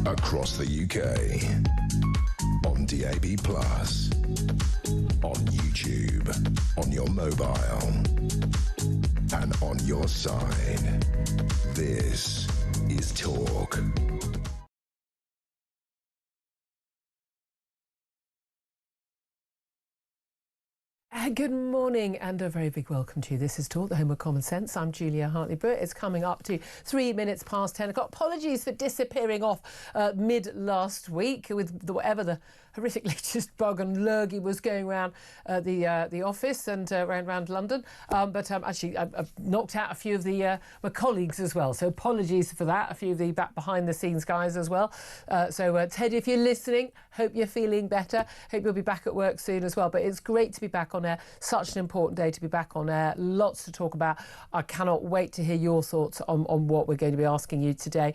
across the UK, on DAB+, on YouTube, on your mobile, and on your side. This is Talk. Good morning and a very big welcome to you. This is Talk, the home of common sense. I'm Julia Hartley-Brewer. It's coming up to 3 minutes past 10 o'clock. Apologies for disappearing off mid last week with whatever the horrific latest bug and lurgy was going around the office and around London. Actually, I've knocked out a few of my colleagues as well. So apologies for that. A few of the back behind the scenes guys as well. Teddy, if you're listening, hope you're feeling better. Hope you'll be back at work soon as well. But it's great to be back on air. Such an important day to be back on air. Lots to talk about. I cannot wait to hear your thoughts on what we're going to be asking you today.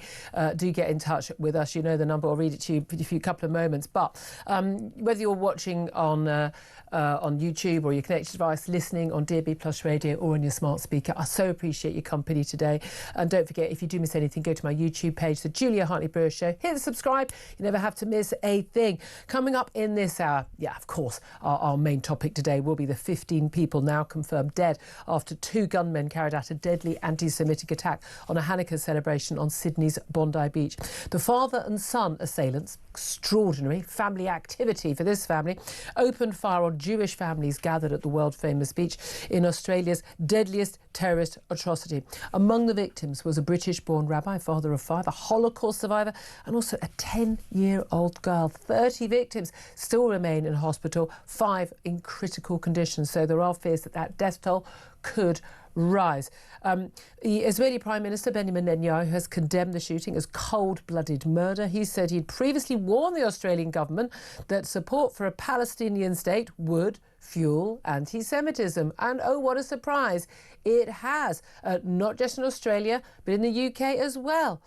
Do get in touch with us. You know the number. I'll read it to you in a few couple of moments. But whether you're watching on YouTube or your connected device, listening on DAB+ radio or on your smart speaker, I so appreciate your company today. And don't forget, if you do miss anything, go to my YouTube page, The Julia Hartley-Brewer Show. Hit the subscribe. You never have to miss a thing. Coming up in this hour, of course, our main topic today will be the 15 people now confirmed dead after 2 gunmen carried out a deadly anti-Semitic attack on a Hanukkah celebration on Sydney's Bondi Beach. The father and son assailants, extraordinary family activity for this family, opened fire on Jewish families gathered at the world-famous beach in Australia's deadliest terrorist atrocity. Among the victims was a British-born rabbi, father of 5, a Holocaust survivor, and also a 10-year-old girl. 30 victims still remain in hospital, 5 in critical conditions. So there are fears that death toll could rise. The Israeli Prime Minister Benjamin Netanyahu has condemned the shooting as cold-blooded murder. He said he'd previously warned the Australian government that support for a Palestinian state would fuel anti-Semitism. And oh, what a surprise, it has. Not just in Australia, but in the UK as well.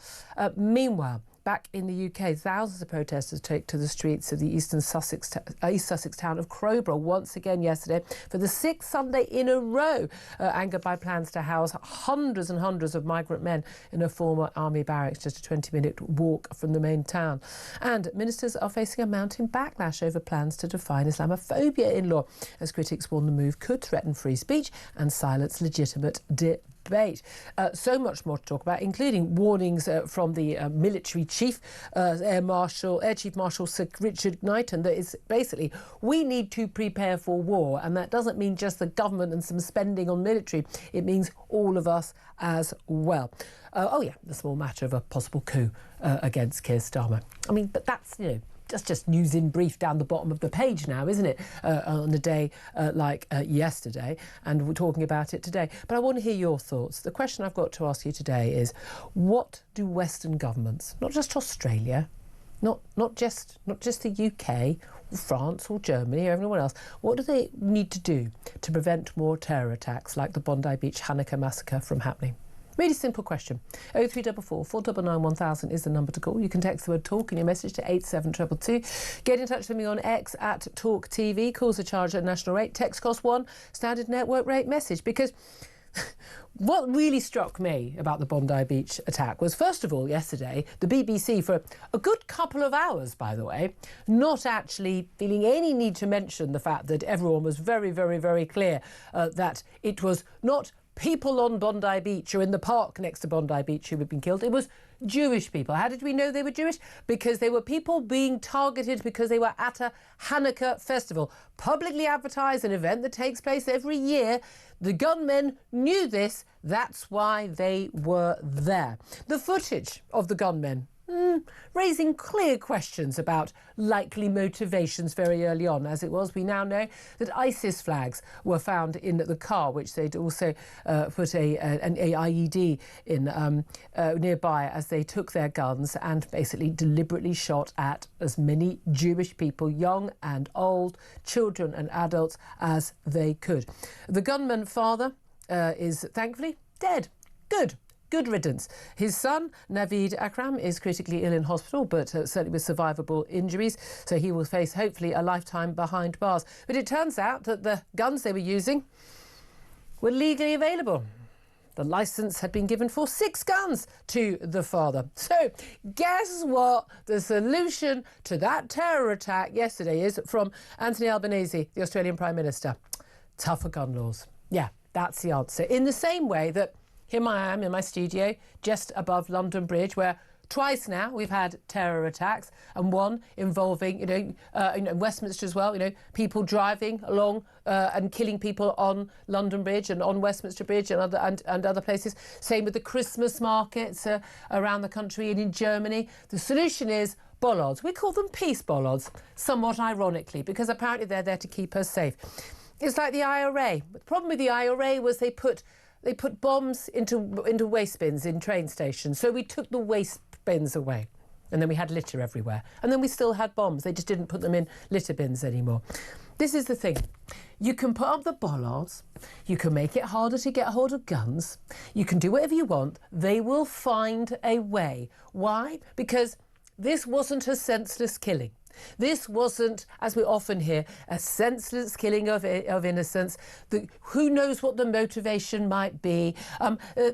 Meanwhile, back in the UK, thousands of protesters took to the streets of the East Sussex town of Crowborough once again yesterday for the 6th Sunday in a row, angered by plans to house hundreds and hundreds of migrant men in a former army barracks just a 20-minute walk from the main town. And ministers are facing a mounting backlash over plans to define Islamophobia in law, as critics warn the move could threaten free speech and silence legitimate debate. So much more to talk about, including warnings from the military chief, Air Chief Marshal Sir Richard Knighton, that is basically, we need to prepare for war. And that doesn't mean just the government and some spending on military. It means all of us as well. The small matter of a possible coup against Keir Starmer. I mean, but that's, that's just news in brief down the bottom of the page now, isn't it? On a day like yesterday, and we're talking about it today. But I want to hear your thoughts. The question I've got to ask you today is, what do Western governments, not just Australia, not just the UK, or France or Germany or everyone else, what do they need to do to prevent more terror attacks like the Bondi Beach Hanukkah massacre from happening? Really simple question. 0344 499 1000 is the number to call. You can text the word TALK in your message to 87222. Get in touch with me on X at Talk TV. Calls are charged at national rate. Text cost 1, standard network rate message. Because what really struck me about the Bondi Beach attack was, first of all, yesterday, the BBC, for a good couple of hours, by the way, not actually feeling any need to mention the fact that everyone was very, very, very clear that it was not people on Bondi Beach or in the park next to Bondi Beach who had been killed. It was Jewish people. How did we know they were Jewish? Because they were people being targeted because they were at a Hanukkah festival. Publicly advertised, an event that takes place every year. The gunmen knew this. That's why they were there. The footage of the gunmen raising clear questions about likely motivations very early on. As it was, we now know that ISIS flags were found in the car, which they'd also put an IED in nearby as they took their guns and basically deliberately shot at as many Jewish people, young and old, children and adults, as they could. The gunman father is thankfully dead. Good riddance. His son, Naveed Akram, is critically ill in hospital, but certainly with survivable injuries. So he will face, hopefully, a lifetime behind bars. But it turns out that the guns they were using were legally available. the licence had been given for 6 guns to the father. So guess what the solution to that terror attack yesterday is from Anthony Albanese, the Australian Prime Minister? Tougher gun laws. Yeah, that's the answer. In the same way that here I am in my studio just above London Bridge, where twice now we've had terror attacks, and one involving, in Westminster as well, people driving along and killing people on London Bridge and on Westminster Bridge and other places. Same with the Christmas markets around the country and in Germany. The solution is bollards. We call them peace bollards, somewhat ironically, because apparently they're there to keep us safe. It's like the IRA. The problem with the IRA was they put bombs into waste bins in train stations. So we took the waste bins away, and then we had litter everywhere, and then we still had bombs. They just didn't put them in litter bins anymore. This is the thing. You can put up the bollards, you can make it harder to get hold of guns, you can do whatever you want. They will find a way. Why? Because this wasn't a senseless killing. This wasn't, as we often hear, a senseless killing of innocents. Who knows what the motivation might be?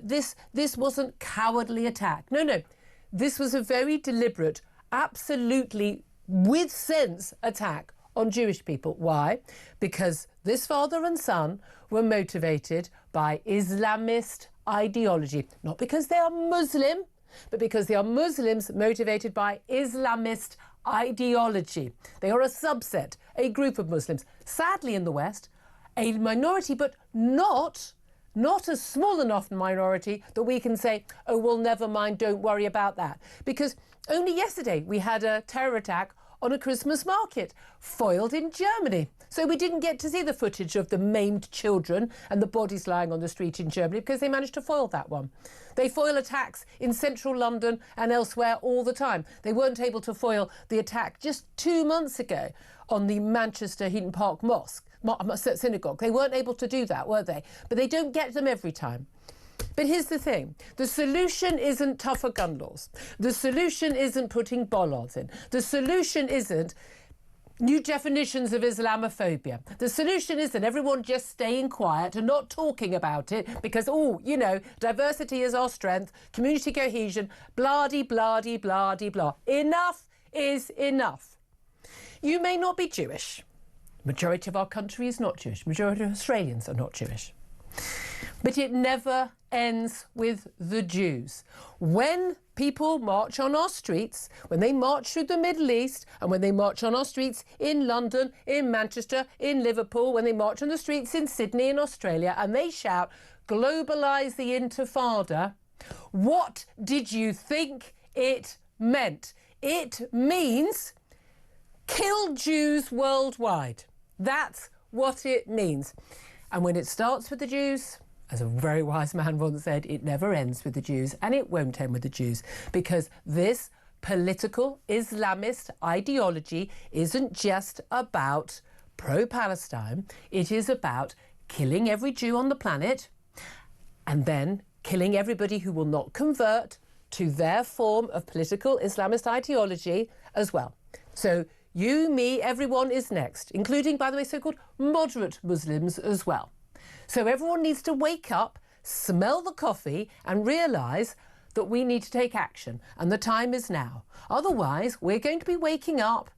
This wasn't cowardly attack. No. This was a very deliberate, absolutely with sense attack on Jewish people. Why? Because this father and son were motivated by Islamist ideology. Not because they are Muslim, but because they are Muslims motivated by Islamist ideology. They are a subset, a group of Muslims. Sadly, in the West, a minority, but not a small enough minority that we can say, oh, well, never mind, don't worry about that. Because only yesterday we had a terror attack on a Christmas market, foiled in Germany. So we didn't get to see the footage of the maimed children and the bodies lying on the street in Germany because they managed to foil that one. They foil attacks in central London and elsewhere all the time. They weren't able to foil the attack just 2 months ago on the Manchester Heaton Park synagogue. They weren't able to do that, were they? But they don't get them every time. But here's the thing. The solution isn't tougher gun laws. The solution isn't putting bollards in. The solution isn't new definitions of Islamophobia. The solution isn't everyone just staying quiet and not talking about it because, diversity is our strength, community cohesion, blah-de-blah-de-blah-de-blah. Enough is enough. You may not be Jewish. Majority of our country is not Jewish. Majority of Australians are not Jewish. But it never ends with the Jews. When people march on our streets, when they march through the Middle East, and when they march on our streets in London, in Manchester, in Liverpool, when they march on the streets in Sydney, in Australia, and they shout, globalise the intifada, what did you think it meant? It means kill Jews worldwide. That's what it means. And when it starts with the Jews, as a very wise man once said, it never ends with the Jews, and it won't end with the Jews, because this political Islamist ideology isn't just about pro-Palestine. It is about killing every Jew on the planet and then killing everybody who will not convert to their form of political Islamist ideology as well. So you, me, everyone is next, including, by the way, so-called moderate Muslims as well. So everyone needs to wake up, smell the coffee and realise that we need to take action, and the time is now. Otherwise, we're going to be waking up,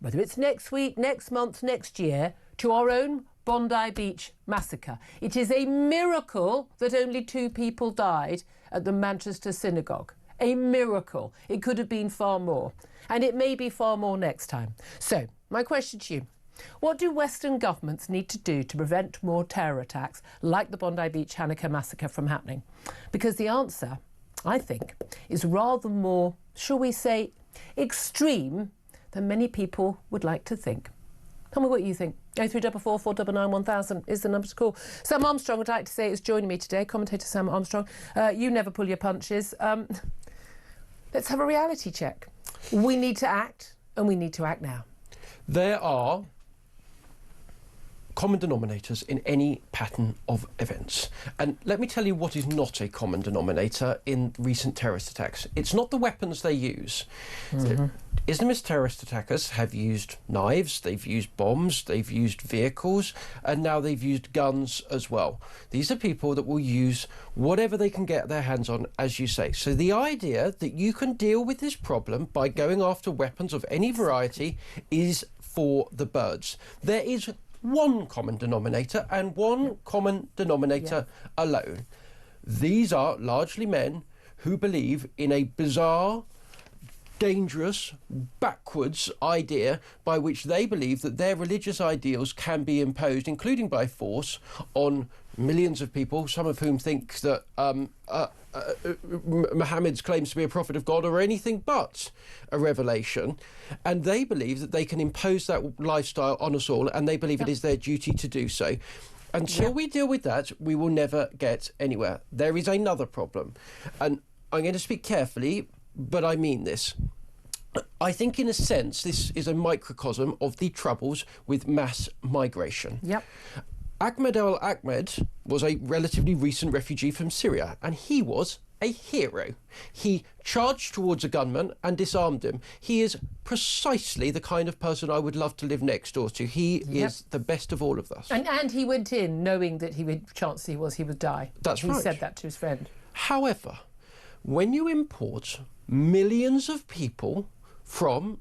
whether it's next week, next month, next year, to our own Bondi Beach massacre. It is a miracle that only 2 people died at the Manchester synagogue. A miracle. It could have been far more. And it may be far more next time. So, my question to you. What do Western governments need to do to prevent more terror attacks like the Bondi Beach Hanukkah massacre from happening? Because the answer, I think, is rather more, shall we say, extreme than many people would like to think. Tell me what you think. 0344 499 1000 is the number to call. Sam Armstrong would like to say is joining me today, commentator Sam Armstrong. You never pull your punches. Let's have a reality check. We need to act, and we need to act now. There are common denominators in any pattern of events. And let me tell you what is not a common denominator in recent terrorist attacks. It's not the weapons they use. Islamist terrorist attackers have used knives, they've used bombs, they've used vehicles, and now they've used guns as well. These are people that will use whatever they can get their hands on, as you say. So the idea that you can deal with this problem by going after weapons of any variety is for the birds. There is one common denominator and one common denominator alone. These are largely men who believe in a bizarre, dangerous, backwards idea by which they believe that their religious ideals can be imposed, including by force, on millions of people, some of whom think that Muhammad's claims to be a prophet of God are anything but a revelation, and they believe that they can impose that lifestyle on us all, and they believe it is their duty to do so. Until we deal with that, we will never get anywhere. There is another problem, and I'm going to speak carefully, but I mean this. I think, in a sense, this is a microcosm of the troubles with mass migration. Ahmed al-Ahmed was a relatively recent refugee from Syria, and he was a hero. He charged towards a gunman and disarmed him. He is precisely the kind of person I would love to live next door to. He is the best of all of us. And he went in knowing that he would die. That's right. He said that to his friend. However, when you import millions of people from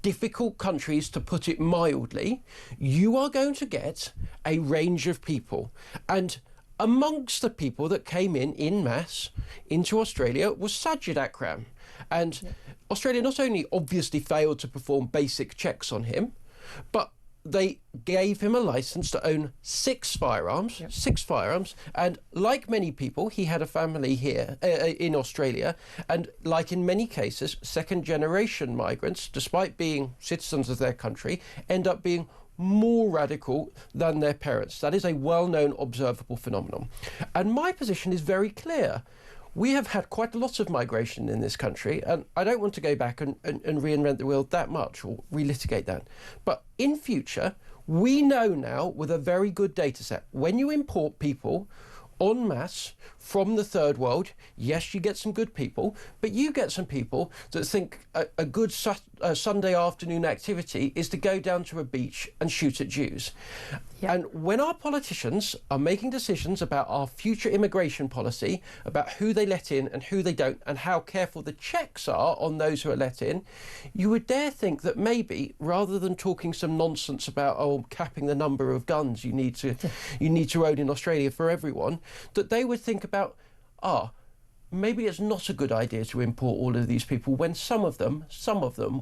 difficult countries, to put it mildly, you are going to get a range of people. And amongst the people that came in masse into Australia was Sajid Akram. And Australia not only obviously failed to perform basic checks on him, but they gave him a licence to own 6 firearms, 6 firearms, and like many people, he had a family here in Australia, and like in many cases, second-generation migrants, despite being citizens of their country, end up being more radical than their parents. That is a well-known, observable phenomenon. And my position is very clear. We have had quite a lot of migration in this country, and I don't want to go back and reinvent the wheel that much or relitigate that. But in future, we know now with a very good data set, when you import people en masse from the third world, yes, you get some good people, but you get some people that think a good Sunday afternoon activity is to go down to a beach and shoot at Jews. And when our politicians are making decisions about our future immigration policy, about who they let in and who they don't, and how careful the checks are on those who are let in, you would dare think that maybe, rather than talking some nonsense about, capping the number of guns you need to own in Australia for everyone, that they would think about, maybe it's not a good idea to import all of these people when some of them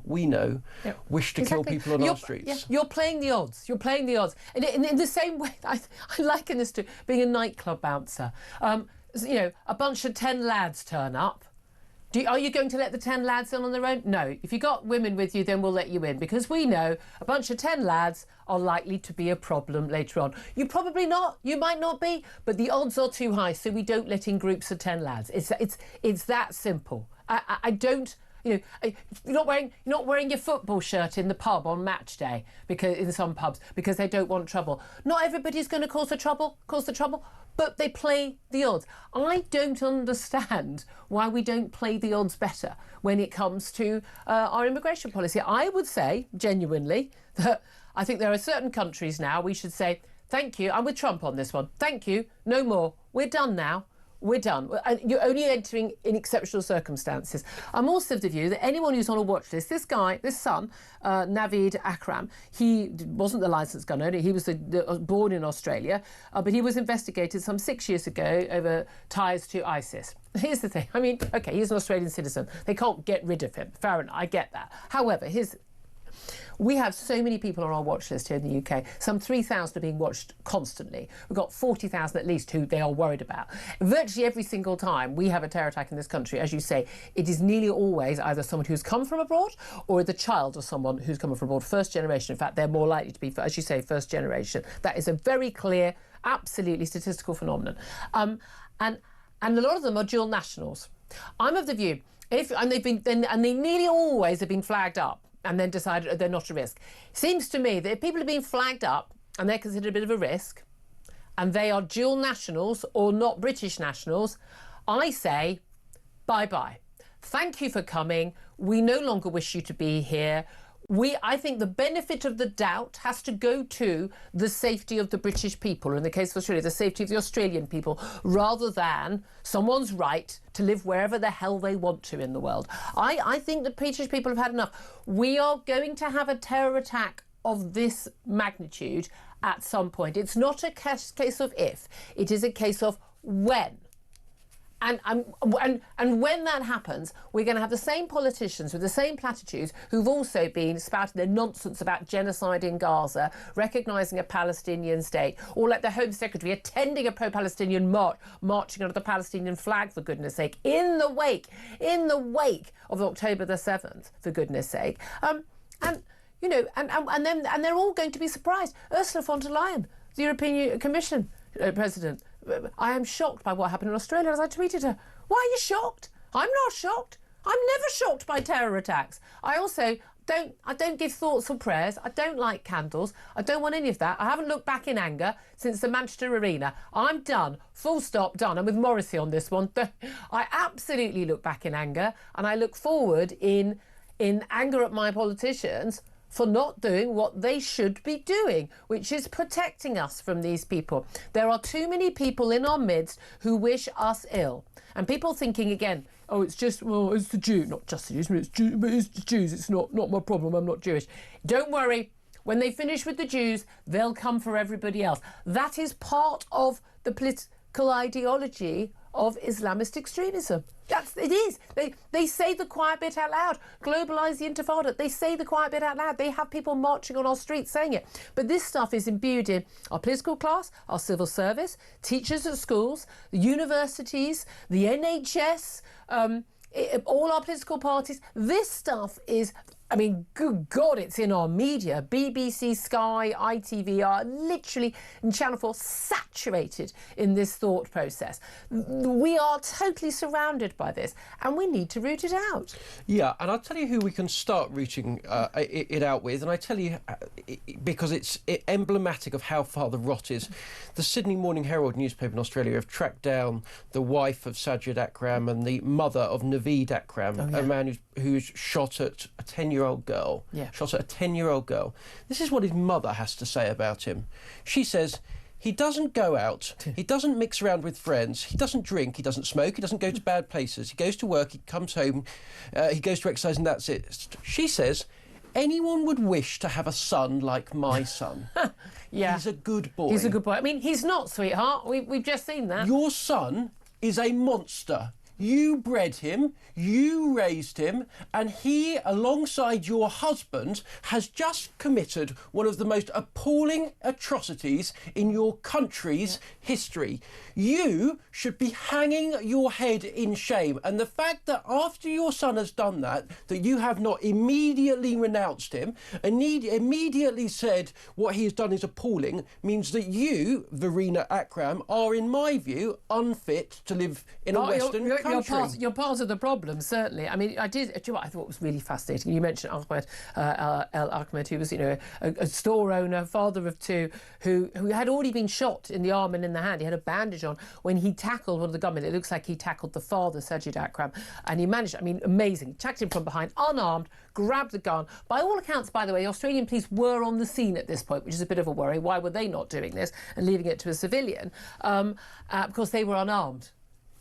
we know wish to kill people on our streets. You're playing the odds. You're playing the odds. And in the same way, I liken this to being a nightclub bouncer. A bunch of 10 lads turn up. Are you going to let the 10 lads in on their own? No. If you've got women with you, then we'll let you in, because we know a bunch of 10 lads are likely to be a problem later on. You probably not. You might not be, but the odds are too high, so we don't let in groups of 10 lads. It's that simple. I don't. You're not wearing your football shirt in the pub on match day, because in some pubs, because they don't want trouble. Not everybody's going to cause the trouble, but they play the odds. I don't understand why we don't play the odds better when it comes to our immigration policy. I would say, genuinely, that I think there are certain countries now we should say, thank you, I'm with Trump on this one, thank you, no more, we're done now. We're done. You're only entering in exceptional circumstances. I'm also of the view that anyone who's on a watch list, this son, Naveed Akram, he wasn't the licensed gun owner. He was born in Australia, but he was investigated some 6 years ago over ties to ISIS. Here's the thing. I mean, OK, he's an Australian citizen. They can't get rid of him. Fair enough. I get that. However, we have so many people on our watch list here in the UK. Some 3,000 are being watched constantly. We've got 40,000 at least who they are worried about. Virtually every single time we have a terror attack in this country, as you say, it is nearly always either someone who's come from abroad or the child of someone who's come from abroad. First generation. In fact, they're more likely to be, as you say, first generation. That is a very clear, absolutely statistical phenomenon. And a lot of them are dual nationals. I'm of the view, and they nearly always have been flagged up and then decided they're not a risk. Seems to me that if people have been flagged up and they're considered a bit of a risk, and they are dual nationals or not British nationals, I say bye-bye. Thank you for coming. We no longer wish you to be here. I think the benefit of the doubt has to go to the safety of the British people, or in the case of Australia, the safety of the Australian people, rather than someone's right to live wherever the hell they want to in the world. I think the British people have had enough. We are going to have a terror attack of this magnitude at some point. It's not a case of if, it is a case of when. And when that happens, we're going to have the same politicians with the same platitudes who've also been spouting their nonsense about genocide in Gaza, recognising a Palestinian state, or like the Home Secretary attending a pro-Palestinian march, marching under the Palestinian flag, for goodness sake, in the wake of October the 7th, for goodness sake. And they're all going to be surprised. Ursula von der Leyen, the European Commission President, I am shocked by what happened in Australia, as I tweeted her. Why are you shocked? I'm not shocked. I'm never shocked by terror attacks. I also don't give thoughts or prayers. I don't like candles. I don't want any of that. I haven't looked back in anger since the Manchester Arena. I'm done. Full stop, done. I'm with Morrissey on this one. I absolutely look back in anger, and I look forward in anger at my politicians for not doing what they should be doing, which is protecting us from these people. There are too many people in our midst who wish us ill. And people thinking again, oh, it's the Jew, not just the Jews, but it's the Jews, it's not my problem, I'm not Jewish. Don't worry, when they finish with the Jews, they'll come for everybody else. That is part of the political ideology of Islamist extremism. It is. They say the quiet bit out loud. Globalise the Intifada. They say the quiet bit out loud. They have people marching on our streets saying it. But this stuff is imbued in our political class, our civil service, teachers at schools, the universities, the NHS, all our political parties. This stuff is, I mean, good God, it's in our media. BBC, Sky, ITV are literally, in Channel 4, saturated in this thought process. We are totally surrounded by this, and we need to root it out. Yeah, and I'll tell you who we can start rooting it out with, and I tell you, because it's emblematic of how far the rot is. The Sydney Morning Herald newspaper in Australia have tracked down the wife of Sajid Akram and the mother of Naveed Akram, a man who's shot at a 10-year-old girl. Shot at a 10-year-old girl. This is what his mother has to say about him. She says, he doesn't go out, he doesn't mix around with friends, he doesn't drink, he doesn't smoke, he doesn't go to bad places, he goes to work, he comes home, he goes to exercise, and that's it. She says, anyone would wish to have a son like my son. Yeah. He's a good boy. He's a good boy. I mean, he's not, sweetheart. We've just seen that. Your son is a monster. You bred him, you raised him, and he, alongside your husband, has just committed one of the most appalling atrocities in your country's history. You should be hanging your head in shame. And the fact that after your son has done that you have not immediately renounced him, and immediately said what he has done is appalling, means that you, Verena Akram, are, in my view, unfit to live in a Western country. You're part of the problem, certainly. I mean, do you know what I thought was really fascinating? You mentioned Ahmed El Ahmed, who was, a store owner, father of two, who had already been shot in the arm and in the hand. He had a bandage on when he tackled one of the gunmen. It looks like he tackled the father, Sajid Akram, and he managed, I mean, amazing. Attacked him from behind, unarmed, grabbed the gun. By all accounts, by the way, Australian police were on the scene at this point, which is a bit of a worry. Why were they not doing this and leaving it to a civilian? Because they were unarmed.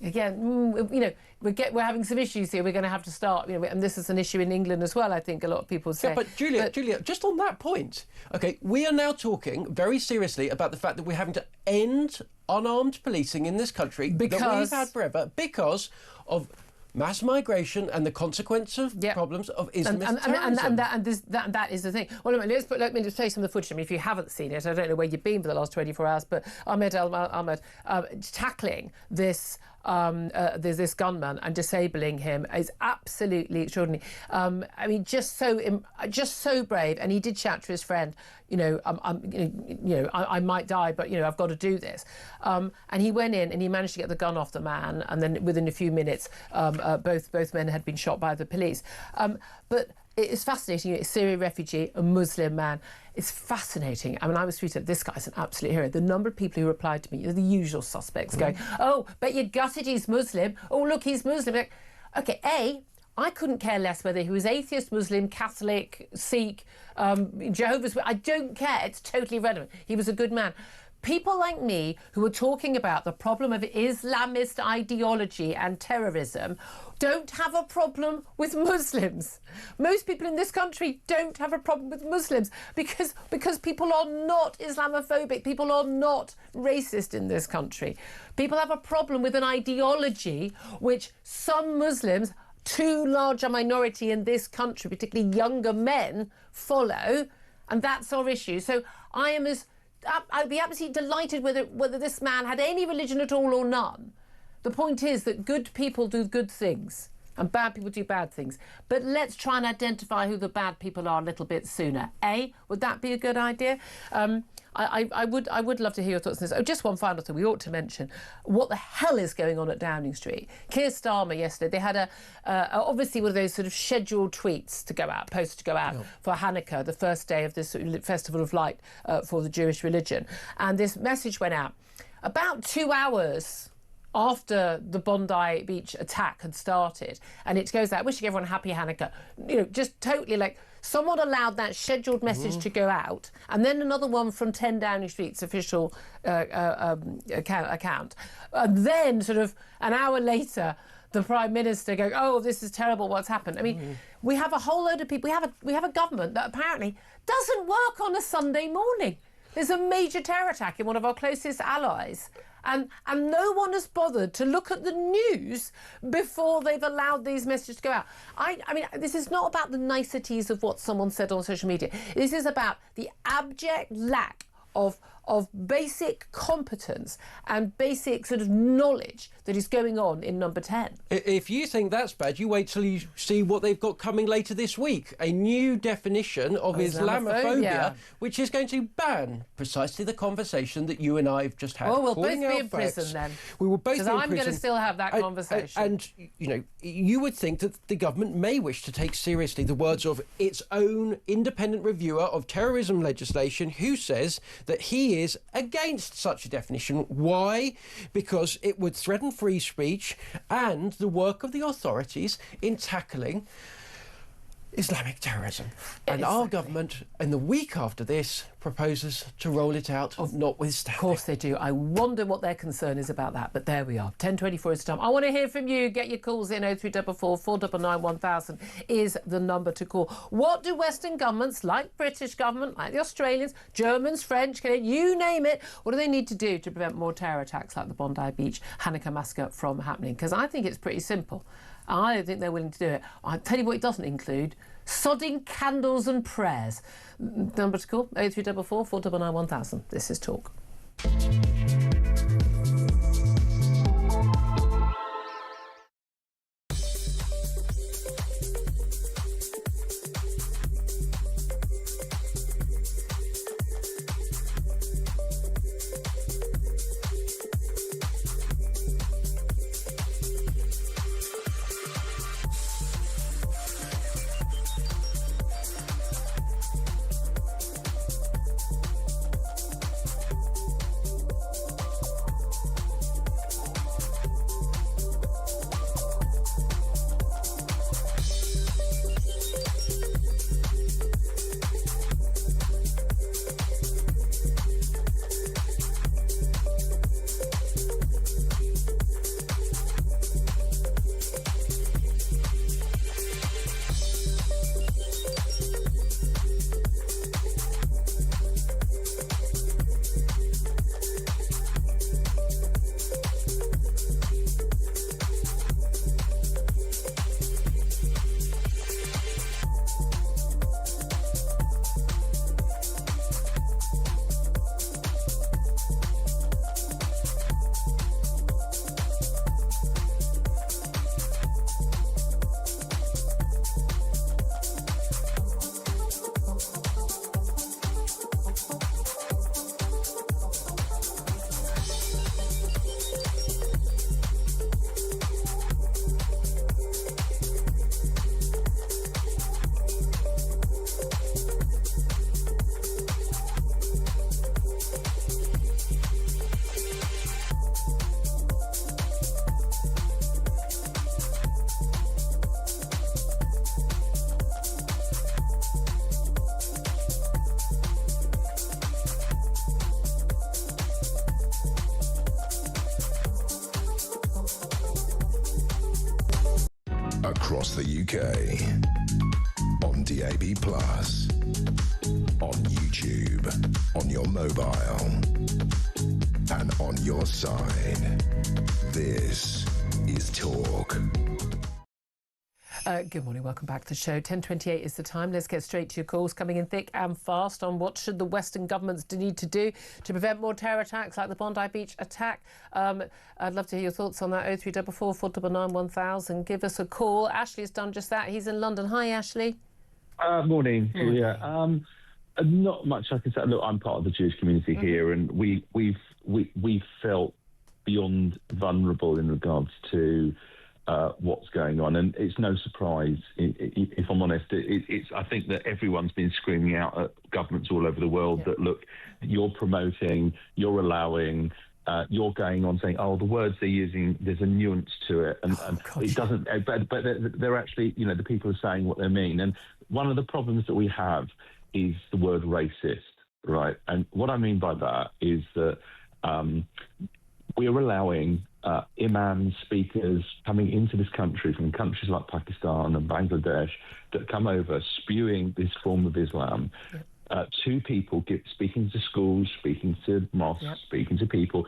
Again, we're having some issues here. We're going to have to start, and this is an issue in England as well, I think a lot of people say. Yeah, but Julia, just on that point, okay, we are now talking very seriously about the fact that we're having to end unarmed policing in this country that we've had forever because of mass migration and the consequence of problems of Islamist terrorism. And that is the thing. Well, let me just play some of the footage. I mean, if you haven't seen it, I don't know where you've been for the last 24 hours, but Ahmed Ahmed tackling this gunman and disabling him is absolutely extraordinary. I mean, just so brave. And he did chat to his friend, I might die, but I've got to do this. And he went in and he managed to get the gun off the man, and then within a few minutes, both men had been shot by the police. But it's fascinating. It's a Syrian refugee, a Muslim man. It's fascinating. I mean, I was tweeting, this guy's an absolute hero. The number of people who replied to me, the usual suspects going, oh, but you're gutted he's Muslim. Oh, look, he's Muslim. Like, OK, I couldn't care less whether he was atheist, Muslim, Catholic, Sikh, Jehovah's Witness. I don't care. It's totally irrelevant. He was a good man. People like me who are talking about the problem of Islamist ideology and terrorism don't have a problem with Muslims. Most people in this country don't have a problem with Muslims because people are not Islamophobic. People are not racist in this country. People have a problem with an ideology which some Muslims, too large a minority in this country, particularly younger men, follow, and that's our issue. So I'd be absolutely delighted whether this man had any religion at all or none. The point is that good people do good things and bad people do bad things. But let's try and identify who the bad people are a little bit sooner. Would that be a good idea? I would love to hear your thoughts on this. Oh, just one final thing we ought to mention. What the hell is going on at Downing Street? Keir Starmer yesterday, they had obviously one of those sort of scheduled tweets to go out, posts to go out for Hanukkah, the first day of this festival of light for the Jewish religion. And this message went out about 2 hours after the Bondi Beach attack had started, and it goes out wishing everyone a happy Hanukkah. Just totally like someone allowed that scheduled message to go out, and then another one from 10 Downing Street's official account, and then sort of an hour later the Prime Minister going, oh, this is terrible, what's happened. I mean, we have a whole load of people. We have a government that apparently doesn't work on a Sunday morning. There's a major terror attack in one of our closest allies. And no one has bothered to look at the news before they've allowed these messages to go out. I mean, this is not about the niceties of what someone said on social media. This is about the abject lack of basic competence and basic sort of knowledge that is going on in number 10. If you think that's bad, you wait till you see what they've got coming later this week. A new definition of Islamophobia, which is going to ban precisely the conversation that you and I have just had. Well, we'll both be in prison then. We will both be in prison. Because I'm going to still have that conversation. And, you would think that the government may wish to take seriously the words of its own independent reviewer of terrorism legislation, who says that he is against such a definition. Why? Because it would threaten free speech and the work of the authorities in tackling Islamic terrorism. And our government, in the week after this, proposes to roll it out, notwithstanding. Of course they do. I wonder what their concern is about that, but there we are. 10:24 is the time. I want to hear from you. Get your calls in. 0344 499 1000 is the number to call. What do Western governments, like British government, like the Australians, Germans, French, Canadians, you name it, what do they need to do to prevent more terror attacks like the Bondi Beach Hanukkah massacre from happening? Because I think it's pretty simple. I don't think they're willing to do it. I'll tell you what it doesn't include: sodding candles and prayers. Number to call, 0344 499 1000. This is Talk. across the UK. On DAB+, on YouTube, on your mobile, and on your side. This is Talk. Good morning, welcome back to the show. 10:28 is the time. Let's get straight to your calls coming in thick and fast on what should the Western governments need to do to prevent more terror attacks like the Bondi Beach attack. I'd love to hear your thoughts on that. 0344 499 1000. Give us a call. Ashley's done just that. He's in London. Hi, Ashley. Morning, Julia. Not much I can say. Look, I'm part of the Jewish community here, and we've felt beyond vulnerable in regards to what's going on, and it's no surprise. If I'm honest, I think that everyone's been screaming out at governments all over the world that look, you're promoting, you're allowing. You're going on saying, the words they're using, there's a nuance to it, and it doesn't. But they're actually, the people are saying what they mean. And one of the problems that we have is the word racist, right? And what I mean by that is that we're allowing imams, speakers coming into this country from countries like Pakistan and Bangladesh that come over spewing this form of Islam. To people, speaking to schools, speaking to mosques, speaking to people,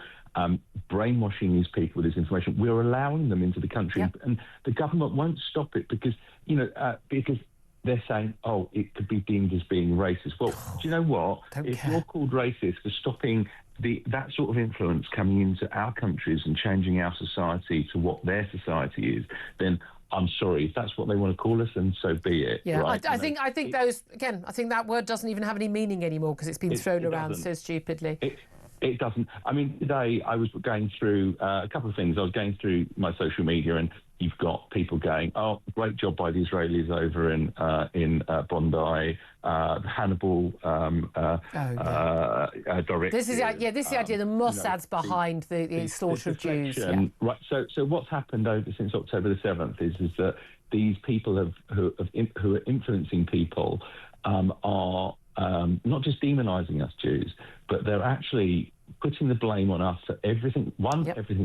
brainwashing these people with this information. We're allowing them into the country, and the government won't stop it because they're saying, it could be deemed as being racist. Well, do you know what? You're called racist for stopping that sort of influence coming into our countries and changing our society to what their society is, then I'm sorry, if that's what they want to call us, then so be it. Yeah, right? I think I think that word doesn't even have any meaning anymore because it's been thrown around so stupidly. It doesn't. I mean, today I was going through a couple of things. I was going through my social media, and you've got people going, great job by the Israelis over in Bondi, the Hannibal directive. This is the idea. The Mossad's behind the slaughter of Jews. Yeah. Right. So what's happened since October the 7th is that these people who are influencing people are not just demonising us Jews, but they're actually putting the blame on us for everything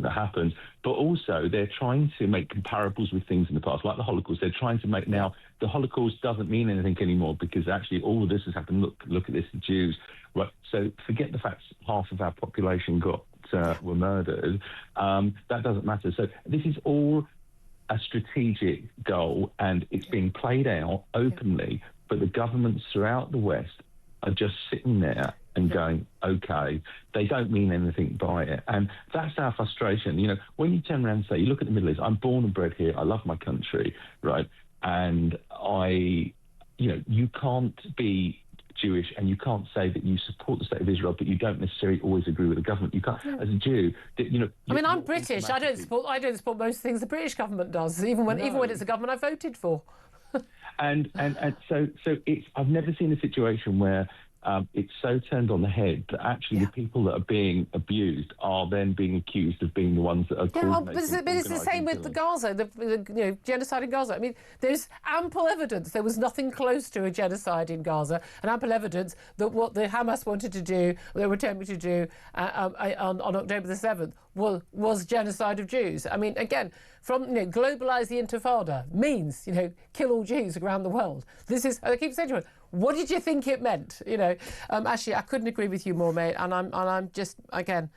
that happens, but also they're trying to make comparables with things in the past, like the Holocaust. They're trying to make now the Holocaust doesn't mean anything anymore because actually all of this has happened. Look at this, the Jews. Right. So forget the fact half of our population were murdered. That doesn't matter. So this is all a strategic goal, and it's being played out openly, but the governments throughout the West are just sitting there and going, okay, they don't mean anything by it. And that's our frustration. When you turn around and say, you look at the Middle East, I'm born and bred here, I love my country, right? And you can't be Jewish and you can't say that you support the state of Israel, but you don't necessarily always agree with the government. You can't, as a Jew, I'm British. I don't support most things the British government does, even when it's a government I voted for. And so it's. I've never seen a situation where it's so turned on the head that actually the people that are being abused are then being accused of being the ones that are coordinating. But it's the same with the Gaza, the genocide in Gaza. I mean, there's ample evidence there was nothing close to a genocide in Gaza, and ample evidence that what the Hamas wanted to do, they were attempting to do on October the 7th, was genocide of Jews. I mean, again, from globalise the Intifada means kill all Jews around the world. I keep saying to her, what did you think it meant? Actually, I couldn't agree with you more, mate. And I'm just, again,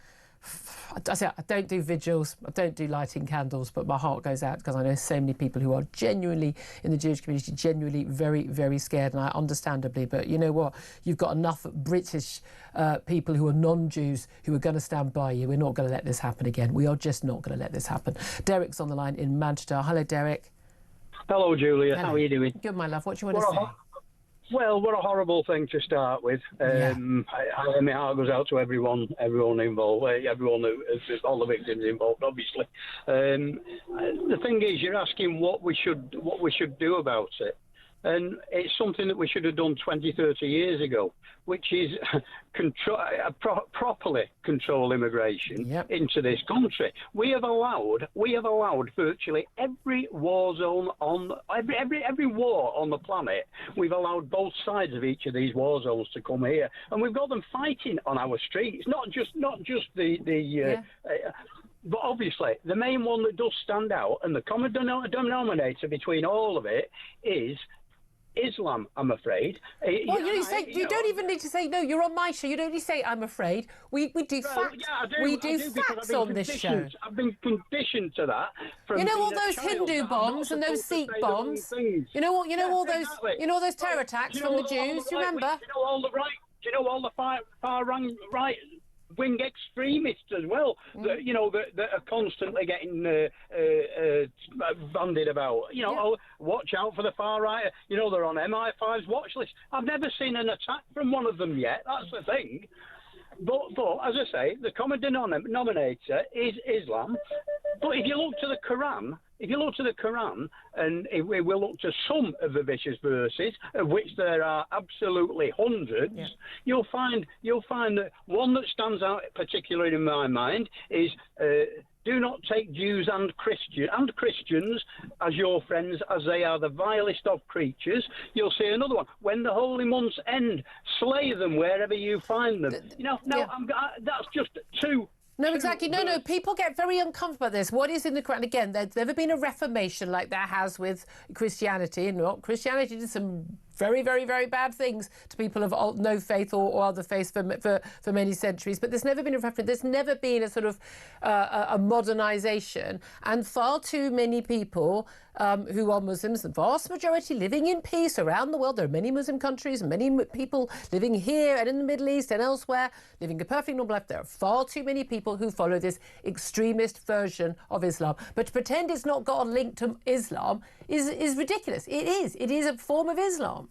I don't do vigils, I don't do lighting candles, but my heart goes out because I know so many people who are genuinely, in the Jewish community, genuinely very, very scared, and I understandably. But you know what? You've got enough British people who are non-Jews who are going to stand by you. We're not going to let this happen again. We are just not going to let this happen. Derek's on the line in Manchester. Hello, Derek. Hello, Julia. Hello. How are you doing? Good, my love. What do you want to say? Well, what a horrible thing to start with. My heart goes out to everyone involved, all the victims involved, obviously. The thing is, you're asking what we should do about it. And it's something that we should have done 20, 30 years ago, which is properly control immigration into this country. We have allowed virtually every war zone on every war on the planet. We've allowed both sides of each of these war zones to come here, and we've got them fighting on our streets. Not just But obviously, the main one that does stand out, and the common denominator between all of it, is Islam, I'm afraid. Well, you don't even need to say, no, you're on my show. You don't need to say, I'm afraid. We do facts. Yeah, we do facts on this show. I've been conditioned to that. You know all those Hindu bombs and those Sikh bombs? You know all those terror attacks from the Jews? Do you remember? You know all the right. Do you know all the far right wing extremists as well, that are constantly getting bandied about. Watch out for the far right. They're on MI5's watch list. I've never seen an attack from one of them yet. That's the thing. But as I say, the common denominator is Islam. But if you look to the Quran, and if we will look to some of the vicious verses, of which there are absolutely hundreds, you'll find that one that stands out particularly in my mind is do not take Jews and Christians as your friends, as they are the vilest of creatures. You'll see another one. When the holy months end, slay them wherever you find them. That's just too. No, exactly. No. People get very uncomfortable about this. What is in the Quran? Again, there's never been a reformation like there has with Christianity. Christianity did some very, very, very bad things to people of no faith or other faiths for many centuries. But there's never been a reformation. There's never been a sort of a modernisation. And far too many people who are Muslims, the vast majority living in peace around the world. There are many Muslim countries, many people living here and in the Middle East and elsewhere, living a perfectly normal life. There are far too many people who follow this extremist version of Islam. But to pretend it's not got a link to Islam is ridiculous. It is. It is a form of Islam.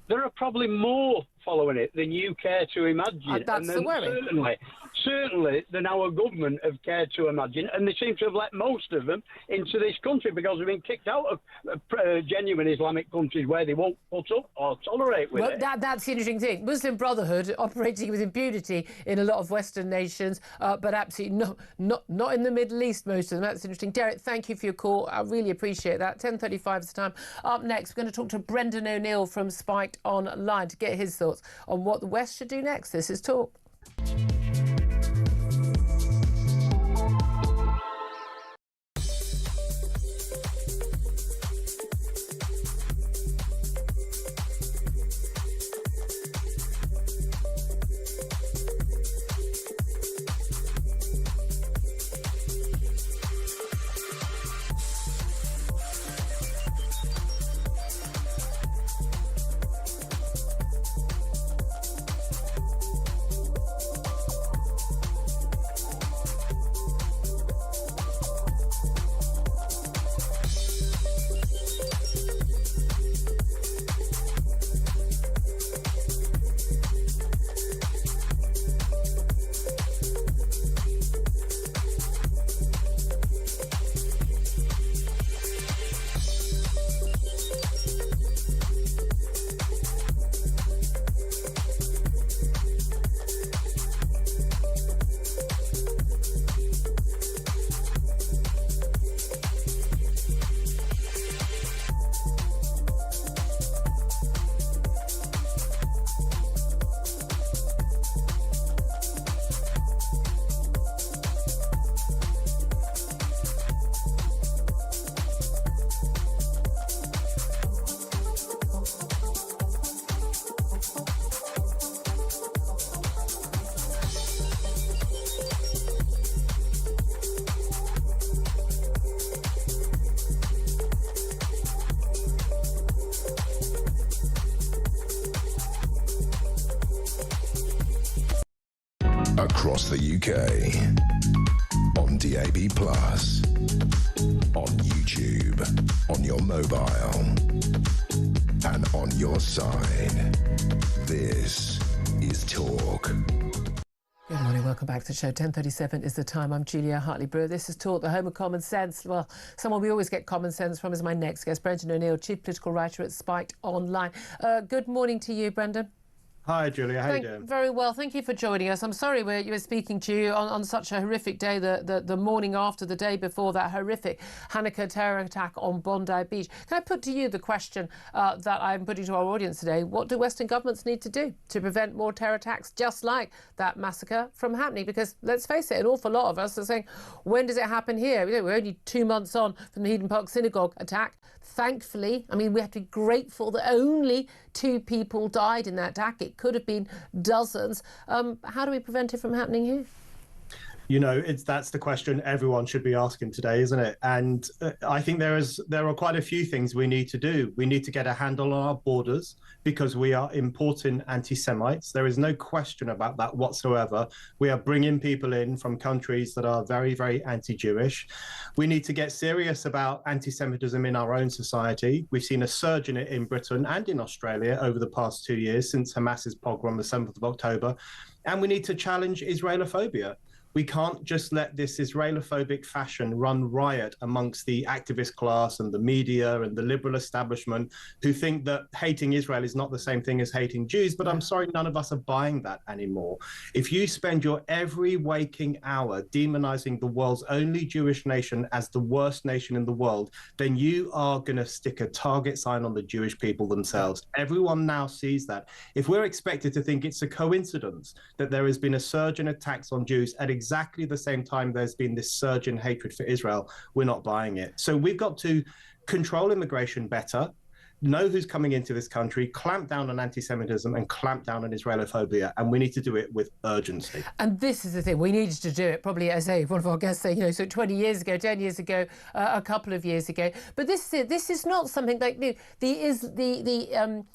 There are probably more following it than you care to imagine. That's the worry. Certainly than our government have cared to imagine, and they seem to have let most of them into this country because they've been kicked out of genuine Islamic countries where they won't put up or tolerate with it. That's the interesting thing. Muslim Brotherhood operating with impunity in a lot of Western nations, but absolutely not in the Middle East, most of them. That's interesting. Derek, thank you for your call. I really appreciate that. 10:35 is the time. Up next, we're going to talk to Brendan O'Neill from Spiked Online to get his thoughts on what the West should do next. This is Talk. Across the UK, on DAB+, on YouTube, on your mobile, and on your side. This is Talk. Good morning, welcome back to the show. 10:37 is the time. I'm Julia Hartley-Brewer. This is Talk, the home of common sense. Well, someone we always get common sense from is my next guest, Brendan O'Neill, chief political writer at Spiked Online. Good morning to you, Brendan. Hi, Julia. How you doing? Very well. Thank you for joining us. I'm sorry you were speaking to you on such a horrific day, the morning after, the day before that horrific Hanukkah terror attack on Bondi Beach. Can I put to you the question that I'm putting to our audience today? What do Western governments need to do to prevent more terror attacks just like that massacre from happening? Because let's face it, an awful lot of us are saying, when does it happen here? We're only 2 months on from the Eden Park Synagogue attack. Thankfully, I mean, we have to be grateful that only 2 people died in that attack. It could have been dozens. How do we prevent it from happening here? You know, that's the question everyone should be asking today, isn't it? And I think there are quite a few things we need to do. We need to get a handle on our borders because we are importing anti-Semites. There is no question about that whatsoever. We are bringing people in from countries that are very, very anti-Jewish. We need to get serious about anti-Semitism in our own society. We've seen a surge in it in Britain and in Australia over the past 2 years since Hamas's pogrom the 7th of October. And we need to challenge Israelophobia. We can't just let this Israelophobic fashion run riot amongst the activist class and the media and the liberal establishment who think that hating Israel is not the same thing as hating Jews. But I'm sorry, none of us are buying that anymore. If you spend your every waking hour demonizing the world's only Jewish nation as the worst nation in the world, then you are going to stick a target sign on the Jewish people themselves. Everyone now sees that. If we're expected to think it's a coincidence that there has been a surge in attacks on Jews at exactly the same time there's been this surge in hatred for Israel, we're not buying it. So we've got to control immigration better, know who's coming into this country, clamp down on anti-Semitism and clamp down on Israelophobia, and we need to do it with urgency. And this is the thing, we needed to do it probably, as one of our guests say, so 20 years ago, 10 years ago, a couple of years ago. But this is not something like the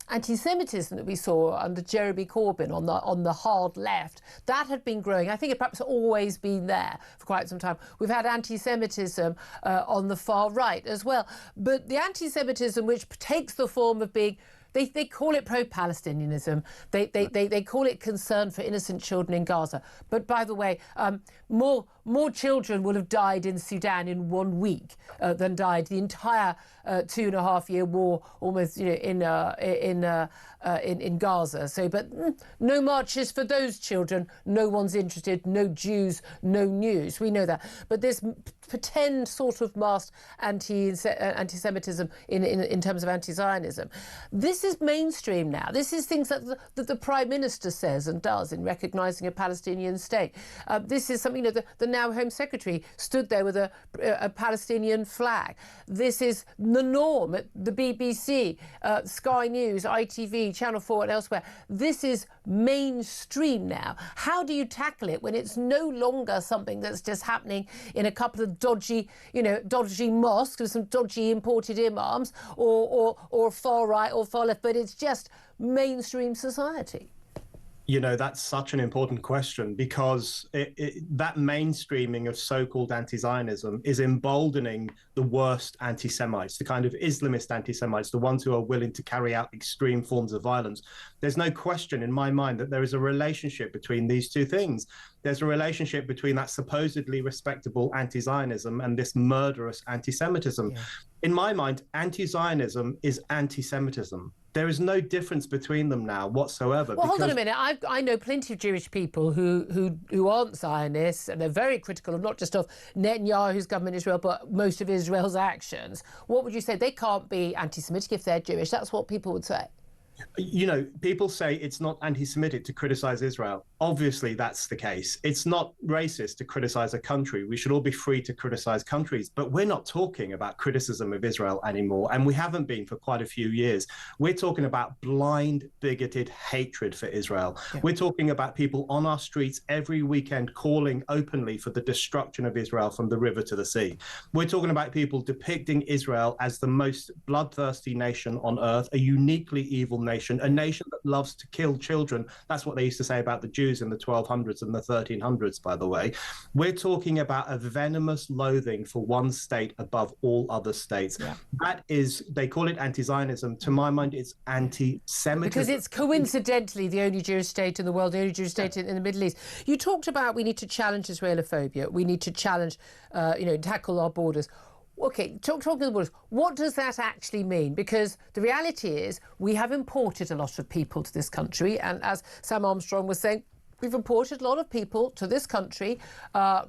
anti-Semitism that we saw under Jeremy Corbyn on the hard left. That had been growing. I think it perhaps always been there for quite some time. We've had anti-Semitism on the far right as well. But the anti-Semitism which takes the form of being, they call it pro-Palestinianism, they call it concern for innocent children in Gaza. But by the way, more children will have died in Sudan in 1 week than died the entire 2.5-year war, almost in Gaza. So, but no marches for those children. No one's interested. No Jews. No news. We know that. But this pretend sort of masked anti-Semitism in terms of anti-Zionism. This is mainstream now. This is things that the Prime Minister says and does in recognising a Palestinian state. This is something that the now Home Secretary stood there with a Palestinian flag. This is the norm at the BBC, Sky News, ITV, Channel 4 and elsewhere. This is mainstream now. How do you tackle it when it's no longer something that's just happening in a couple of dodgy mosques with some dodgy imported imams or far right or far left, but it's just mainstream society? You know, that's such an important question because that mainstreaming of so-called anti-Zionism is emboldening the worst anti-Semites, the kind of Islamist anti-Semites, the ones who are willing to carry out extreme forms of violence. There's no question in my mind that there is a relationship between these two things. There's a relationship between that supposedly respectable anti-Zionism and this murderous anti-Semitism. Yeah. In my mind, anti-Zionism is anti-Semitism. There is no difference between them now whatsoever. Well, hold on a minute. I know plenty of Jewish people who aren't Zionists, and they're very critical of not just of Netanyahu's government in Israel, but most of Israel's actions. What would you say? They can't be anti-Semitic if they're Jewish. That's what people would say. You know, people say it's not anti-Semitic to criticize Israel. Obviously, that's the case. It's not racist to criticize a country. We should all be free to criticize countries. But we're not talking about criticism of Israel anymore. And we haven't been for quite a few years. We're talking about blind, bigoted hatred for Israel. Yeah. We're talking about people on our streets every weekend calling openly for the destruction of Israel from the river to the sea. We're talking about people depicting Israel as the most bloodthirsty nation on earth, a uniquely evil nation, a nation that loves to kill children. That's what they used to say about the Jews in the 1200s and the 1300s, by the way. We're talking about a venomous loathing for one state above all other states. Yeah. That is, they call it anti-Zionism. To my mind, it's anti-Semitism. Because it's coincidentally the only Jewish state in the world, the only Jewish state in the Middle East. You talked about we need to challenge Israelophobia. We need to challenge, tackle our borders. Okay, talking of the borders, what does that actually mean? Because the reality is we have imported a lot of people to this country, and as Sam Armstrong was saying, we've imported a lot of people to this country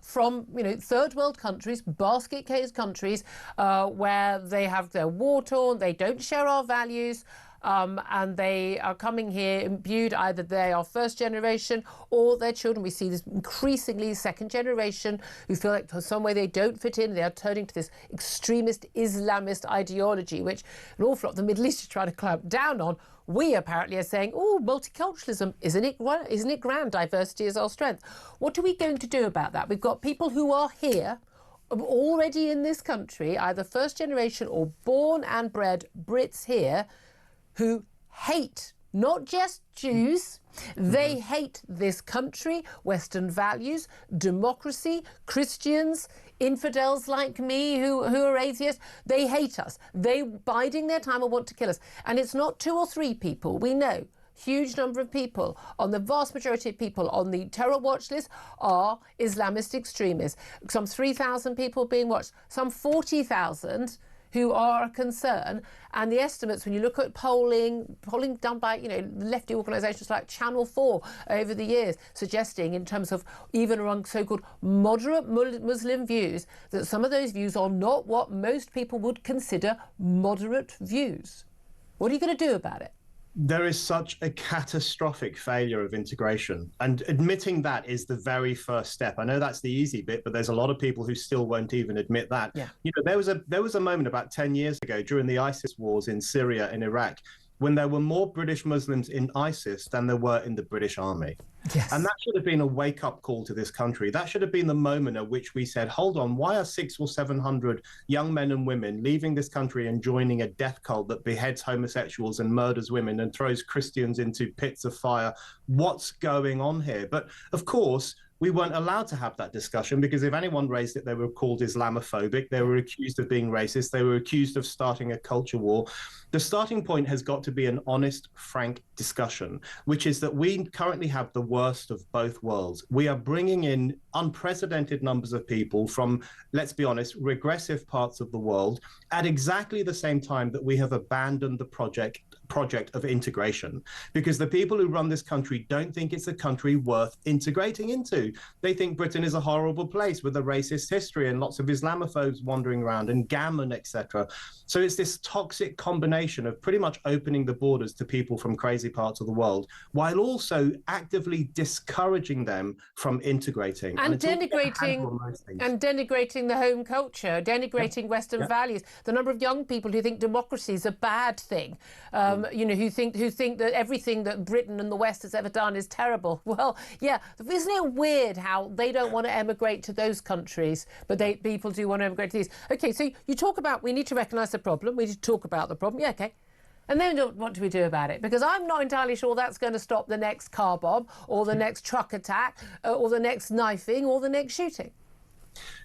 from, third world countries, basket case countries, where they have their war-torn, they don't share our values, and they are coming here imbued, either they are first generation or their children. We see this increasingly second generation who feel like for some way they don't fit in. They are turning to this extremist Islamist ideology, which an awful lot of the Middle East is trying to clamp down on. We apparently are saying, oh, multiculturalism, isn't it grand? Diversity is our strength. What are we going to do about that? We've got people who are here already in this country, either first generation or born and bred Brits here, who hate not just Jews, they hate this country, Western values, democracy, Christians, infidels like me who are atheists. They hate us. They, biding their time, will want to kill us. And it's not 2 or 3 people. We know huge number of people, on the vast majority of people on the terror watch list are Islamist extremists. Some 3,000 people being watched, some 40,000 who are a concern. And the estimates, when you look at polling done by, lefty organisations like Channel 4 over the years, suggesting in terms of even among so-called moderate Muslim views, that some of those views are not what most people would consider moderate views. What are you going to do about it? There is such a catastrophic failure of integration, and admitting that is the very first step. I know that's the easy bit, but there's a lot of people who still won't even admit that. Yeah. There was a moment about 10 years ago during the ISIS wars in Syria and Iraq when there were more British Muslims in ISIS than there were in the British Army. Yes. And that should have been a wake-up call to this country. That should have been the moment at which we said, hold on, why are 600 or 700 young men and women leaving this country and joining a death cult that beheads homosexuals and murders women and throws Christians into pits of fire? What's going on here? But of course, we weren't allowed to have that discussion, because if anyone raised it, they were called Islamophobic. They were accused of being racist. They were accused of starting a culture war. The starting point has got to be an honest, frank discussion, which is that we currently have the worst of both worlds. We are bringing in unprecedented numbers of people from, let's be honest, regressive parts of the world at exactly the same time that we have abandoned the project of integration, because the people who run this country don't think it's a country worth integrating into. They think Britain is a horrible place with a racist history and lots of Islamophobes wandering around and gammon, etc. So it's this toxic combination of pretty much opening the borders to people from crazy parts of the world, while also actively discouraging them from integrating. And denigrating the home culture, denigrating Western values. The number of young people who think democracy is a bad thing, who think that everything that Britain and the West has ever done is terrible. Well, yeah, isn't it weird how they don't want to emigrate to those countries, but people do want to emigrate to these? Okay, so you talk about we need to recognise the problem, we need to talk about the problem, yeah, okay. And then what do we do about it? Because I'm not entirely sure that's going to stop the next car bomb or the next truck attack or the next knifing or the next shooting.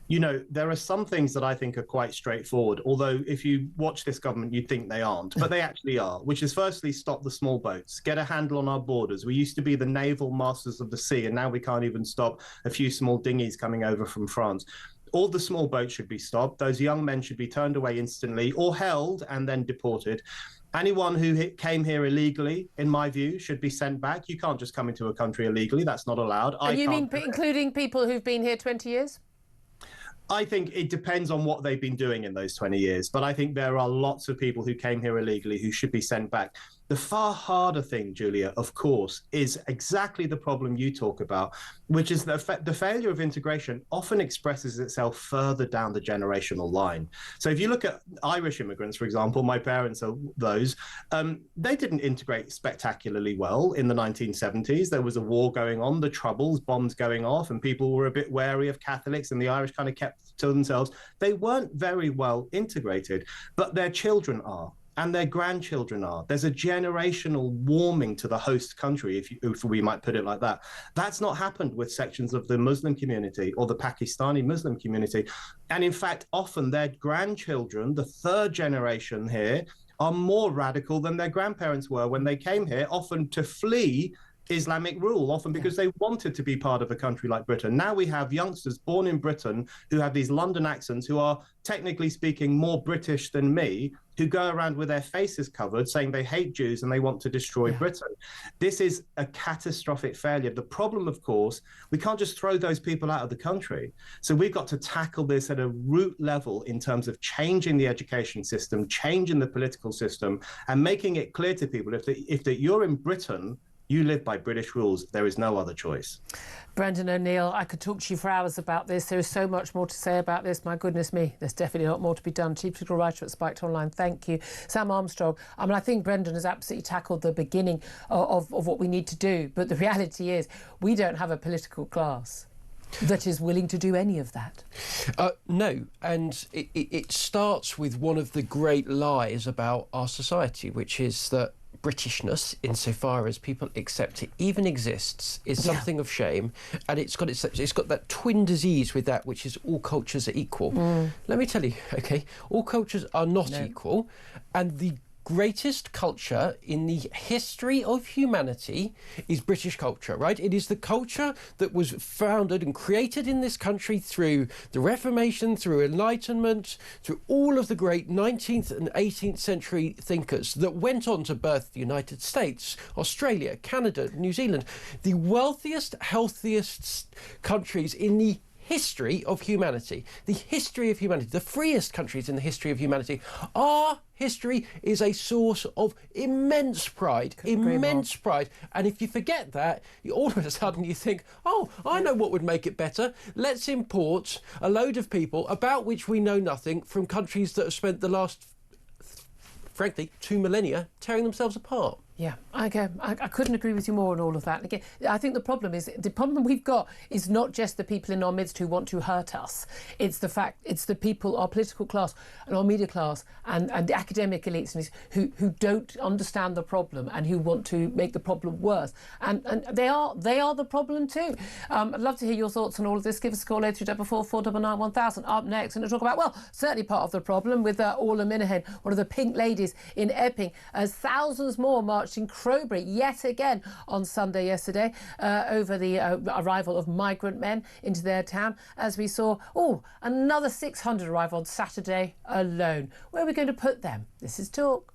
There are some things that I think are quite straightforward, although if you watch this government, you'd think they aren't, but they actually are, which is firstly, stop the small boats, get a handle on our borders. We used to be the naval masters of the sea, and now we can't even stop a few small dinghies coming over from France. All the small boats should be stopped. Those young men should be turned away instantly or held and then deported. Anyone who came here illegally, in my view, should be sent back. You can't just come into a country illegally. That's not allowed. And you mean including people who've been here 20 years? I think it depends on what they've been doing in those 20 years. But I think there are lots of people who came here illegally who should be sent back. The far harder thing, Julia, of course, is exactly the problem you talk about, which is the failure of integration often expresses itself further down the generational line. So if you look at Irish immigrants, for example, my parents are those, they didn't integrate spectacularly well in the 1970s. There was a war going on, the Troubles, bombs going off, and people were a bit wary of Catholics, and the Irish kind of kept to themselves. They weren't very well integrated, but their children are. And their grandchildren are. There's a generational warming to the host country, if we might put it like that. That's not happened with sections of the Muslim community or the Pakistani Muslim community. And in fact, often their grandchildren, the third generation here, are more radical than their grandparents were when they came here, often to flee Islamic rule, often because they wanted to be part of a country like Britain. Now we have youngsters born in Britain who have these London accents, who are technically speaking more British than me, who go around with their faces covered saying they hate Jews and they want to destroy Britain. This is a catastrophic failure. The problem, of course, we can't just throw those people out of the country. So we've got to tackle this at a root level in terms of changing the education system, changing the political system, and making it clear to people if you're in Britain, you live by British rules. There is no other choice. Brendan O'Neill, I could talk to you for hours about this. There is so much more to say about this. My goodness me, there's definitely a lot more to be done. Chief Political Writer at Spiked Online, thank you. Sam Armstrong, I mean, I think Brendan has absolutely tackled the beginning of what we need to do. But the reality is we don't have a political class that is willing to do any of that. No, and it starts with one of the great lies about our society, which is that Britishness, insofar as people accept it even exists, is something of shame, and it's got that twin disease with that, which is all cultures are equal. Let me tell you, okay, all cultures are not equal, and the greatest culture in the history of humanity is British culture, right? It is the culture that was founded and created in this country through the Reformation, through Enlightenment, through all of the great 19th and 18th century thinkers that went on to birth the United States, Australia, Canada, New Zealand, the wealthiest, healthiest countries in the history of humanity, the freest countries in the history of humanity. Our history is a source of immense pride, pride. And if you forget that, all of a sudden you think, oh, I know what would make it better. Let's import a load of people about which we know nothing from countries that have spent the last, frankly, 2 millennia tearing themselves apart. Yeah, I couldn't agree with you more on all of that. Again, I think the problem we've got is not just the people in our midst who want to hurt us. It's the people, our political class and our media class and the academic elites who don't understand the problem and who want to make the problem worse. And they are the problem too. I'd love to hear your thoughts on all of this. Give us a call 0344 499 1000. Up next, and to talk about, well, certainly part of the problem with Orla Minahan, one of the pink ladies in Epping, as thousands more marched in Crowbury yet again on Sunday yesterday over the arrival of migrant men into their town, as we saw, another 600 arrive on Saturday alone. Where are we going to put them? This is Talk.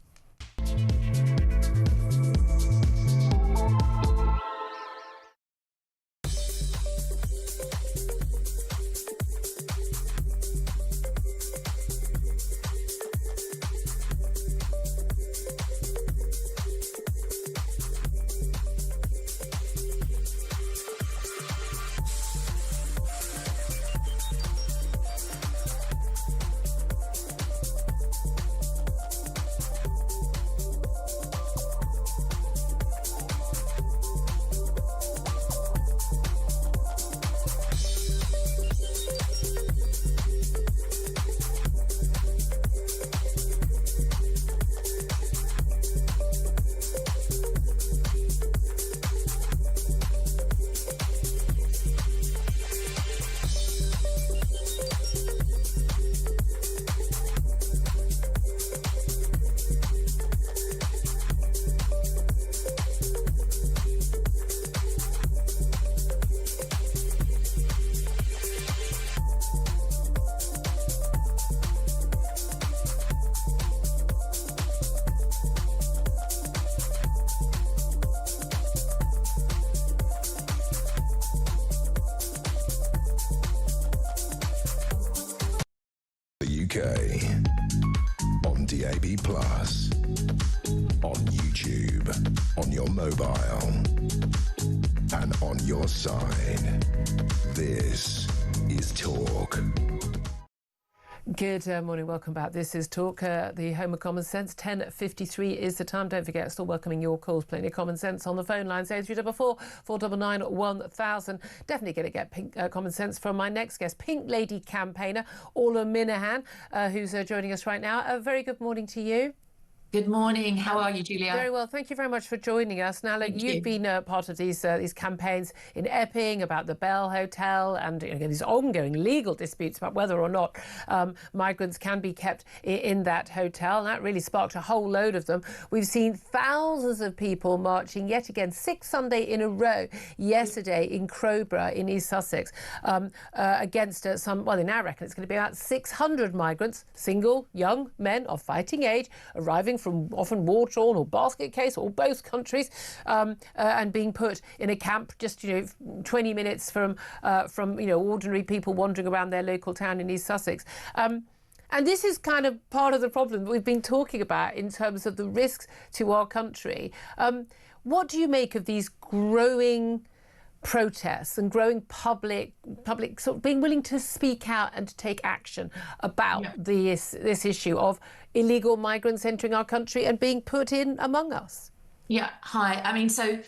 UK on DAB+, on YouTube, on your mobile, and on your side. This is Talk. Good morning, welcome back. This is Talk, the home of common sense. 10:53 is the time. Don't forget, still welcoming your calls. Plenty of common sense on the phone lines. 0344 499 1000. Definitely going to get pink common sense from my next guest, Pink Lady campaigner Orla Minahan, who's joining us right now. A very good morning to you. Good morning. How are you, Julia? Very well. Thank you very much for joining us. Now, look, you've been part of these campaigns in Epping about the Bell Hotel and these ongoing legal disputes about whether or not migrants can be kept in that hotel. And that really sparked a whole load of them. We've seen thousands of people marching yet again, 6 Sunday in a row yesterday in Crowborough in East Sussex against they now reckon it's going to be about 600 migrants, single, young men of fighting age, arriving from often war-torn or basket case or both countries, and being put in a camp just 20 minutes from ordinary people wandering around their local town in East Sussex. And this is kind of part of the problem that we've been talking about in terms of the risks to our country. What do you make of these growing protests and growing public sort of being willing to speak out and to take action about this issue of illegal migrants entering our country and being put in among us? Yeah, hi. I mean, so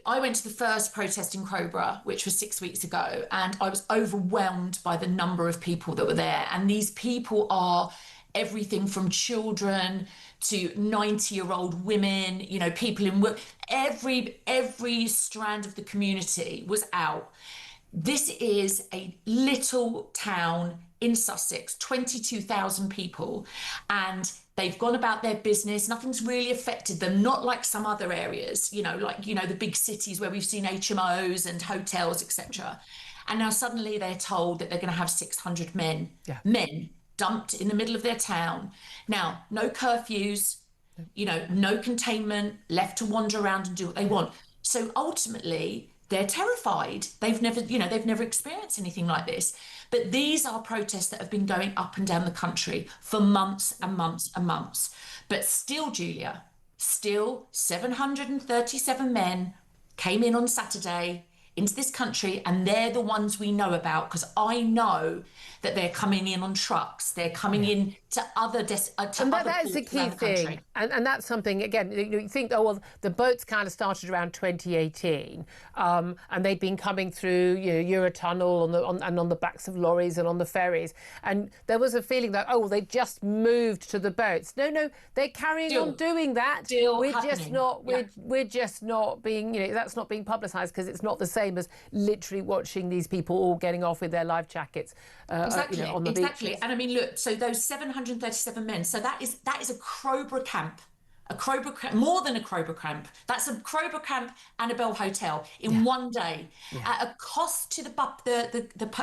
I went to the first protest in Crowborough, which was 6 weeks ago, and I was overwhelmed by the number of people that were there. And these people are everything from children to 90-year-old women, people in work. Every strand of the community was out. This is a little town in Sussex, 22,000 people, and they've gone about their business. Nothing's really affected them, not like some other areas, the big cities where we've seen HMOs and hotels, etc. And now suddenly they're told that they're going to have 600 men dumped in the middle of their town. Now, no curfews, no containment, left to wander around and do what they want. So ultimately, they're terrified. They've never experienced anything like this. But these are protests that have been going up and down the country for months and months and months. But still, Julia, 737 men came in on Saturday into this country, and they're the ones we know about, because I know that they're coming in on trucks. They're coming in to other that is the key thing, and that's something, again, you think, the boats kind of started around 2018, and they'd been coming through Eurotunnel on the backs of lorries and on the ferries, and there was a feeling that they just moved to the boats. No, they're carrying on doing that. We're just not being that's not being publicised, because it's not the same as literally watching these people all getting off with their life jackets on the beaches. And I mean, look, so those 737 men, so that is a Crowborough camp. More than a Crowborough camp. That's a Crowborough camp and a Bell Hotel in one day, at a cost to the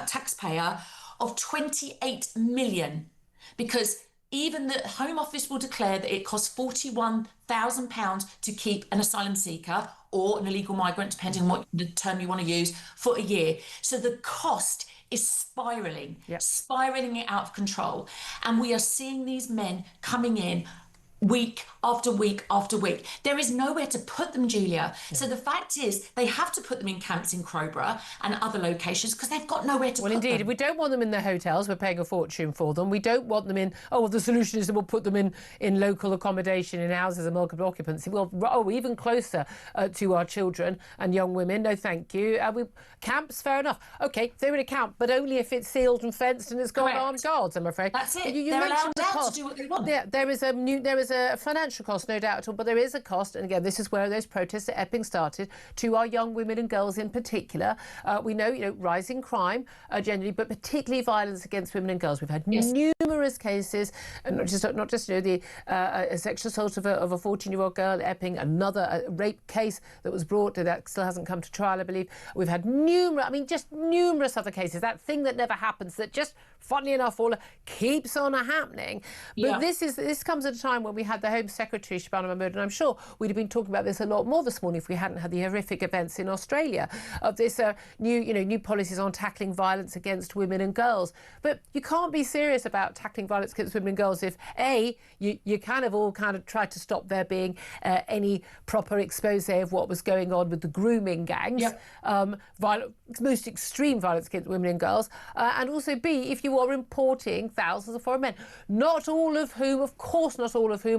taxpayer of 28 million, because even the Home Office will declare that it costs £41,000 to keep an asylum seeker or an illegal migrant, depending on what the term you want to use, for a year. So the cost is spiralling it out of control. And we are seeing these men coming in week after week after week. There is nowhere to put them, Julia. So the fact is, they have to put them in camps in Crowborough and other locations, because they've got nowhere to put them. Well, indeed, we don't want them in their hotels. We're paying a fortune for them. We don't want them in, the solution is that we'll put them in local accommodation, in houses of multiple occupancy. Well, even closer to our children and young women. No, thank you. Camps, fair enough. Okay, they're in a camp, but only if it's sealed and fenced and it's got armed guards, I'm afraid. That's it. They're allowed to do what they want. There is a financial cost, no doubt at all, but there is a cost, and again, this is where those protests at Epping started, to our young women and girls in particular. We know, rising crime generally, but particularly violence against women and girls. We've had numerous cases, and not just the sexual assault of a 14-year-old girl at Epping, another rape case that was brought that still hasn't come to trial, I believe. We've had numerous other cases. That thing that never happens, that just, funnily enough, all keeps on happening. But this comes at a time when we had the Home Secretary, Shabana Mahmood, and I'm sure we'd have been talking about this a lot more this morning if we hadn't had the horrific events in Australia of this new policies on tackling violence against women and girls. But you can't be serious about tackling violence against women and girls if you kind of tried to stop there being any proper expose of what was going on with the grooming gangs, most extreme violence against women and girls, and also B, if you are importing thousands of foreign men, not all of whom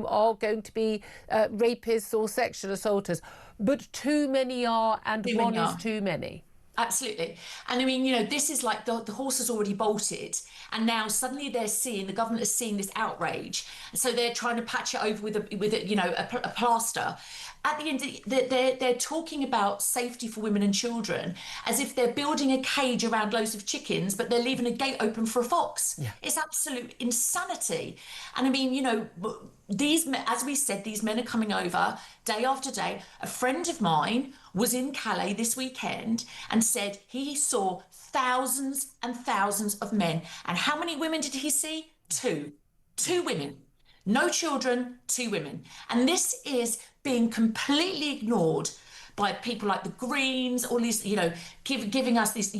are going to be rapists or sexual assaulters, but too many are, and one is too many. Absolutely. And I mean, this is like the horse has already bolted, and now suddenly the government is seeing this outrage. So they're trying to patch it over with a plaster. At the end, they're talking about safety for women and children as if they're building a cage around loads of chickens, but they're leaving a gate open for a fox. Yeah. It's absolute insanity. And I mean, as we said, these men are coming over day after day. A friend of mine was in Calais this weekend and said he saw thousands and thousands of men. And how many women did he see? Two women. No children, 2 women. And this is being completely ignored by people like the Greens, all these, giving us these,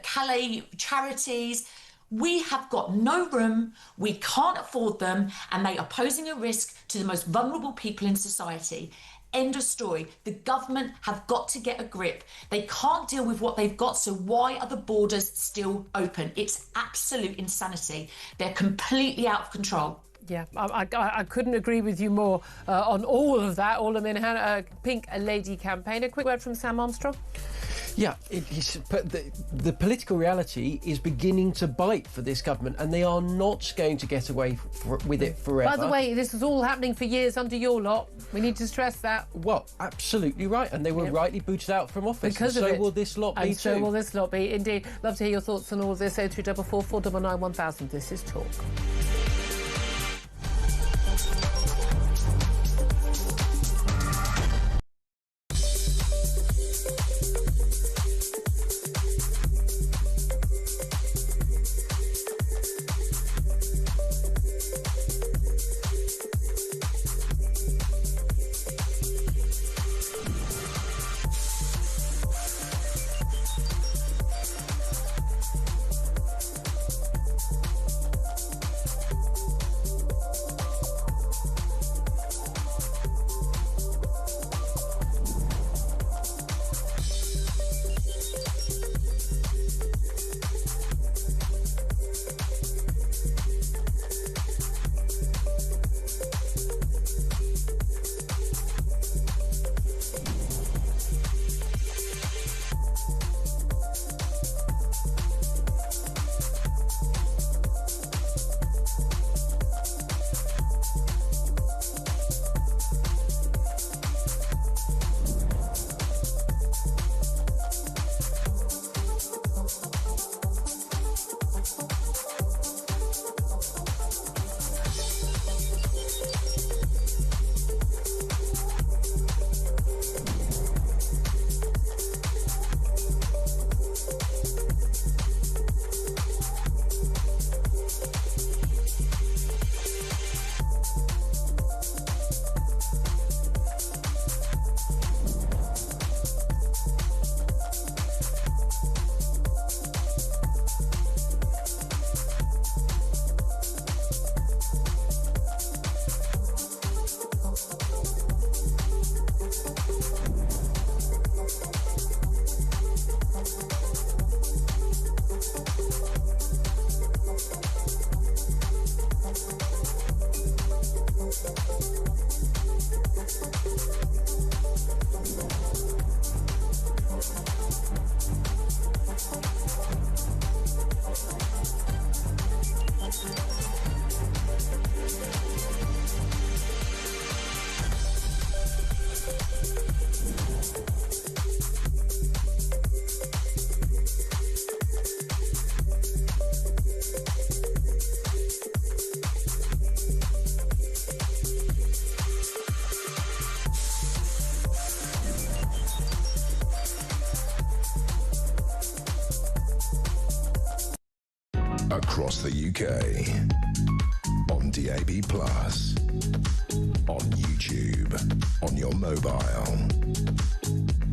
Calais charities. We have got no room, we can't afford them, and they are posing a risk to the most vulnerable people in society. End of story. The government have got to get a grip. They can't deal with what they've got, so why are the borders still open? It's absolute insanity. They're completely out of control. Yeah, I couldn't agree with you more on all of that. All of them. Pink Lady campaign. A quick word from Sam Armstrong. Yeah, but the political reality is beginning to bite for this government, and they are not going to get away with it forever. By the way, this was all happening for years under your lot. We need to stress that. Well, absolutely right, and they were rightly booted out from office. Because of it. So will this lot be too. So will this lot be, indeed. Love to hear your thoughts on all of this. 0344 499 1000. This is Talk. Across the UK, on DAB+, on YouTube, on your mobile,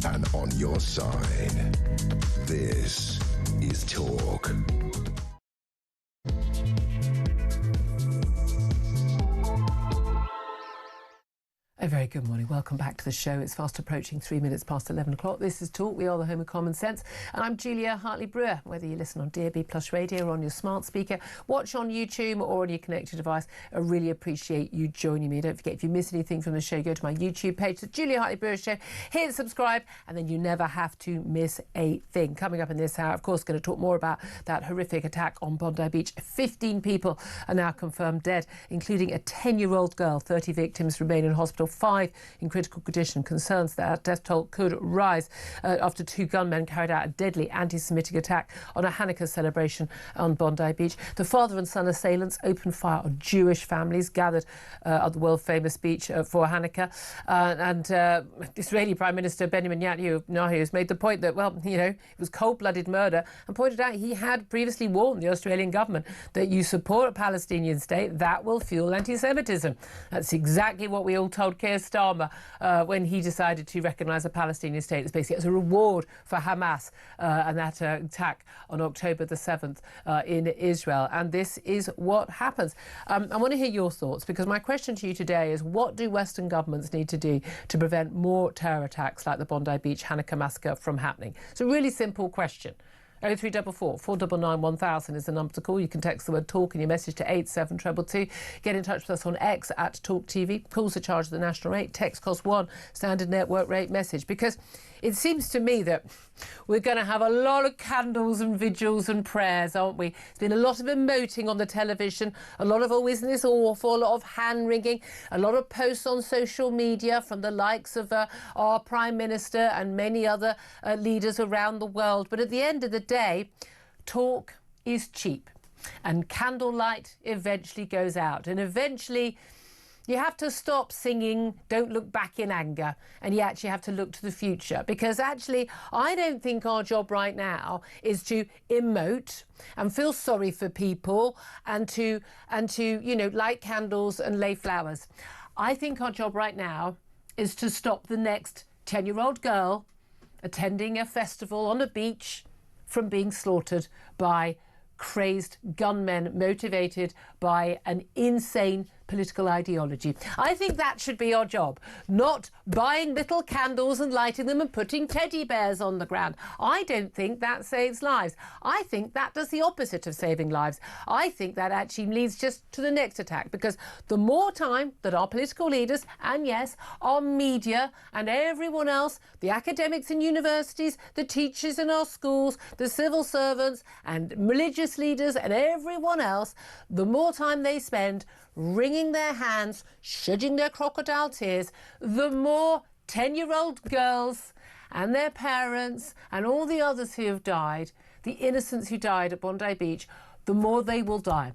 and on your side. This is Talk. A very good morning. Welcome back to the show. It's fast approaching 3 minutes past 11 o'clock. This is Talk. We are the home of common sense. And I'm Julia Hartley-Brewer. Whether you listen on DAB Plus radio or on your smart speaker, watch on YouTube or on your connected device, I really appreciate you joining me. Don't forget, if you miss anything from the show, go to my YouTube page, the Julia Hartley-Brewer Show, hit subscribe, and then you never have to miss a thing. Coming up in this hour, of course, going to talk more about that horrific attack on Bondi Beach. 15 people are now confirmed dead, including a 10-year-old girl. 30 victims remain in hospital. 5 in critical condition. Concerns that our death toll could rise after 2 gunmen carried out a deadly anti-Semitic attack on a Hanukkah celebration on Bondi Beach. The father and son assailants opened fire on Jewish families gathered at the world-famous beach for Hanukkah. Israeli Prime Minister Benjamin Netanyahu has made the point that, well, you know, it was cold-blooded murder, and pointed out he had previously warned the Australian government that you support a Palestinian state, that will fuel anti-Semitism. That's exactly what we all told Keir Starmer when he decided to recognise a Palestinian state as a reward for Hamas and that attack on October the 7th in Israel. And this is what happens. I want to hear your thoughts, because my question to you today is, what do Western governments need to do to prevent more terror attacks like the Bondi Beach Hanukkah massacre from happening? It's a really simple question. 0344 499 1000 is the number to call. You can text the word talk in your message to 87222. Get in touch with us on X at Talk TV. Calls are charged at the national rate. Text costs £1. Standard network rate message. Because it seems to me that we're going to have a lot of candles and vigils and prayers, aren't we? There's been a lot of emoting on the television, a lot of, oh, isn't this awful, a lot of hand-wringing, a lot of posts on social media from the likes of our Prime Minister and many other leaders around the world. But at the end of the day, talk is cheap, and candlelight eventually goes out, and eventually you have to stop singing "Don't Look Back in Anger," and you actually have to look to the future. Because actually, I don't think our job right now is to emote and feel sorry for people and to you know, light candles and lay flowers. I think our job right now is to stop the next 10-year-old girl attending a festival on a beach from being slaughtered by crazed gunmen motivated by an insane political ideology. I think that should be our job, not buying little candles and lighting them and putting teddy bears on the ground. I don't think that saves lives. I think that does the opposite of saving lives. I think that actually leads just to the next attack, because the more time that our political leaders, and yes, our media and everyone else, the academics in universities, the teachers in our schools, the civil servants and religious leaders and everyone else, the more time they spend wringing their hands, shedding their crocodile tears, the more 10-year-old girls and their parents and all the others who have died, the innocents who died at Bondi Beach, the more they will die.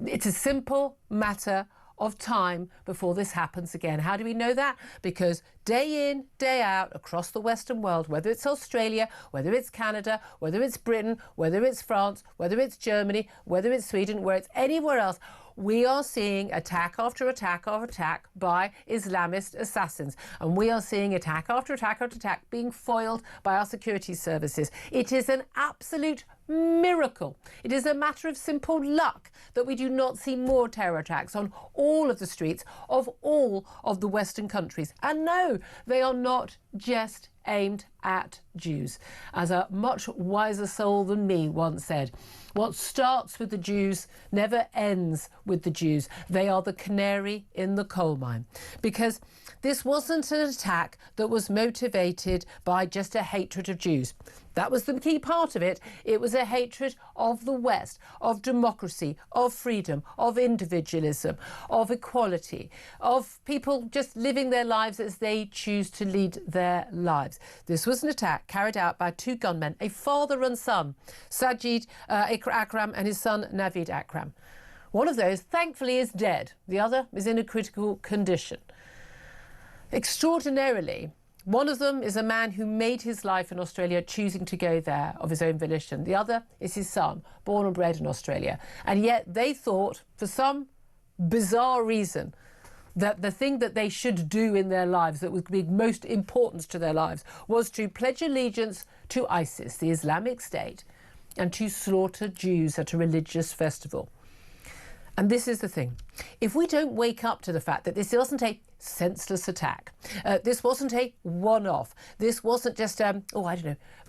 It's a simple matter of time before this happens again. How do we know that? Because day in, day out, across the Western world, whether it's Australia, whether it's Canada, whether it's Britain, whether it's France, whether it's Germany, whether it's Sweden, where it's anywhere else, we are seeing attack after attack after attack by Islamist assassins. And we are seeing attack after attack after attack being foiled by our security services. It is an absolute miracle. It is a matter of simple luck that we do not see more terror attacks on all of the streets of all of the Western countries. And no, they are not just aimed at Jews. As a much wiser soul than me once said, what starts with the Jews never ends with the Jews. They are the canary in the coal mine. Because this wasn't an attack that was motivated by just a hatred of Jews. That was the key part of it. It was a hatred of the West, of democracy, of freedom, of individualism, of equality, of people just living their lives as they choose to lead their lives. This was an attack carried out by 2 gunmen, a father and son, Sajid Akram and his son Navid Akram. One of those, thankfully, is dead. The other is in a critical condition. Extraordinarily, one of them is a man who made his life in Australia, choosing to go there of his own volition. The other is his son, born and bred in Australia. And yet they thought, for some bizarre reason, that the thing that they should do in their lives that would be most important to their lives was to pledge allegiance to ISIS, the Islamic State, and to slaughter Jews at a religious festival. And this is the thing. If we don't wake up to the fact that this wasn't a senseless attack. This wasn't a one-off. This wasn't just, a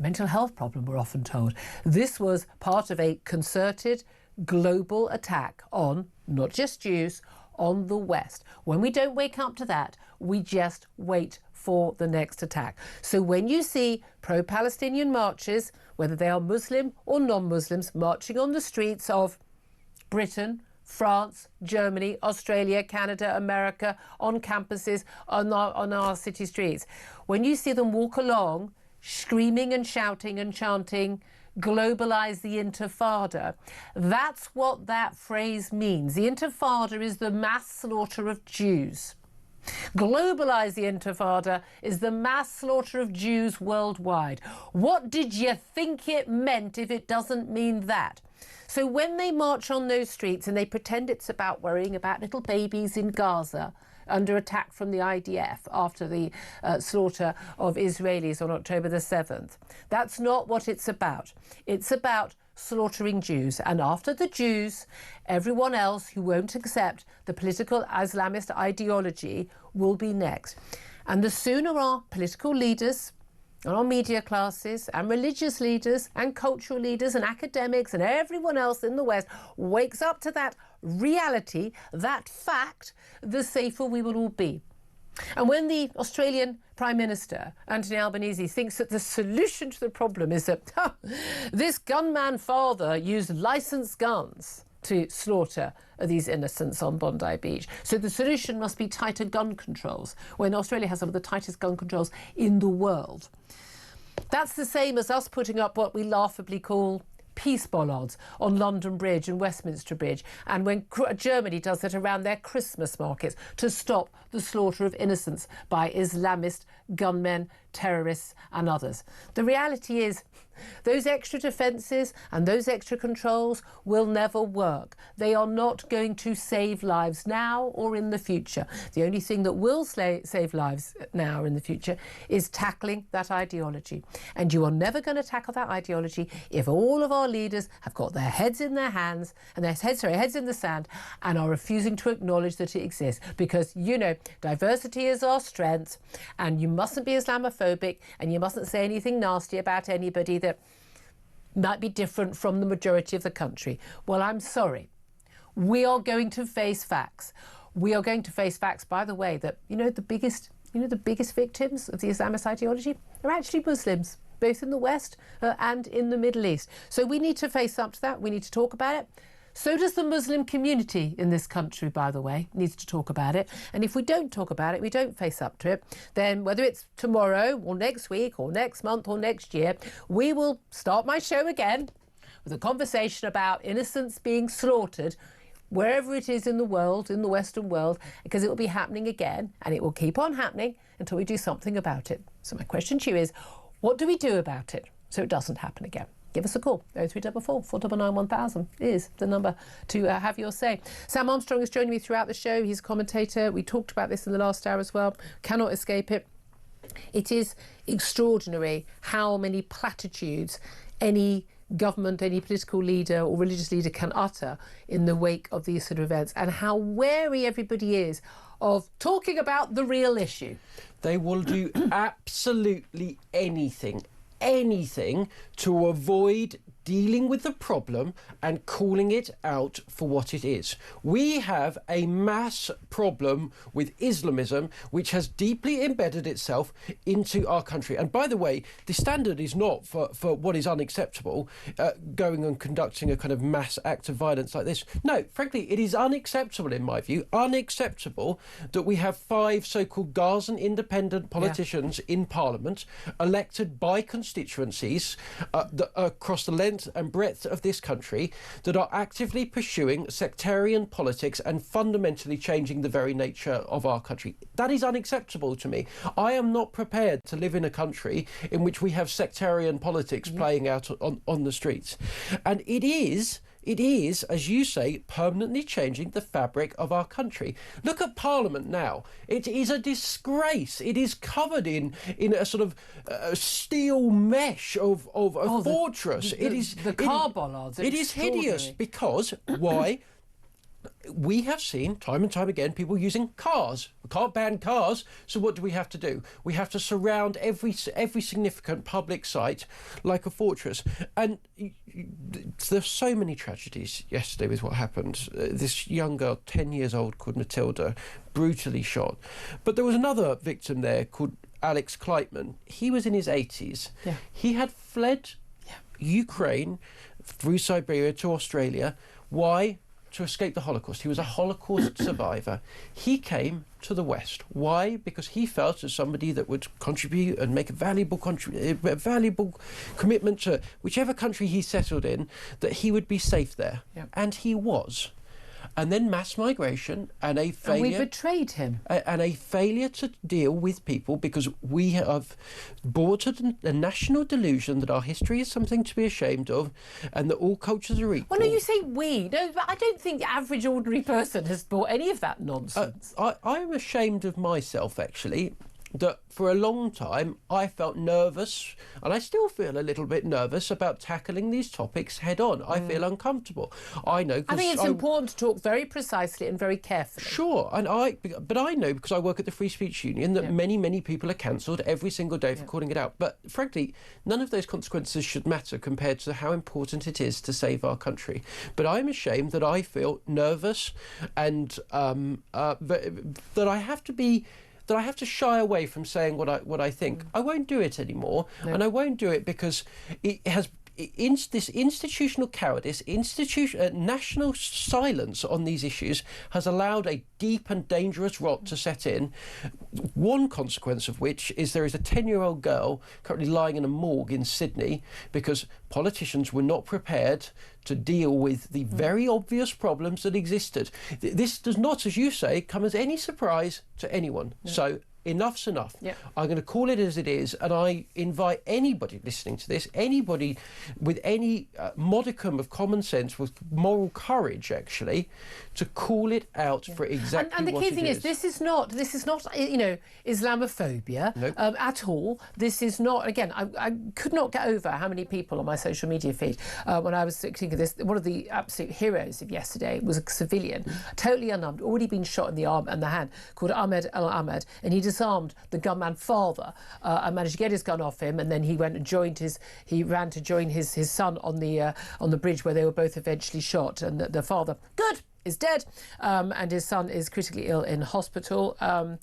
mental health problem, we're often told. This was part of a concerted global attack on not just Jews, on the West. When we don't wake up to that, we just wait for the next attack. So when you see pro-Palestinian marches, whether they are Muslim or non-Muslims, marching on the streets of Britain, France, Germany, Australia, Canada, America, on campuses, on our city streets, when you see them walk along screaming and shouting and chanting, globalise the Intifada, that's what that phrase means. The Intifada is the mass slaughter of Jews. Globalise the Intifada is the mass slaughter of Jews worldwide. What did you think it meant if it doesn't mean that? So when they march on those streets and they pretend it's about worrying about little babies in Gaza under attack from the IDF after the slaughter of Israelis on October the 7th, that's not what it's about. It's about slaughtering Jews. And after the Jews, everyone else who won't accept the political Islamist ideology will be next. And the sooner our political leaders and our media classes and religious leaders and cultural leaders and academics and everyone else in the West wakes up to that reality, that fact, the safer we will all be. And when the Australian Prime Minister, Anthony Albanese, thinks that the solution to the problem is that this gunman father used licensed guns to slaughter these innocents on Bondi Beach, so the solution must be tighter gun controls, when Australia has some of the tightest gun controls in the world. That's the same as us putting up what we laughably call peace bollards on London Bridge and Westminster Bridge, and when Germany does it around their Christmas markets to stop the slaughter of innocents by Islamist gunmen, terrorists and others. The reality is those extra defences and those extra controls will never work. They are not going to save lives now or in the future. The only thing that will save lives now or in the future is tackling that ideology. And you are never going to tackle that ideology if all of our leaders have got their heads in their hands and their heads in the sand and are refusing to acknowledge that it exists. Because, you know, diversity is our strength, and you mustn't be Islamophobic and you mustn't say anything nasty about anybody that might be different from the majority of the country. Well, I'm sorry. We are going to face facts. We are going to face facts, by the way, that, the biggest victims of the Islamist ideology are actually Muslims, both in the West and in the Middle East. So we need to face up to that. We need to talk about it. So does the Muslim community in this country, by the way, needs to talk about it. And if we don't talk about it, we don't face up to it, then whether it's tomorrow or next week or next month or next year, we will start my show again with a conversation about innocents being slaughtered wherever it is in the world, in the Western world, because it will be happening again, and it will keep on happening until we do something about it. So my question to you is, what do we do about it so it doesn't happen again? Give us a call. 0344 499 1000 is the number to have your say. Sam Armstrong is joining me throughout the show. He's a commentator. We talked about this in the last hour as well. Cannot escape it. It is extraordinary how many platitudes any government, any political leader or religious leader can utter in the wake of these sort of events, and how wary everybody is of talking about the real issue. They will do absolutely anything to avoid dealing with the problem and calling it out for what it is. We have a mass problem with Islamism which has deeply embedded itself into our country. And by the way, the standard is not for what is unacceptable, going and conducting a kind of mass act of violence like this. No, frankly, it is unacceptable in my view, unacceptable that we have 5 so-called Gazan independent politicians in Parliament elected by constituencies across the length and breadth of this country that are actively pursuing sectarian politics and fundamentally changing the very nature of our country. That is unacceptable to me. I am not prepared to live in a country in which we have sectarian politics playing out on the streets. And it is, as you say, permanently changing the fabric of our country. Look at Parliament now. It is a disgrace. It is covered in a sort of steel mesh of a fortress. The car bollards. It is hideous because why? we have seen time and time again people using cars. We can't ban cars, so what do we have to do? We have to surround every significant public site like a fortress. And there's so many tragedies yesterday with what happened. This young girl, 10 years old, called Matilda, brutally shot. But there was another victim there called Alex Kleitman. He was in his 80s. Yeah. He had fled Ukraine through Siberia to Australia. Why? To escape the Holocaust. He was a Holocaust survivor. He came to the West. Why? Because he felt as somebody that would contribute and make a valuable commitment to whichever country he settled in, that he would be safe there. Yep. And he was. And then mass migration and a failure. And we betrayed him. And a failure to deal with people, because we have bought a national delusion that our history is something to be ashamed of and that all cultures are equal. Well, no, you say we. No, but I don't think the average ordinary person has bought any of that nonsense. I'm ashamed of myself, actually, that for a long time I felt nervous, and I still feel a little bit nervous about tackling these topics head on. I feel uncomfortable. I know. I think it's important to talk very precisely and very carefully. Sure, but I know, because I work at the Free Speech Union, that many people are cancelled every single day for calling it out. But frankly, none of those consequences should matter compared to how important it is to save our country. But I'm ashamed that I feel nervous and that I have to be. That I have to shy away from saying what I think. I won't do it anymore, and I won't do it because it has this institutional cowardice, national silence on these issues has allowed a deep and dangerous rot to set in. One consequence of which is there is a 10-year-old girl currently lying in a morgue in Sydney because politicians were not prepared to deal with the very obvious problems that existed. This does not, as you say, come as any surprise to anyone. No. So enough's enough. Yep. I'm going to call it as it is, and I invite anybody listening to this, anybody with any modicum of common sense, with moral courage, actually, to call it out for exactly and the what key thing is. This is not Islamophobia at all. This is not. Again, I could not get over how many people on my social media feed when I was thinking of this. One of the absolute heroes of yesterday was a civilian, totally unarmed, already been shot in the arm and the hand, called Ahmed El Ahmed, and he disarmed the gunman father and managed to get his gun off him, and then he went and ran to join his son on the bridge, where they were both eventually shot, and the father is dead, and his son is critically ill in hospital. I'm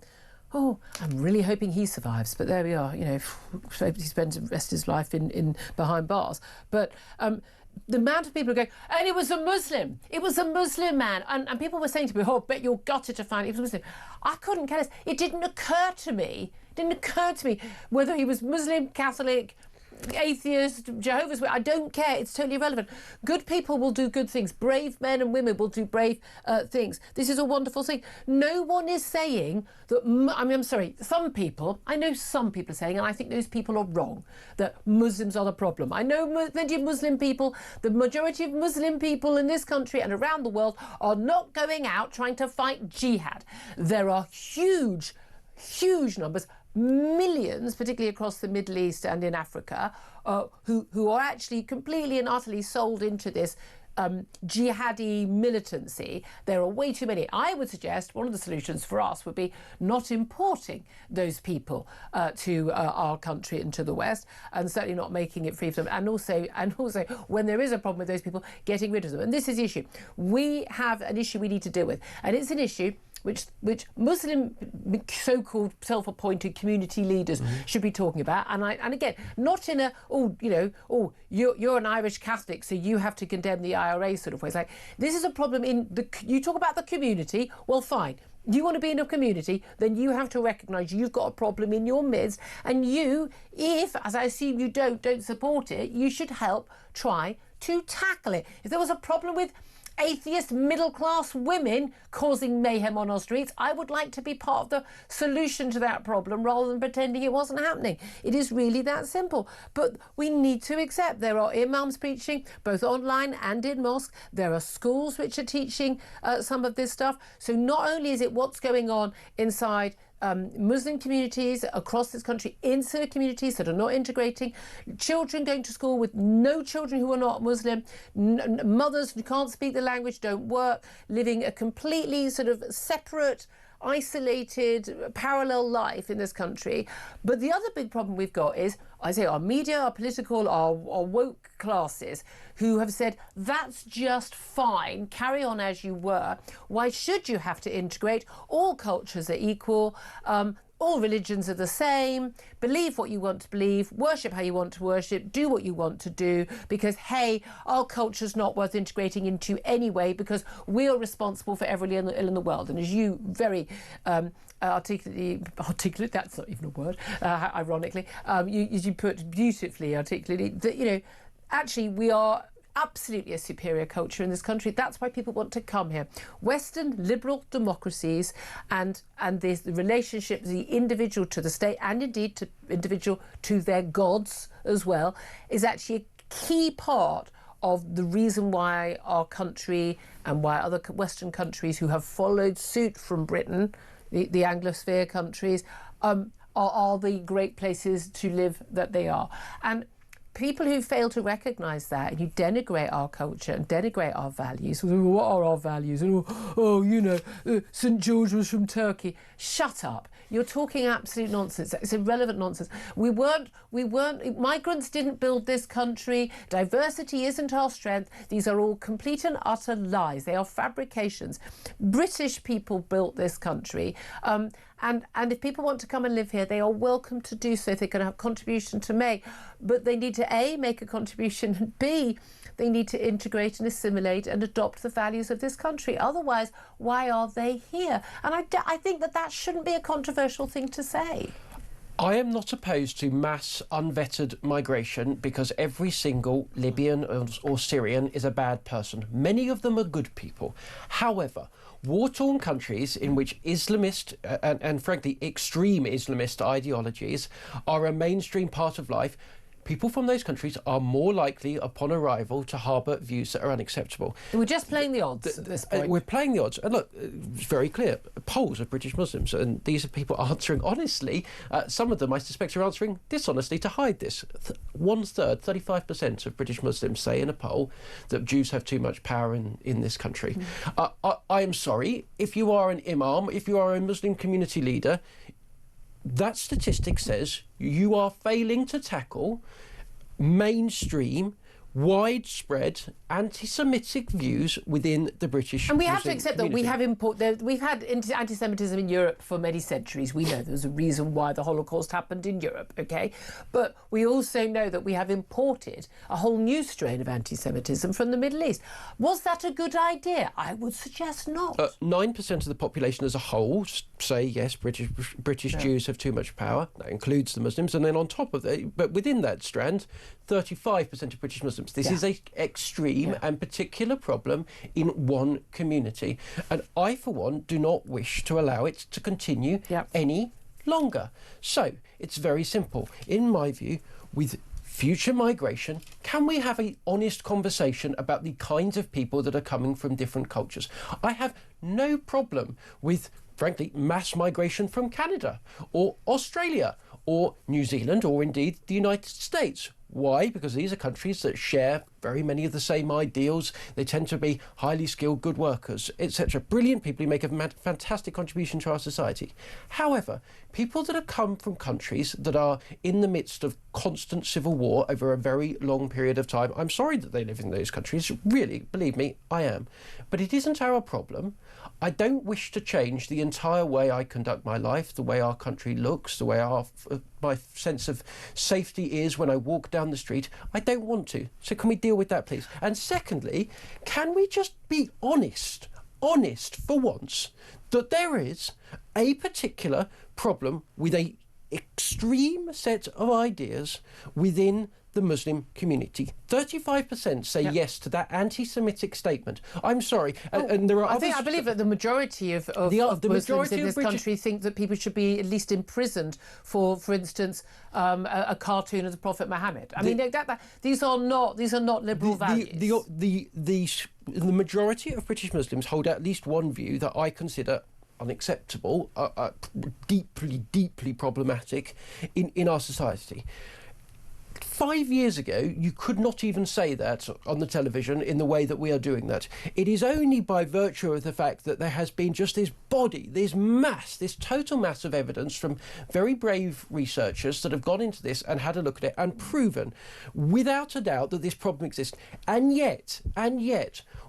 really hoping he survives, but there we are. He spends the rest of his life in behind bars. But the amount of people are going, and it was a Muslim. It was a Muslim man. And people were saying to me, oh, bet you're gutted to find it was a Muslim. I couldn't care less. It didn't occur to me whether he was Muslim, Catholic, atheist, Jehovah's Witness. I don't care. It's totally irrelevant. Good people will do good things. Brave men and women will do brave things. This is a wonderful thing. No one is saying that. I'm sorry. I know some people are saying, and I think those people are wrong, that Muslims are the problem. I know plenty of Muslim people. The majority of Muslim people in this country and around the world are not going out trying to fight jihad. There are huge numbers, millions, particularly across the Middle East and in Africa, who are actually completely and utterly sold into this jihadi militancy. There are way too many. I would suggest one of the solutions for us would be not importing those people to our country and to the West, and certainly not making it free for them. And also, when there is a problem with those people, getting rid of them. And this is the issue. We have an issue we need to deal with, and it's an issue which Muslim so-called self-appointed community leaders should be talking about, and again, not in a you're an Irish Catholic, so you have to condemn the IRA sort of way. It's like, this is a problem you talk about the community. Well, fine. You want to be in a community, then you have to recognise you've got a problem in your midst, and you, if, as I assume you don't support it, you should help try to tackle it. If there was a problem with atheist middle-class women causing mayhem on our streets, I would like to be part of the solution to that problem rather than pretending it wasn't happening. It is really that simple. But we need to accept there are imams preaching both online and in mosque. There are schools which are teaching some of this stuff. So not only is it what's going on inside Muslim communities across this country, insular communities that are not integrating, children going to school with no children who are not Muslim, mothers who can't speak the language, don't work, living a completely sort of separate, isolated, parallel life in this country. But the other big problem we've got is, I say, our media, our political, our woke classes who have said, that's just fine, carry on as you were. Why should you have to integrate? All cultures are equal. All religions are the same. Believe what you want to believe, worship how you want to worship, do what you want to do, because, hey, our culture's not worth integrating into anyway, because we're responsible for every ill in the world. And as you very articulate, that's not even a word, ironically, you put beautifully, articulately, that, you know, actually we are absolutely a superior culture in this country. That's why people want to come here. Western liberal democracies and the relationship, the individual to the state, and indeed to individual to their gods as well, is actually a key part of the reason why our country and why other Western countries who have followed suit from Britain, the Anglosphere countries, are the great places to live that they are. And people who fail to recognise that, and who denigrate our culture and denigrate our values, what are our values? And, you know, St George was from Turkey. Shut up. You're talking absolute nonsense. It's irrelevant nonsense. Migrants didn't build this country. Diversity isn't our strength. These are all complete and utter lies. They are fabrications. British people built this country. And if people want to come and live here, they are welcome to do so if they're going to have a contribution to make. But they need to, A, make a contribution, and B, they need to integrate and assimilate and adopt the values of this country. Otherwise, why are they here? And I think that shouldn't be a controversial thing to say. I am not opposed to mass unvetted migration because every single Libyan or Syrian is a bad person. Many of them are good people. However, war-torn countries in which Islamist and frankly extreme Islamist ideologies are a mainstream part of life, people from those countries are more likely upon arrival to harbour views that are unacceptable. We're just playing the odds at this point. We're playing the odds. And look, it's very clear, polls of British Muslims, and these are people answering honestly. Some of them, I suspect, are answering dishonestly to hide this. 1/3, 35% of British Muslims say in a poll that Jews have too much power in this country. I am sorry, if you are an imam, if you are a Muslim community leader, that statistic says you are failing to tackle mainstream, widespread anti-Semitic views within the British. And we have to Muslim accept that we've had anti-Semitism in Europe for many centuries. We know there's a reason why the Holocaust happened in Europe, okay? But we also know that we have imported a whole new strain of anti-Semitism from the Middle East. Was that a good idea? I would suggest not. 9% of the population as a whole say yes, British Jews have too much power. That includes the Muslims. And then on top of that, but within that strand, 35% of British Muslims. This is an extreme and particular problem in one community. And I, for one, do not wish to allow it to continue any longer. So it's very simple. In my view, with future migration, can we have an honest conversation about the kinds of people that are coming from different cultures? I have no problem with, frankly, mass migration from Canada or Australia or New Zealand or indeed the United States. Why? Because these are countries that share very many of the same ideals. They tend to be highly skilled, good workers, etc. Brilliant people who make a fantastic contribution to our society. However, people that have come from countries that are in the midst of constant civil war over a very long period of time, I'm sorry that they live in those countries. Really, believe me, I am. But it isn't our problem. I don't wish to change the entire way I conduct my life, the way our country looks, the way my sense of safety is when I walk down the street. I don't want to. So can we deal with that, please? And secondly, can we just be honest for once, that there is a particular problem with a extreme set of ideas within the Muslim community. 35% say yes to that anti-Semitic statement. I'm sorry, and there are others. I believe that the majority of Muslims in this country think that people should be at least imprisoned for instance, a cartoon of the Prophet Muhammad. I mean, these are not liberal values. The majority of British Muslims hold at least one view that I consider unacceptable, deeply, deeply problematic in our society. 5 years ago, you could not even say that on the television in the way that we are doing that. It is only by virtue of the fact that there has been just this body, this mass, this total mass of evidence from very brave researchers that have gone into this and had a look at it and proven without a doubt that this problem exists. And yet,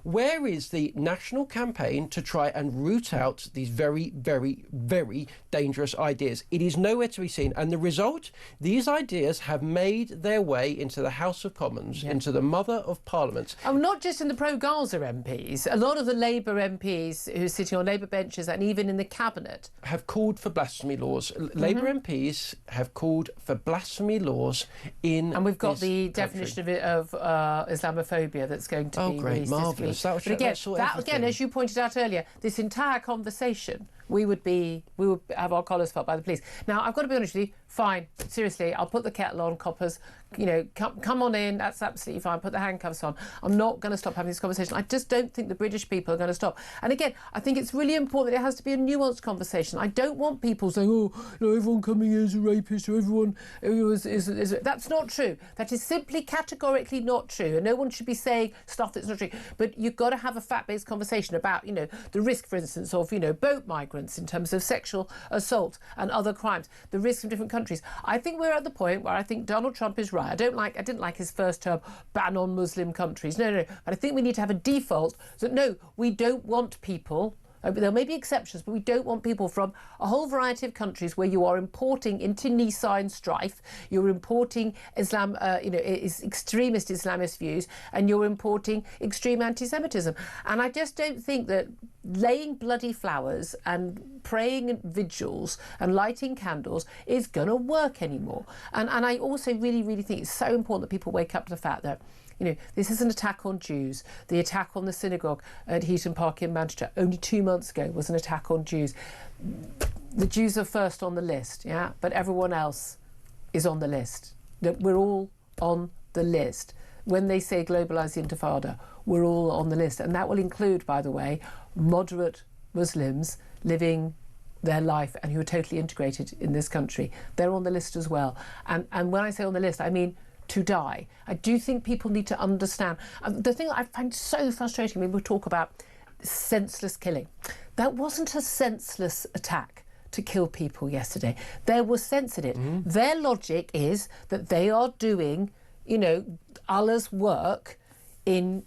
where is the national campaign to try and root out these very, very, very dangerous ideas? It is nowhere to be seen. And the result, these ideas have made their way into the House of Commons, into the mother of Parliament. Oh, not just in the pro-Gaza MPs. A lot of the Labour MPs who are sitting on Labour benches and even in the Cabinet have called for blasphemy laws. Labour MPs have called for blasphemy laws in And we've got the country. definition of Islamophobia that's going to be great, released marvellous. this week. That would But again, sort that everything. again, as you pointed out earlier, this entire conversation, we would have our collars felt by the police. Now, I've got to be honest with you, fine, seriously, I'll put the kettle on, coppers, come on in, that's absolutely fine, put the handcuffs on. I'm not going to stop having this conversation. I just don't think the British people are going to stop. And again, I think it's really important that it has to be a nuanced conversation. I don't want people saying, everyone coming here is a rapist, or everyone is. That's not true. That is simply categorically not true. And no one should be saying stuff that's not true. But you've got to have a fact-based conversation about, the risk, for instance, of, boat migrants in terms of sexual assault and other crimes, the risks in different countries. I think we're at the point where I think Donald Trump is right. I didn't like his first term ban on Muslim countries. No. But I think we need to have a default that no, we don't want people. There may be exceptions, but we don't want people from a whole variety of countries where you are importing internecine strife, you're importing Islam, extremist Islamist views, and you're importing extreme anti-Semitism. And I just don't think that laying bloody flowers and praying vigils and lighting candles is going to work anymore. And I also really, really think it's so important that people wake up to the fact that this is an attack on Jews. The attack on the synagogue at Heaton Park in Manchester only 2 months ago was an attack on Jews. The Jews are first on the list, but everyone else is on the list. We're all on the list. When they say globalise the intifada, we're all on the list. And that will include, by the way, moderate Muslims living their life and who are totally integrated in this country. They're on the list as well. And when I say on the list, I mean to die. I do think people need to understand. The thing I find so frustrating when we talk about senseless killing, that wasn't a senseless attack to kill people yesterday. There was sense in it. Their logic is that they are doing, Allah's work in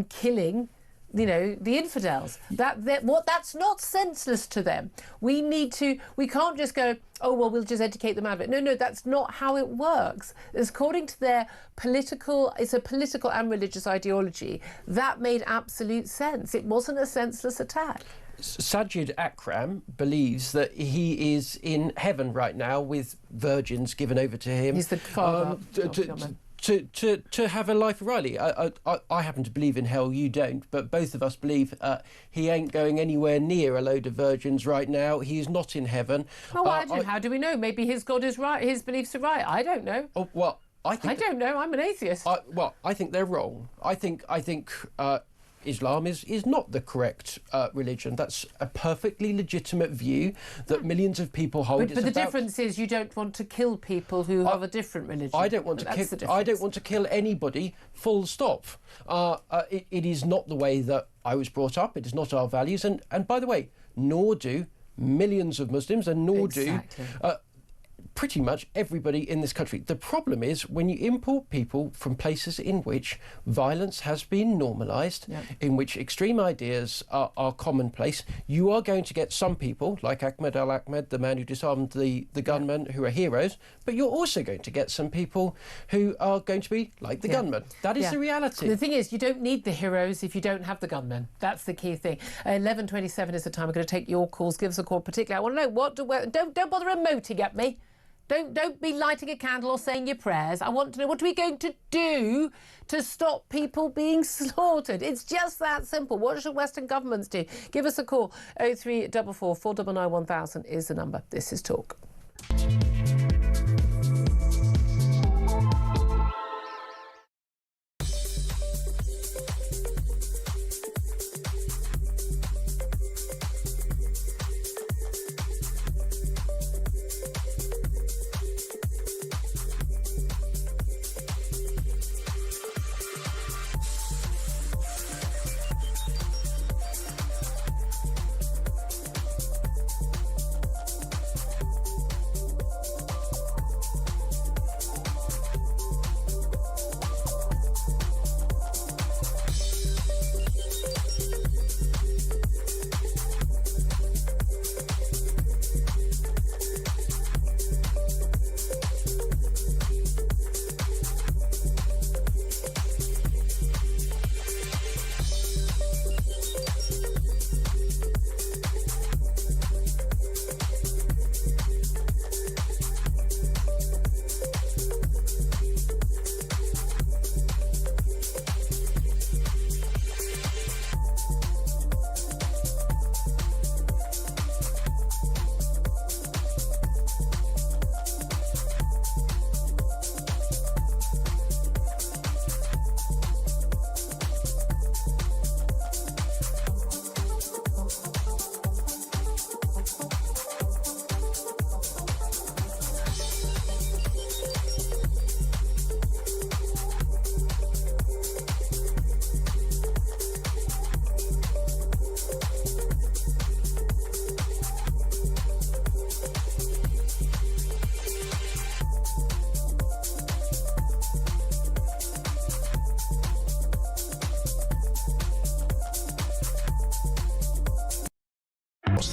killing the infidels. That's not senseless to them. We can't just go, we'll just educate them out of it. No, that's not how it works. It's according to their it's a political and religious ideology. That made absolute sense. It wasn't a senseless attack. Sajid Akram believes that he is in heaven right now with virgins given over to him. He's the father. To have a life of Riley. I happen to believe in hell, you don't, but both of us believe he ain't going anywhere near a load of virgins right now. He's not in heaven. Well, how do we know? Maybe his God is right, his beliefs are right. I don't know. I don't know. I'm an atheist. I think they're wrong. I think Islam is not the correct religion. That's a perfectly legitimate view that millions of people hold. But the difference is you don't want to kill people who have a different religion. I don't want to kill anybody. Full stop. It is not the way that I was brought up. It is not our values. And by the way, nor do millions of Muslims, and nor do pretty much everybody in this country. The problem is when you import people from places in which violence has been normalised, in which extreme ideas are commonplace, you are going to get some people, like Ahmed al-Ahmed, the man who disarmed the gunman, who are heroes, but you're also going to get some people who are going to be like the gunman. That is the reality. The thing is, you don't need the heroes if you don't have the gunmen. That's the key thing. 11:27 is the time. We're going to take your calls. Give us a call. Particularly, I want to know don't bother emoting at me. Don't be lighting a candle or saying your prayers. I want to know, what are we going to do to stop people being slaughtered? It's just that simple. What should Western governments do? Give us a call. 0344 499 1000 is the number. This is Talk.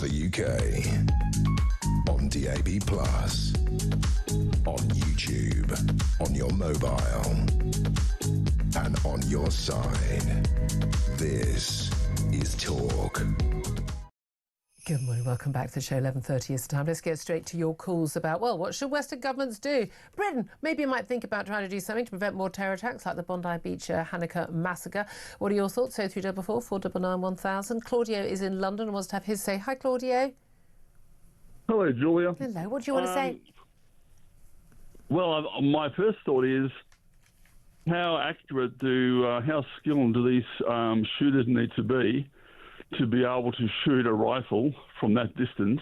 the UK. On DAB+, on YouTube, on your mobile, and on your side. This is Talk. Good morning, welcome back to the show. 11:30 is the time. Let's get straight to your calls about, well, what should Western governments do? Britain, maybe you might think about trying to do something to prevent more terror attacks like the Bondi Beach Hanukkah massacre. What are your thoughts? 0344 499 1000. Claudio is in London and wants to have his say. Hi, Claudio. Hello, Julia. Hello, what do you want to say? Well, my first thought is, how accurate how skilled do these shooters need to be able to shoot a rifle from that distance?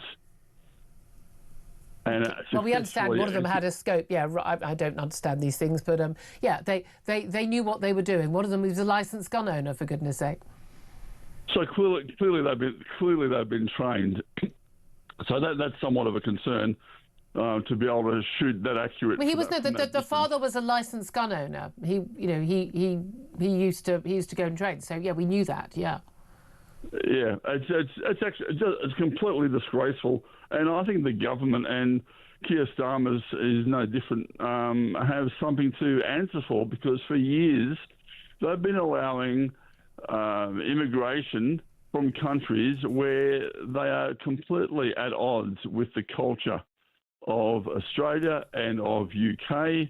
And well, we understand one of them had a scope. Yeah, I don't understand these things, but yeah, they knew what they were doing. One of them was a licensed gun owner, for goodness sake. So clearly they've been trained. So that's somewhat of a concern. To be able to shoot that accurate. Well, he was the father was a licensed gun owner. He used to go and train. So yeah, we knew that. Yeah. Yeah, it's completely disgraceful, and I think the government and Keir Starmer is no different. Have something to answer for, because for years they've been allowing immigration from countries where they are completely at odds with the culture of Australia and of UK,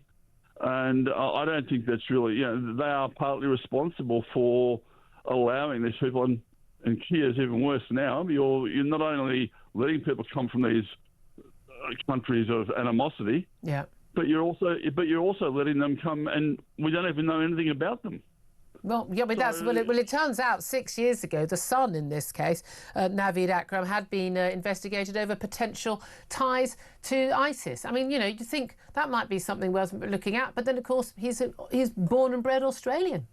and I don't think that's really, they are partly responsible for allowing these people, and Keir's even worse now. You're not only letting people come from these countries of animosity, yeah, but you're also letting them come, and we don't even know anything about them. Well, yeah, but it turns out 6 years ago, the son in this case, Naveed Akram, had been investigated over potential ties to ISIS. I mean, you think that might be something worth looking at, but then of course he's born and bred Australian.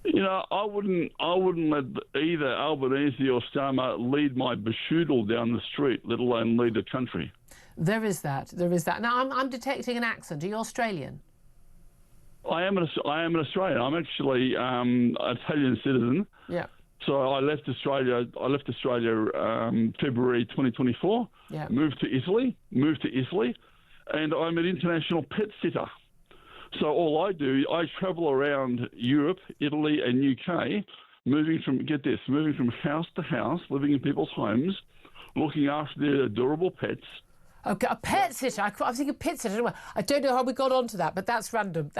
I wouldn't let either Albanese or Starmer lead my beshoodle down the street, let alone lead a country. There is that. Now I'm detecting an accent. Are you Australian? I am an Australian. I'm actually an Italian citizen. Yeah. So I left Australia. February 2024. Yeah. Moved to Italy, and I'm an international pet sitter. So all I do, I travel around Europe, Italy, and UK, moving from house to house, living in people's homes, looking after their adorable pets. Okay, a pet sitter. I was thinking pet sitter. I don't know how we got onto that, but that's random.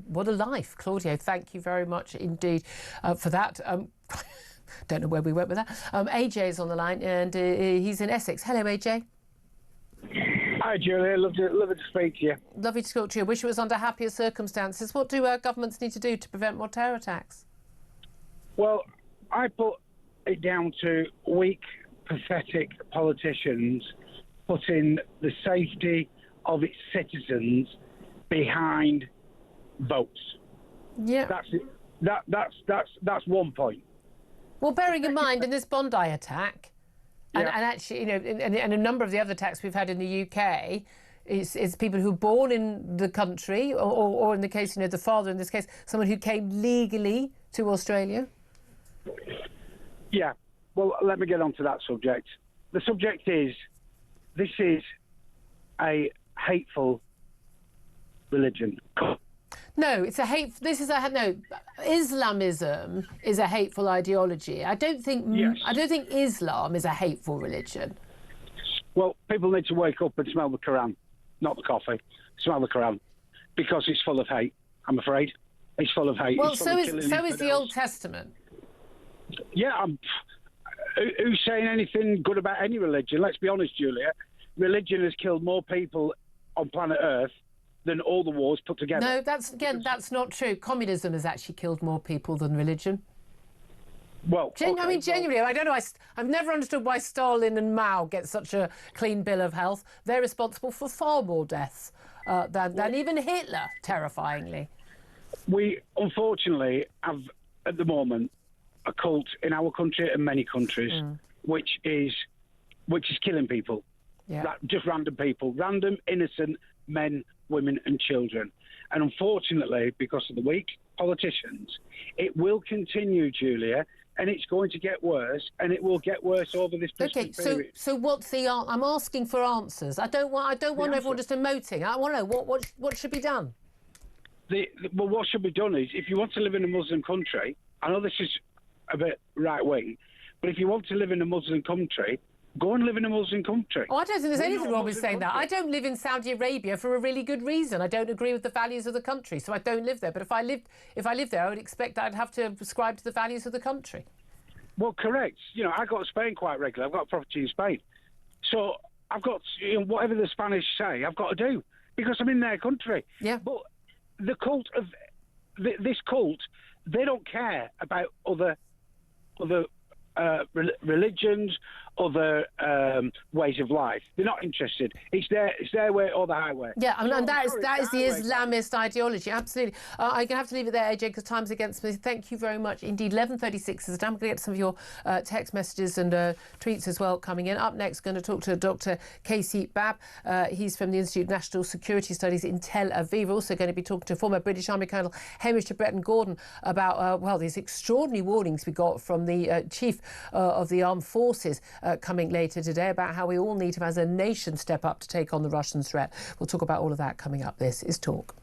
What a life, Claudio. Thank you very much indeed for that. Don't know where we went with that. AJ is on the line, and he's in Essex. Hello, AJ. Hi, Julia. Love to speak to you. Lovely to talk to you. Wish it was under happier circumstances. What do governments need to do to prevent more terror attacks? Well, I put it down to weak, pathetic politicians putting the safety of its citizens behind votes. Yeah. That's it. That's one point. Well, bearing in mind in this Bondi attack, and actually, and a number of the other attacks we've had in the UK, is people who are born in the country, or in the case, the father in this case, someone who came legally to Australia. Yeah. Well, let me get on to that subject. The subject is, this is a hateful religion. No, it's a hate. Islamism is a hateful ideology. I don't think Islam is a hateful religion. Well, people need to wake up and smell the Quran, not the coffee. Smell the Quran, because it's full of hate. I'm afraid it's full of hate. Well, so is the Old Testament. Yeah, who's saying anything good about any religion? Let's be honest, Julia. Religion has killed more people on planet Earth than all the wars put together. No, that's not true. Communism has actually killed more people than religion. Well, genuinely, I don't know. I've never understood why Stalin and Mao get such a clean bill of health. They're responsible for far more deaths than even Hitler, terrifyingly. We, unfortunately, have, at the moment, a cult in our country and many countries, which is killing people. Yeah. Just random people, random innocent men, women and children. And unfortunately, because of the weak politicians, it will continue, Julia, and it's going to get worse, and it will get worse over this Christmas period. So what's the? I'm asking for answers. I don't want everyone just emoting. I want to know what should be done. Well, what should be done is, if you want to live in a Muslim country, I know this is a bit right wing, but if you want to live in a Muslim country, go and live in a Muslim country. Oh, I don't think there's anything wrong with saying that. I don't live in Saudi Arabia for a really good reason. I don't agree with the values of the country, so I don't live there. But if I lived there, I would expect that I'd have to prescribe to the values of the country. Well, correct. You know, I go to Spain quite regularly. I've got property in Spain, so I've got, you know, whatever the Spanish say, I've got to do because I'm in their country. Yeah. But the cult of this cult, they don't care about other religions, other ways of life. They're not interested. It's their way or the highway. Yeah, I mean, and that is the Islamist ideology. Absolutely. I'm going to have to leave it there, AJ, because time's against me. Thank you very much indeed. 11:36 is the time. I'm going to get some of your text messages and tweets as well coming in. Up next, going to talk to Dr. Casey Babb. He's from the Institute of National Security Studies in Tel Aviv. We're also going to be talking to former British Army Colonel Hamish de Breton-Gordon about, these extraordinary warnings we got from the Chief of the Armed Forces coming later today about how we all need to, as a nation, step up to take on the Russian threat. We'll talk about all of that coming up. This is Talk.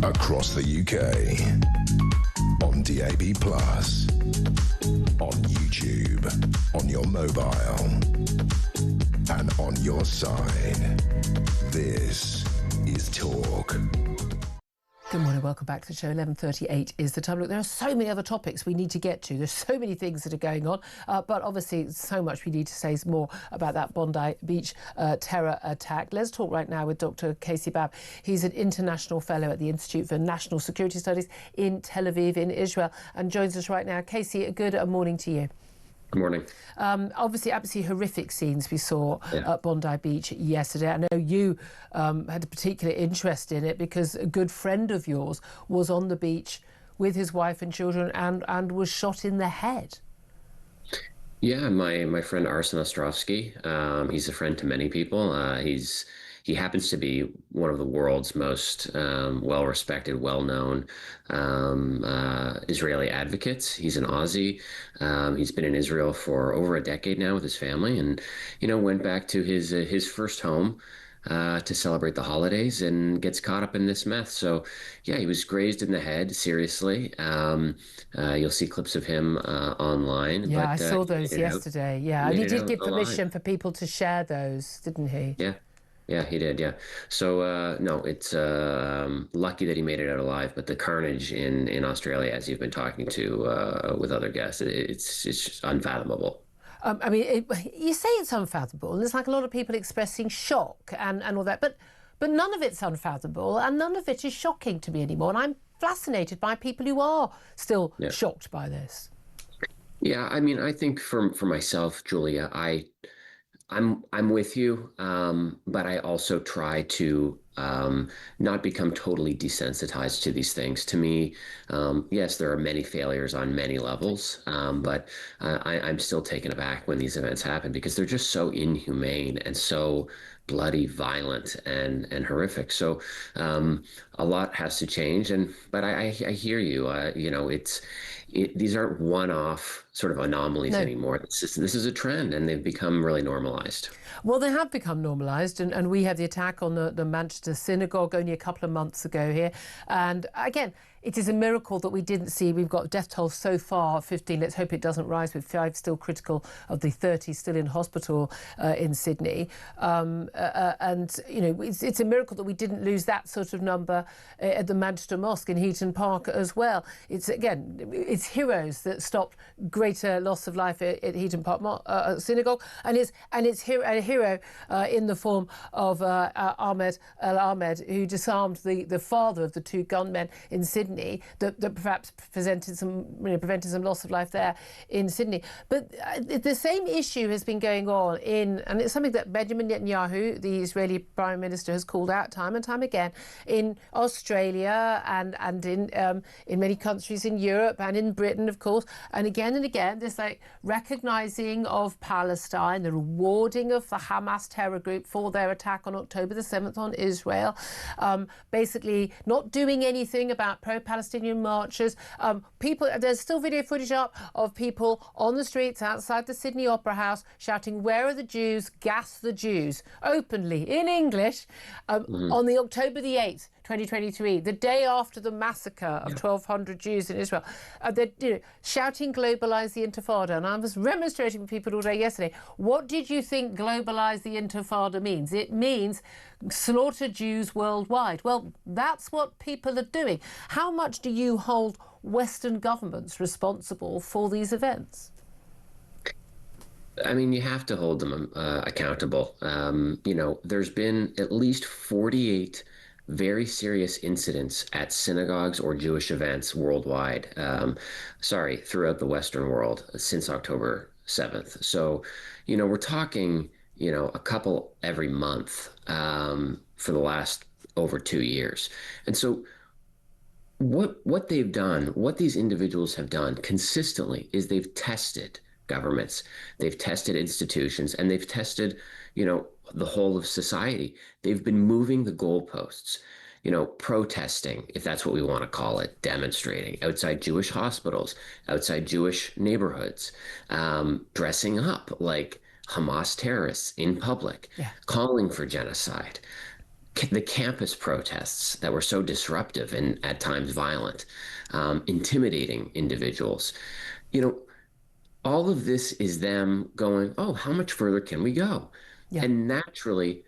Across the UK, on DAB+, on YouTube, on your mobile, and on your side. This is Talk. Good morning, welcome back to the show. 11:38 is the time. Look, there are so many other topics we need to get to. There's so many things that are going on, but obviously so much we need to say more about that Bondi Beach terror attack. Let's talk right now with Dr. Casey Babb. He's an international fellow at the Institute for National Security Studies in Tel Aviv in Israel and joins us right now. Casey, good morning to you. Good morning. Obviously, absolutely horrific scenes we saw at Bondi Beach yesterday. I know you had a particular interest in it because a good friend of yours was on the beach with his wife and children and was shot in the head. Yeah, my friend Arsen Ostrovsky, he's a friend to many people. He happens to be one of the world's most well-respected, well-known Israeli advocates. He's an Aussie. He's been in Israel for over a decade now with his family, and went back to his first home to celebrate the holidays and gets caught up in this mess. So, yeah, he was grazed in the head, seriously. You'll see clips of him online. Yeah, but, I saw those yesterday. Yeah, and he did give permission for people to share those, didn't he? Yeah, he did. Yeah. So, no, it's lucky that he made it out alive. But the carnage in Australia, as you've been talking to with other guests, it's just unfathomable. You say it's unfathomable, and there's like a lot of people expressing shock and all that, but none of it's unfathomable, and none of it is shocking to me anymore. And I'm fascinated by people who are still shocked by this. Yeah, I mean, I think for myself, Julia, I'm with you, but I also try to not become totally desensitized to these things. To me, yes, there are many failures on many levels, but I'm still taken aback when these events happen because they're just so inhumane and so bloody, violent, and horrific. So a lot has to change, and but I hear you. These aren't one-off sort of anomalies No. anymore. This is a trend, and they've become really normalized. Well, they have become normalised, and we had the attack on the Manchester synagogue only a couple of months ago here. And again, it is a miracle that we didn't see. We've got death toll so far, 15. Let's hope it doesn't rise, with 5 still critical of the 30 still in hospital in Sydney. And, you know, it's a miracle that we didn't lose that sort of number at the Manchester Mosque in Heaton Park as well. It's heroes that stopped greater loss of life at Heaton Park synagogue, and it's a hero in the form of Ahmed Al-Ahmed, who disarmed the father of the 2 gunmen in Sydney, that perhaps prevented some loss of life there in Sydney. But the same issue has been going on and it's something that Benjamin Netanyahu, the Israeli Prime Minister, has called out time and time again in Australia and in many countries in Europe and in Britain, of course, and again, this like recognising of Palestine, the rewarding of the Hamas terror group for their attack on October the 7th on Israel, basically not doing anything about pro-Palestinian marchers. There's still video footage up of people on the streets outside the Sydney Opera House shouting, "Where are the Jews? Gas the Jews," openly in English on the October the 8th. 2023, the day after the massacre of 1,200 Jews in Israel. They're shouting, "Globalise the Intifada." And I was remonstrating with people all day yesterday. What did you think "globalise the Intifada" means? It means slaughter Jews worldwide. Well, that's what people are doing. How much do you hold Western governments responsible for these events? I mean, you have to hold them accountable. There's been at least 48 very serious incidents at synagogues or Jewish events worldwide. Throughout the Western world since October 7th. So, we're talking, a couple every month for the last over 2 years. And so what they've done, what these individuals have done consistently is they've tested governments, they've tested institutions, and they've tested, the whole of society. They've been moving the goalposts, protesting, if that's what we want to call it, demonstrating outside Jewish hospitals, outside Jewish neighborhoods, dressing up like Hamas terrorists in public, calling for genocide. The campus protests that were so disruptive and at times violent, intimidating individuals. All of this is them going, oh, how much further can we go? Yeah. And naturally,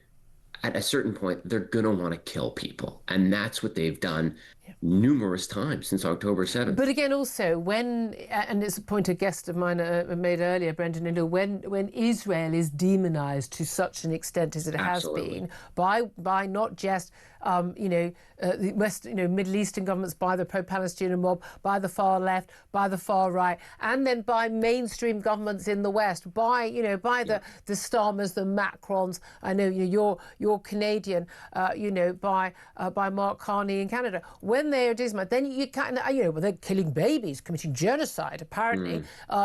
at a certain point, they're going to want to kill people. And that's what they've done numerous times since October 7th. But again, also, and it's a point a guest of mine made earlier, Brendan Lindo, when Israel is demonized to such an extent as it has been by not just the Middle Eastern governments, by the pro-Palestinian mob, by the far left, by the far right, and then by mainstream governments in the West, by the Starmers, the Macrons. I know you're Canadian, by Mark Carney in Canada. When they are demonized, then you kind of they're killing babies, committing genocide apparently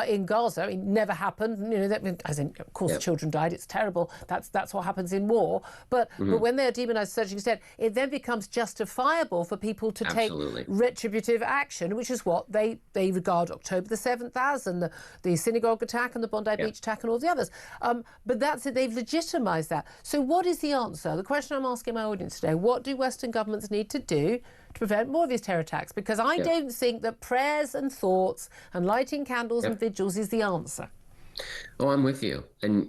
in Gaza. It never happened. Of course, children died. It's terrible. That's what happens in war. But when they are demonized to such an extent, it then becomes justifiable for people to take retributive action, which is what they regard October the 7th as, and the synagogue attack and the Bondi Beach attack and all the others. But that's it. They've legitimised that. So what is the answer? The question I'm asking my audience today: what do Western governments need to do to prevent more of these terror attacks? Because I don't think that prayers and thoughts and lighting candles and vigils is the answer. Oh, I'm with you. And,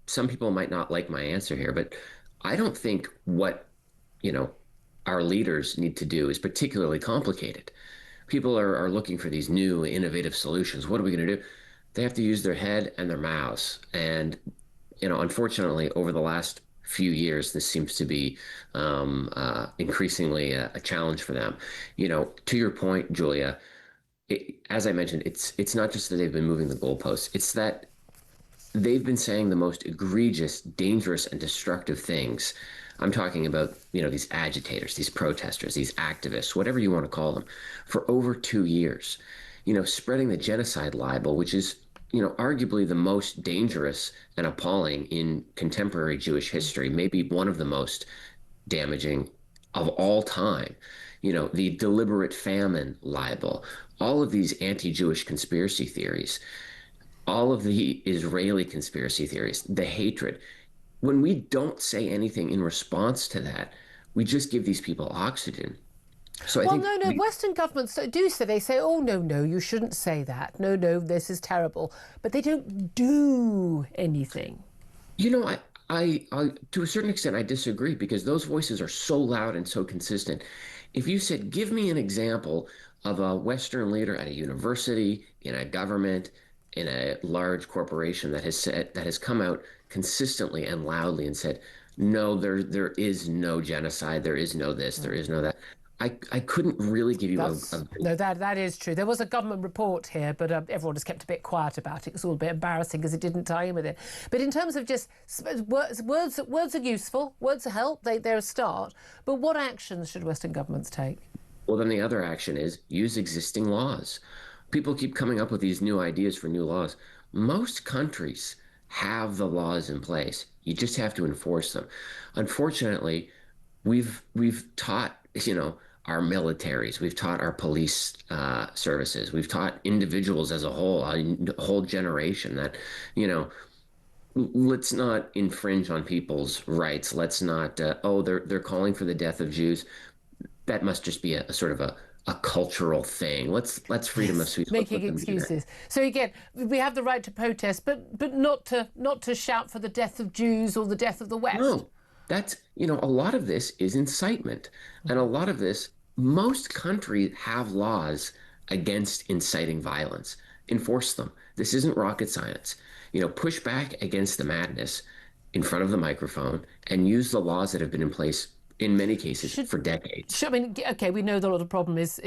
some people might not like my answer here, but I don't think what our leaders need to do is particularly complicated. People are looking for these new innovative solutions. What are we going to do? They have to use their head and their mouths. And, unfortunately, over the last few years, this seems to be increasingly a challenge for them. To your point, Julia, as I mentioned, it's not just that they've been moving the goalposts. It's that they've been saying the most egregious, dangerous, and destructive things. I'm talking about, these agitators, these protesters, these activists, whatever you want to call them, for over 2 years. Spreading the genocide libel, which is, arguably the most dangerous and appalling in contemporary Jewish history, maybe one of the most damaging of all time. The deliberate famine libel, all of these anti-Jewish conspiracy theories, all of the Israeli conspiracy theories, the hatred. When we don't say anything in response to that, we just give these people oxygen. So I think Western governments do say, they say, oh, no, you shouldn't say that. No, this is terrible. But they don't do anything. I to a certain extent, I disagree, because those voices are so loud and so consistent. If you said, give me an example of a Western leader at a university, in a government, in a large corporation that has come out consistently and loudly and said, no, there is no genocide, there is no this, there is no that. I couldn't really give you No, that is true. There was a government report here, but everyone just kept a bit quiet about it. It was all a bit embarrassing because it didn't tie in with it. But in terms of just words are useful, words are help, they're a start. But what actions should Western governments take? Well, then the other action is use existing laws. People keep coming up with these new ideas for new laws. Most countries have the laws in place. You just have to enforce them. Unfortunately, we've taught, our militaries, we've taught our police services, we've taught individuals as a whole generation that, let's not infringe on people's rights. Let's not, they're calling for the death of Jews. That must just be a sort of a cultural thing. Let's freedom of speech. Making excuses. So again, we have the right to protest, but not to shout for the death of Jews or the death of the West. No, that's, a lot of this is incitement. And a lot of this, most countries have laws against inciting violence. Enforce them. This isn't rocket science. Push back against the madness in front of the microphone and use the laws that have been in place in many cases for decades. Okay, we know that a lot of the problem is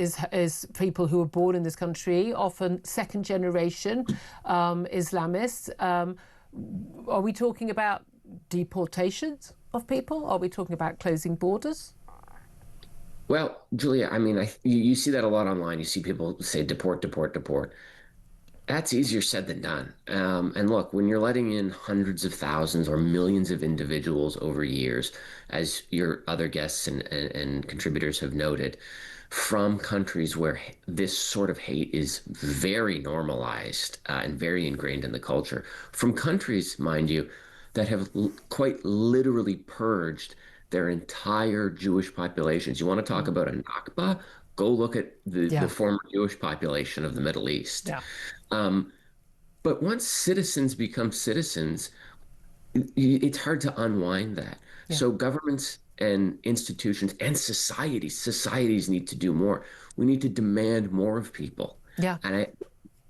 people who are born in this country, often second generation Islamists. Are we talking about deportations of people? Are we talking about closing borders? Well, Julia, you see that a lot online. You see people say deport, deport, deport. That's easier said than done. And look, when you're letting in hundreds of thousands or millions of individuals over years, as your other guests and contributors have noted, from countries where this sort of hate is very normalized and very ingrained in the culture, from countries, mind you, that have quite literally purged their entire Jewish populations. You want to talk about a Nakba? Go look at the former Jewish population of the Middle East. Yeah. But once citizens become citizens, it's hard to unwind that. Yeah. So governments and institutions and societies need to do more. We need to demand more of people. Yeah. And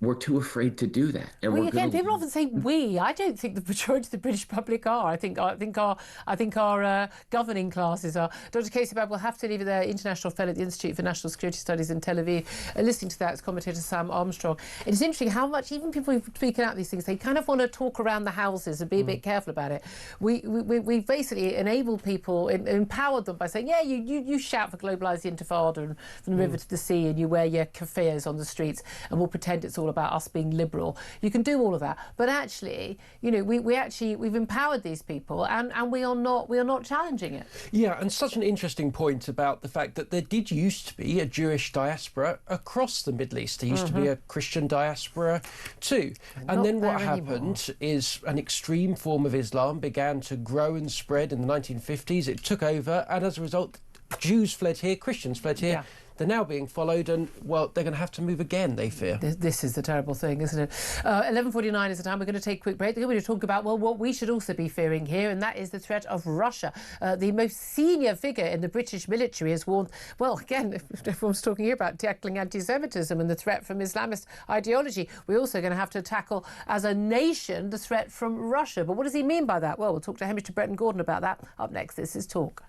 we're too afraid to do that. And people often say we. I don't think the majority of the British public are. I think our governing classes are. Dr. Casey-Babb will have to leave the international fellow at the Institute for National Security Studies in Tel Aviv. Listening to that as commentator Sam Armstrong. It's interesting how much even people who've speaking out these things, they kind of want to talk around the houses and be a bit careful about it. We basically enabled people, empowered them by saying, yeah, you shout for globalised intifada and from the river to the sea, and you wear your keffiyehs on the streets, and we'll pretend it's all about us being liberal. You can do all of that, but actually, we've empowered these people, and we are not challenging it. Yeah, and such an interesting point about the fact that there did used to be a Jewish diaspora across the Middle East. There used to be a Christian diaspora too, and then what happened is an extreme form of Islam began to grow and spread in the 1950s. It took over, and as a result, Jews fled here, Christians fled here. Yeah. They're now being followed, and, well, they're going to have to move again, they fear. This is the terrible thing, isn't it? 11:49 is the time. We're going to take a quick break. We're going to talk about, what we should also be fearing here, and that is the threat of Russia. The most senior figure in the British military has warned, well, again, everyone's talking here about tackling anti-Semitism and the threat from Islamist ideology. We're also going to have to tackle, as a nation, the threat from Russia. But what does he mean by that? Well, we'll talk to Hamish de Bretton Gordon about that. Up next, this is Talk.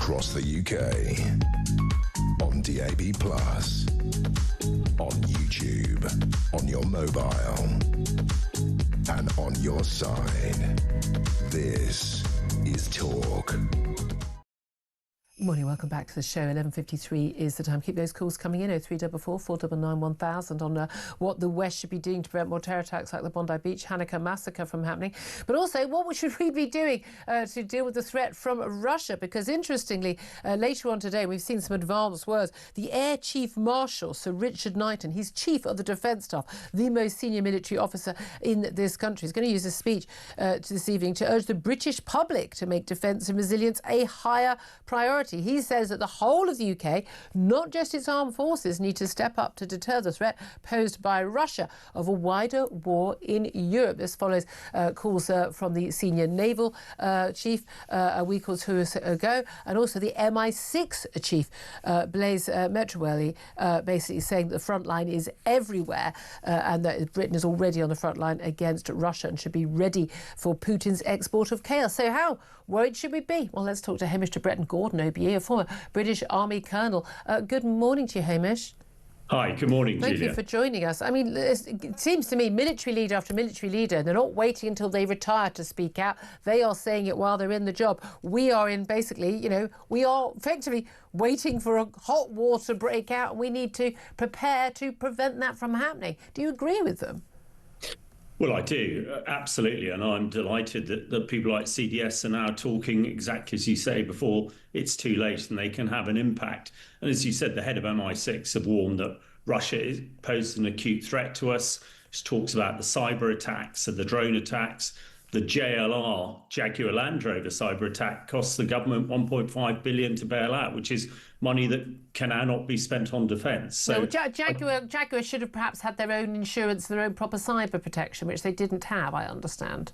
across the UK. On DAB+, on YouTube, on your mobile, and on your side. This is Talk. Morning, welcome back to the show. 11:53 is the time. Keep those calls coming in. 0344 499 1000 on what the West should be doing to prevent more terror attacks like the Bondi Beach Hanukkah massacre from happening. But also, what should we be doing to deal with the threat from Russia? Because interestingly, later on today, we've seen some advanced words. The Air Chief Marshal, Sir Richard Knighton, he's Chief of the Defence Staff, the most senior military officer in this country. He's going to use a speech this evening to urge the British public to make defence and resilience a higher priority. He says that the whole of the UK, not just its armed forces, need to step up to deter the threat posed by Russia of a wider war in Europe. This follows calls from the senior naval chief a week or two ago, and also the MI6 chief, Blaise Metrowelli, basically saying that the front line is everywhere and that Britain is already on the front line against Russia and should be ready for Putin's export of chaos. So how worried should we be? Well, let's talk to Hamish de Bretton-Gordon, OBE, a former British Army colonel. Good morning to you, Hamish. Hi, good morning, Julia. Thank you for joining us. I mean, it seems to me military leader after military leader, they're not waiting until they retire to speak out. They are saying it while they're in the job. We are in basically, we are effectively waiting for a hot war to break out, and we need to prepare to prevent that from happening. Do you agree with them? Well, I do, absolutely. And I'm delighted that people like CDS are now talking exactly as you say before it's too late and they can have an impact. And as you said, the head of MI6 have warned that Russia poses an acute threat to us. She talks about the cyber attacks and the drone attacks. The JLR, Jaguar Land Rover cyber attack costs the government $1.5 billion to bail out, which is money that can now not be spent on defence. So Jaguar should have perhaps had their own insurance, their own proper cyber protection, which they didn't have, I understand.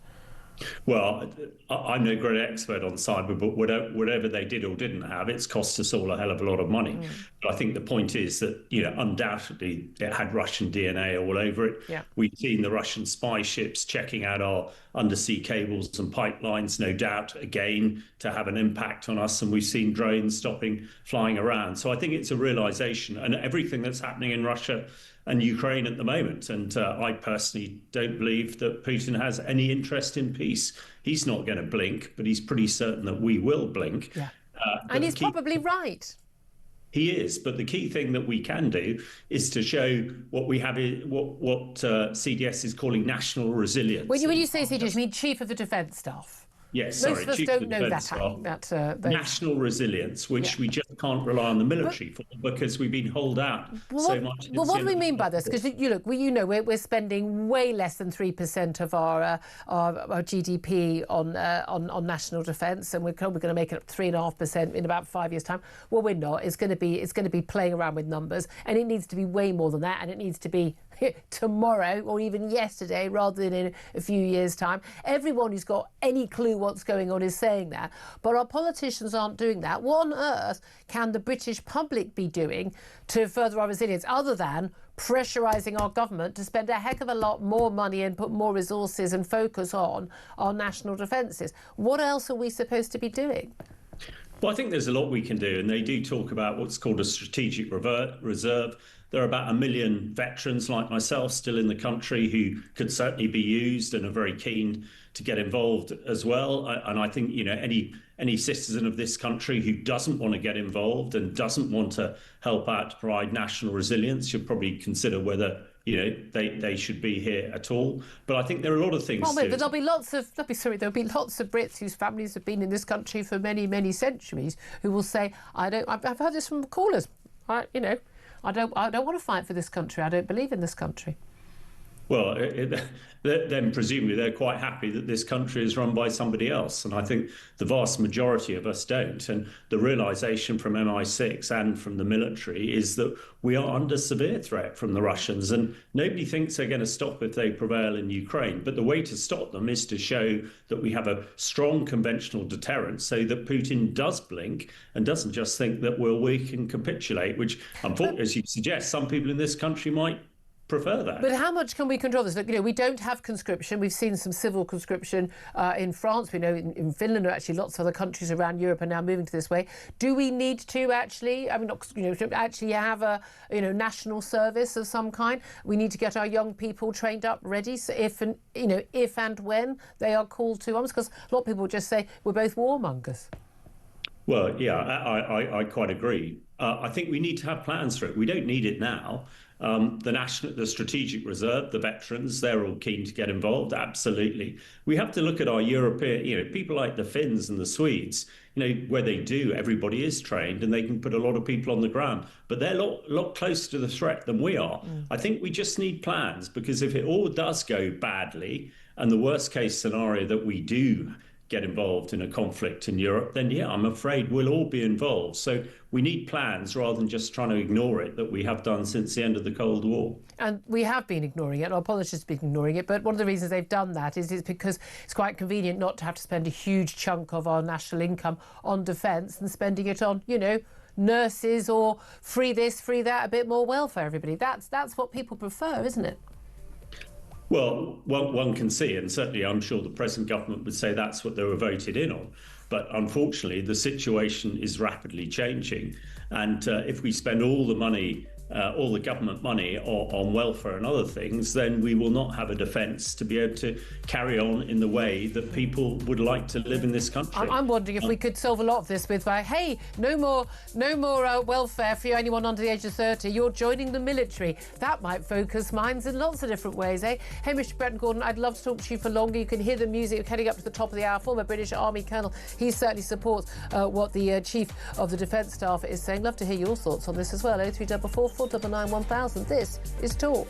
Well, I'm no great expert on cyber, but whatever they did or didn't have, it's cost us all a hell of a lot of money. But I think the point is that, undoubtedly it had Russian DNA all over it. Yeah. We've seen the Russian spy ships checking out our undersea cables and pipelines, no doubt, again, to have an impact on us. And we've seen drones stopping flying around. So I think it's a realization, and everything that's happening in Russia and Ukraine at the moment. And I personally don't believe that Putin has any interest in peace. He's not going to blink, but he's pretty certain that we will blink. Yeah. And he's probably right. He is. But the key thing that we can do is to show what we have, what CDS is calling national resilience. When you say CDS, you mean Chief of the Defence Staff? Yes, sorry. Most of us don't know that. National resilience, which we just can't rely on the military for because we've been holed out so much. Well, what do we mean by this? Because we're spending way less than 3% of our GDP on national defence, and we're going to make it up 3.5% in about 5 years' time. Well, we're not. It's going to be playing around with numbers, and it needs to be way more than that, and it needs to be tomorrow or even yesterday rather than in a few years' time. Everyone who's got any clue what's going on is saying that, but our politicians aren't doing that. What on earth can the British public be doing to further our resilience other than pressurising our government to spend a heck of a lot more money and put more resources and focus on our national defences? What else are we supposed to be doing? Well, I think there's a lot we can do, and they do talk about what's called a strategic reserve. There are about 1 million veterans like myself still in the country who could certainly be used and are very keen to get involved as well. And I think, any citizen of this country who doesn't want to get involved and doesn't want to help out to provide national resilience should probably consider whether they should be here at all. But I think there are a lot of things. Well, but there'll be lots of Brits whose families have been in this country for many, many centuries who will say, I've heard this from callers. I don't want to fight for this country. I don't believe in this country. Well, then presumably they're quite happy that this country is run by somebody else. And I think the vast majority of us don't. And the realisation from MI6 and from the military is that we are under severe threat from the Russians. And nobody thinks they're going to stop if they prevail in Ukraine. But the way to stop them is to show that we have a strong conventional deterrent so that Putin does blink and doesn't just think that we're weak and capitulate, which, unfortunately, as you suggest, some people in this country might prefer that. But how much can we control this? Look, we don't have conscription. We've seen some civil conscription in France. We know in Finland, or actually lots of other countries around Europe are now moving to this way. Do we need to actually, actually have a, national service of some kind? We need to get our young people trained up, ready, so if and when they are called to arms, because a lot of people just say we're both warmongers. Well, yeah, I quite agree. I think we need to have plans for it. We don't need it now. The strategic reserve, the veterans, they're all keen to get involved. Absolutely. We have to look at our European, people like the Finns and the Swedes, where everybody is trained and they can put a lot of people on the ground, but they're a lot closer to the threat than we are. I think we just need plans, because if it all does go badly, and the worst case scenario that we do get involved in a conflict in Europe, then I'm afraid we'll all be involved. So we need plans rather than just trying to ignore it, that we have done since the end of the Cold War. And we have been ignoring it. Our politicians have been ignoring it. But one of the reasons they've done that is because it's quite convenient not to have to spend a huge chunk of our national income on defence and spending it on, nurses or free this, free that, a bit more welfare, everybody. That's what people prefer, isn't it? Well, one can see, and certainly I'm sure the present government would say that's what they were voted in on. But unfortunately, the situation is rapidly changing. And if we spend all the money, all the government money on welfare and other things, then we will not have a defence to be able to carry on in the way that people would like to live in this country. I'm wondering if we could solve a lot of this with, hey, no more welfare for anyone under the age of 30. You're joining the military. That might focus minds in lots of different ways, eh? Hey, Mr. Bretton Gordon, I'd love to talk to you for longer. You can hear the music heading up to the top of the hour. Former British Army Colonel. He certainly supports what the Chief of the Defence Staff is saying. Love to hear your thoughts on this as well. 0344 499 1000. This is Talk.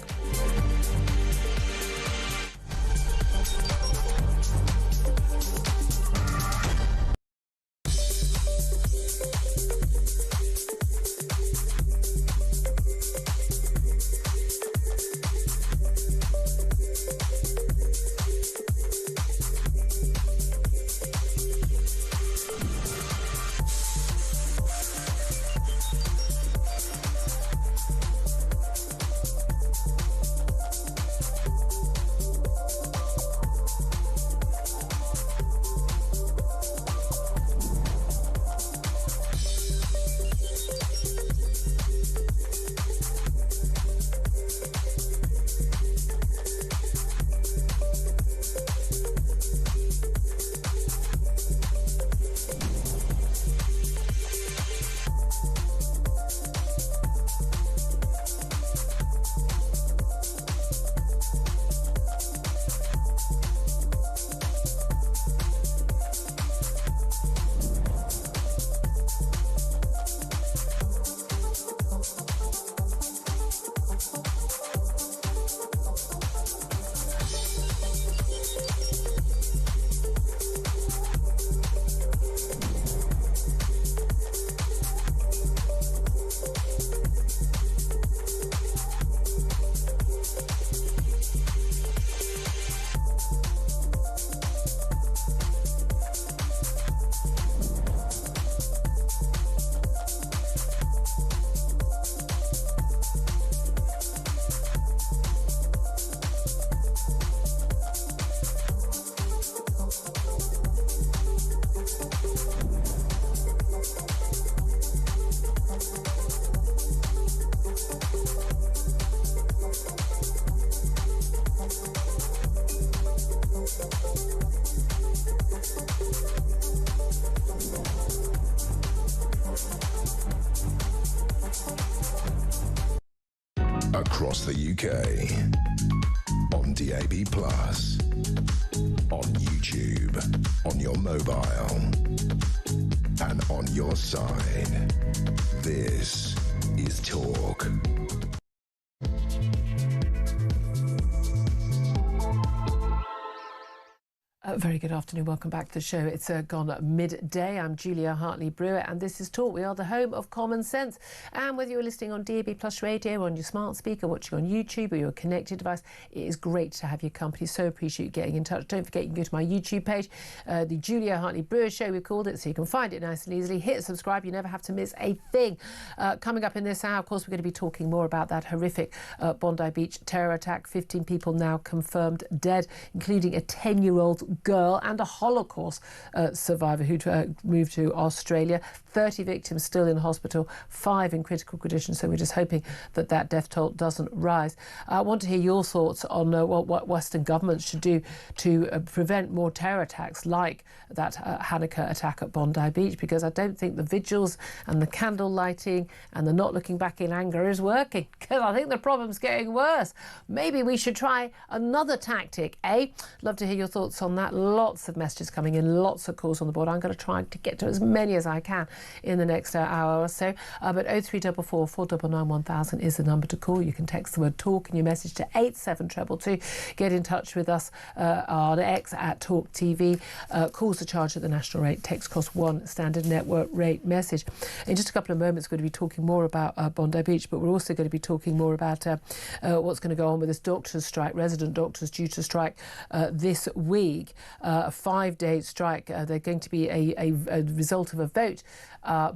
Across the UK, on DAB+, on YouTube, on your mobile, and on your side. This is Talk. Very good afternoon. Welcome back to the show. It's gone midday. I'm Julia Hartley-Brewer, and this is Talk. We are the home of common sense. And whether you're listening on DAB Plus radio, or on your smart speaker, watching on YouTube, or your connected device, it is great to have your company. So appreciate you getting in touch. Don't forget, you can go to my YouTube page, the Julia Hartley-Brewer Show, we called it, so you can find it nice and easily. Hit subscribe. You never have to miss a thing. Coming up in this hour, of course, we're going to be talking more about that horrific Bondi Beach terror attack. 15 people now confirmed dead, including a 10-year-old girl and a Holocaust survivor who'd moved to Australia. 30 victims still in hospital, 5 in critical condition, so we're just hoping that that death toll doesn't rise. I want to hear your thoughts on what Western governments should do to prevent more terror attacks like that Hanukkah attack at Bondi Beach, because I don't think the vigils and the candle lighting and the not looking back in anger is working, because I think the problem's getting worse. Maybe we should try another tactic, eh? Love to hear your thoughts on that. Lots of messages coming in, lots of calls on the board. I'm going to try to get to as many as I can in the next hour or so. But 0344 499 1000 is the number to call. You can text the word talk and your message to 87222. Get in touch with us on X at Talk TV. Calls are charged at the national rate. Text cost 1 standard network rate message. In just a couple of moments, we're going to be talking more about Bondi Beach, but we're also going to be talking more about what's going to go on with this doctors' strike. Resident doctors due to strike this week. A 5-day strike. They're going to be a result of a vote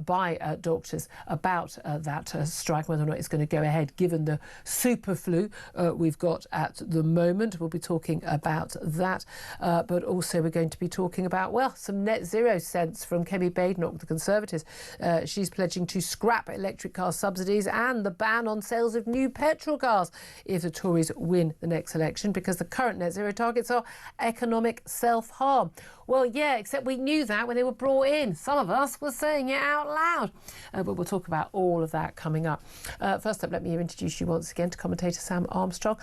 by doctors about that strike, whether or not it's going to go ahead, given the super flu we've got at the moment. We'll be talking about that, but also we're going to be talking about, well, some net zero sense from Kemi Badenoch, the Conservatives. She's pledging to scrap electric car subsidies and the ban on sales of new petrol cars if the Tories win the next election, because the current net zero targets are economic self-harm. Well, yeah, except we knew that when they were brought in. Some of us were saying it out loud. But we'll talk about all of that coming up. First up, let me introduce you once again to commentator Sam Armstrong.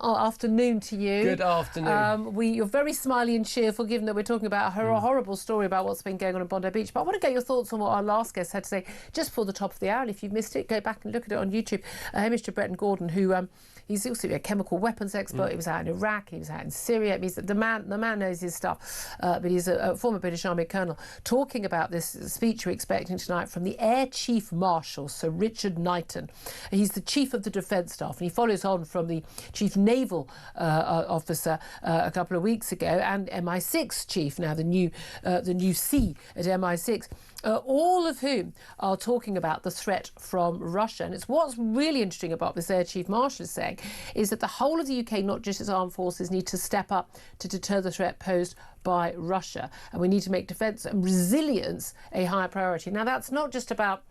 Afternoon to you. Good afternoon. You're very smiley and cheerful, given that we're talking about a horrible story about what's been going on in Bondi Beach. But I want to get your thoughts on what our last guest had to say just before the top of the hour. And if you've missed it, go back and look at it on YouTube. Mr. Breton Gordon, who he's also a chemical weapons expert. He was out in Iraq. He was out in Syria. It means that the man knows his stuff. But he's a former British Army colonel, talking about this speech we're expecting tonight from the Air Chief Marshal, Sir Richard Knighton. He's the Chief of the Defence Staff, and he follows on from the Chief Naval Officer a couple of weeks ago, and MI6 Chief, now the new C at MI6. All of whom are talking about the threat from Russia. And it's what's really interesting about this Air Chief Marshal is saying is that the whole of the UK, not just its armed forces, need to step up to deter the threat posed by Russia. And we need to make defence and resilience a higher priority. Now, that's not just about,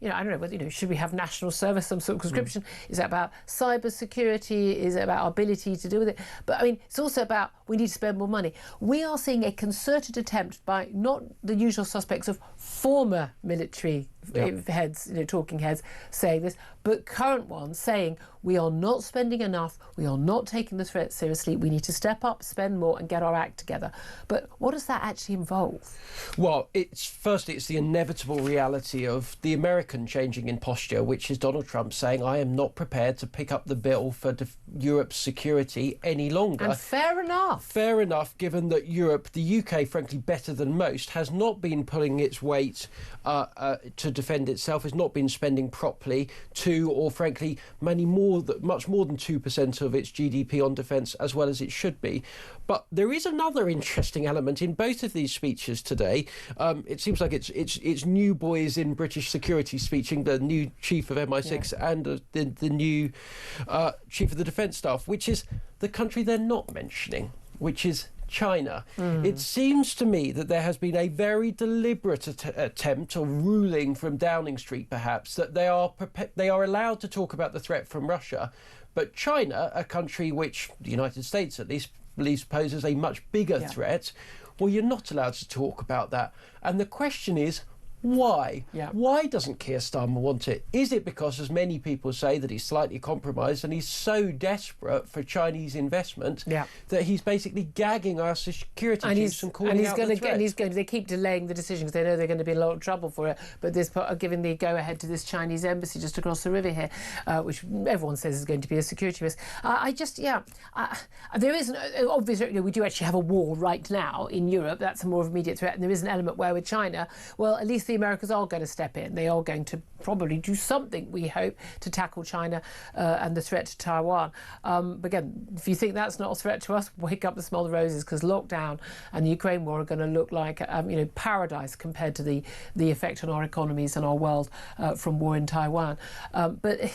I don't know whether, should we have national service, some sort of conscription? Is that about cyber security? Is it about our ability to deal with it? But it's also about we need to spend more money. We are seeing a concerted attempt by not the usual suspects of former military heads, talking heads saying this, but current ones saying we are not spending enough, we are not taking the threat seriously, we need to step up, spend more and get our act together. But what does that actually involve? Well, it's the inevitable reality of the American changing in posture, which is Donald Trump saying, I am not prepared to pick up the bill for Europe's security any longer. And fair enough. Fair enough, given that Europe, the UK, frankly, better than most, has not been pulling its weight to defend itself, has not been spending properly or frankly, much more than 2% of its GDP on defence, as well as it should be. But there is another interesting element in both of these speeches today. It seems like it's new boys in British security speeching, the new chief of MI6 and the new chief of the defence staff, which is the country they're not mentioning, which is China. It seems to me that there has been a very deliberate attempt or ruling from Downing Street, perhaps, that they are allowed to talk about the threat from Russia, but China, a country which the United States at least believes poses a much bigger threat, well, you're not allowed to talk about that. And the question is, Why? Yeah. Why doesn't Keir Starmer want it? Is it because, as many people say, that he's slightly compromised and he's so desperate for Chinese investment that he's basically gagging our security chiefs and calling out the threat? They keep delaying the decision because they know they're going to be in a lot of trouble for it. But this giving the go-ahead to this Chinese embassy just across the river here, which everyone says is going to be a security risk. There is obviously we do actually have a war right now in Europe. That's a more immediate threat, and there is an element where with China, well, at least the Americans are going to step in. They are going to probably do something, we hope, to tackle China and the threat to Taiwan. But again, if you think that's not a threat to us, wake up and smell the roses, because lockdown and the Ukraine war are going to look like paradise compared to the effect on our economies and our world from war in Taiwan. But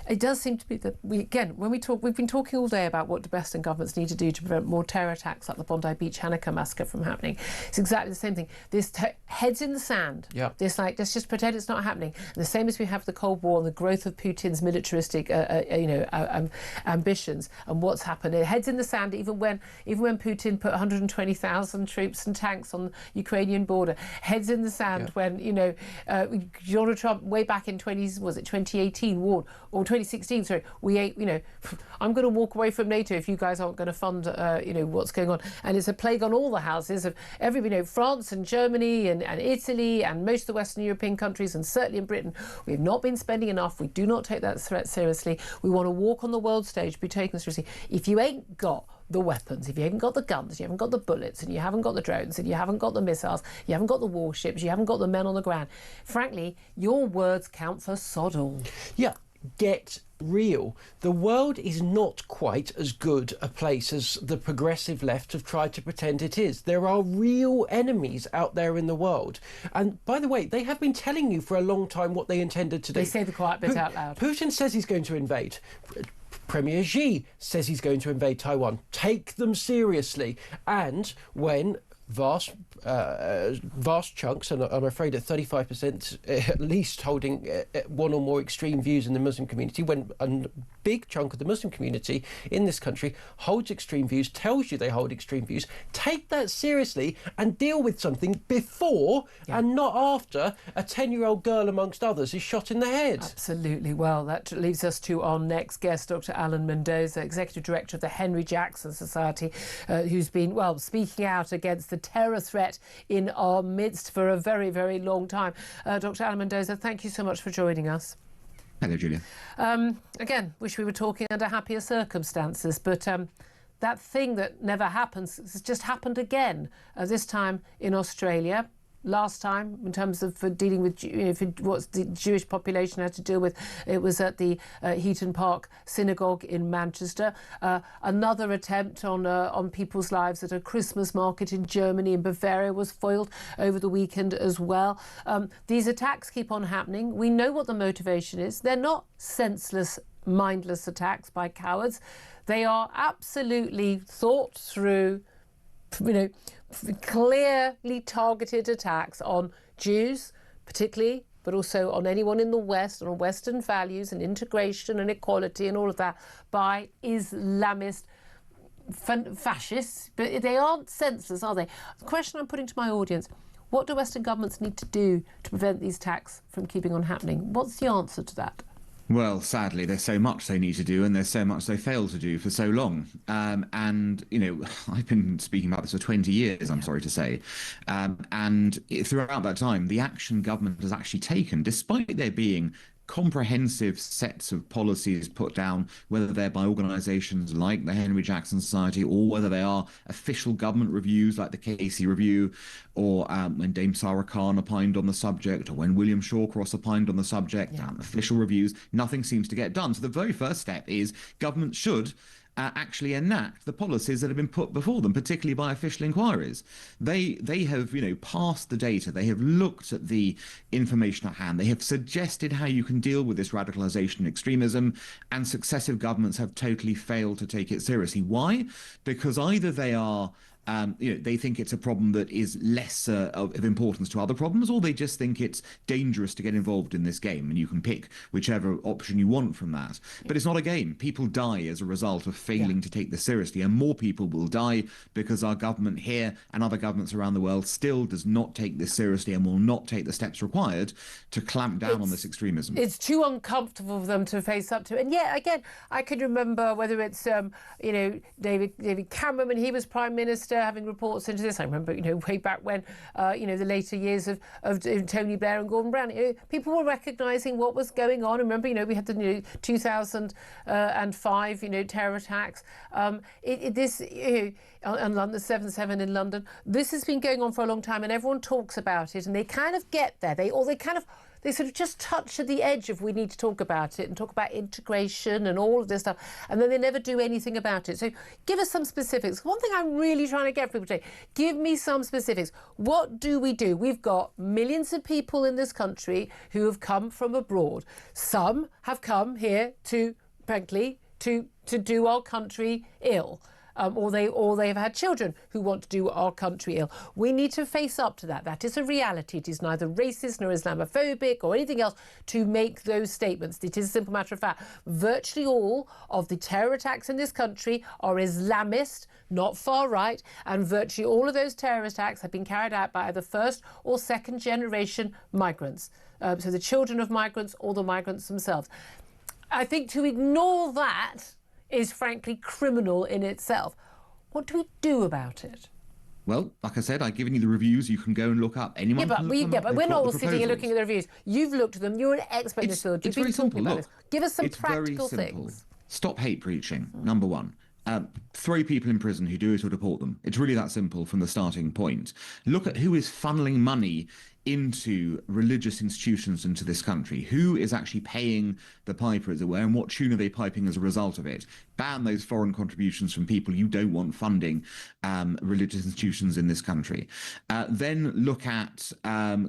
it does seem to be that we've been talking all day about what the Western governments need to do to prevent more terror attacks like the Bondi Beach Hanukkah massacre from happening. It's exactly the same thing. This heads in the sand. Yeah. This let's just pretend it's not happening. And the same as we have the Cold War and the growth of Putin's militaristic ambitions and what's happened. It heads in the sand even when Putin put 120,000 troops and tanks on the Ukrainian border. Heads in the sand when Donald Trump way back in 2018 warned, or 2016, sorry, I'm going to walk away from NATO if you guys aren't going to fund what's going on. And it's a plague on all the houses of everybody, France and Germany and Italy and most of the Western European countries, and certainly in Britain. We've not been spending enough. We do not take that threat seriously. We want to walk on the world stage, be taken seriously. If you ain't got the weapons, if you haven't got the guns, you haven't got the bullets, and you haven't got the drones, and you haven't got the missiles, you haven't got the warships, you haven't got the men on the ground, frankly, your words count for sod all. Yeah. Get real. The world is not quite as good a place as the progressive left have tried to pretend it is. There are real enemies out there in the world. And by the way, they have been telling you for a long time what they intended to do. They say the quiet bit out loud. Putin says he's going to invade. Premier Xi says he's going to invade Taiwan. Take them seriously. And when vast chunks, and I'm afraid at 35% at least holding one or more extreme views in the Muslim community, when a big chunk of the Muslim community in this country holds extreme views, tells you they hold extreme views, take that seriously and deal with something before and not after a 10-year-old girl, amongst others, is shot in the head. Absolutely. Well, that leads us to our next guest, Dr. Alan Mendoza, Executive Director of the Henry Jackson Society, who's been, speaking out against the terror threat in our midst for a very, very long time. Dr. Alan Mendoza, thank you so much for joining us. Hello, Julia. Again, wish we were talking under happier circumstances, but that thing that never happens has just happened again, this time in Australia. Last time, in terms of for dealing with what the Jewish population had to deal with, it was at the Heaton Park Synagogue in Manchester. Another attempt on people's lives at a Christmas market in Germany, in Bavaria, was foiled over the weekend as well. These attacks keep on happening. We know what the motivation is. They're not senseless, mindless attacks by cowards. They are absolutely thought through, clearly targeted attacks on Jews, particularly, but also on anyone in the West, on Western values and integration and equality and all of that, by Islamist fascists. But they aren't senseless, are they? The question I'm putting to my audience: what do Western governments need to do to prevent these attacks from keeping on happening? What's the answer to that? Well, sadly, there's so much they need to do, and there's so much they fail to do for so long. And, I've been speaking about this for 20 years, I'm sorry to say. And throughout that time, the action government has actually taken, despite there being comprehensive sets of policies put down, whether they're by organisations like the Henry Jackson Society, or whether they are official government reviews like the Casey Review, or when Dame Sarah Khan opined on the subject, or when William Shawcross opined on the subject, official reviews, nothing seems to get done. So the very first step is government should actually enact the policies that have been put before them, particularly by official inquiries. They have, passed the data. They have looked at the information at hand. They have suggested how you can deal with this radicalisation and extremism, and successive governments have totally failed to take it seriously. Why? Because either they are They think it's a problem that is less of importance to other problems, or they just think it's dangerous to get involved in this game, and you can pick whichever option you want from that. But it's not a game. People die as a result of failing to take this seriously, and more people will die because our government here and other governments around the world still does not take this seriously and will not take the steps required to clamp down on this extremism. It's too uncomfortable for them to face up to. And yet, again, I can remember whether it's, David Cameron when he was Prime Minister having reports into this. I remember, way back when, the later years of Tony Blair and Gordon Brown, people were recognising what was going on. Remember, we had the 2005, terror attacks. On London, 7/7 in London. This has been going on for a long time, and everyone talks about it, and they kind of get there. They sort of just touch at the edge of we need to talk about it and talk about integration and all of this stuff, and then they never do anything about it. So give us some specifics. One thing I'm really trying to get people to say, give me some specifics. What do we do? We've got millions of people in this country who have come from abroad. Some have come here to, frankly, to do our country ill. Or they've had children who want to do our country ill. We need to face up to that. That is a reality. It is neither racist nor Islamophobic or anything else to make those statements. It is a simple matter of fact. Virtually all of the terror attacks in this country are Islamist, not far right, and virtually all of those terror attacks have been carried out by either first or second generation migrants. So the children of migrants or the migrants themselves. I think to ignore that is frankly criminal in itself. What do we do about it? Well, like I said, I've given you the reviews. You can go and look up. Anyone can look them up. But we're not all sitting here looking at the reviews. You've looked at them. You're an expert in this field. You've been talking about this. Give us some practical things. Stop hate preaching, number one. Throw people in prison who do it or deport them. It's really that simple from the starting point. Look at who is funneling money into religious institutions into this country. Who is actually paying the piper, as it were, and what tune are they piping as a result of it? Ban those foreign contributions from people you don't want funding religious institutions in this country. Then look at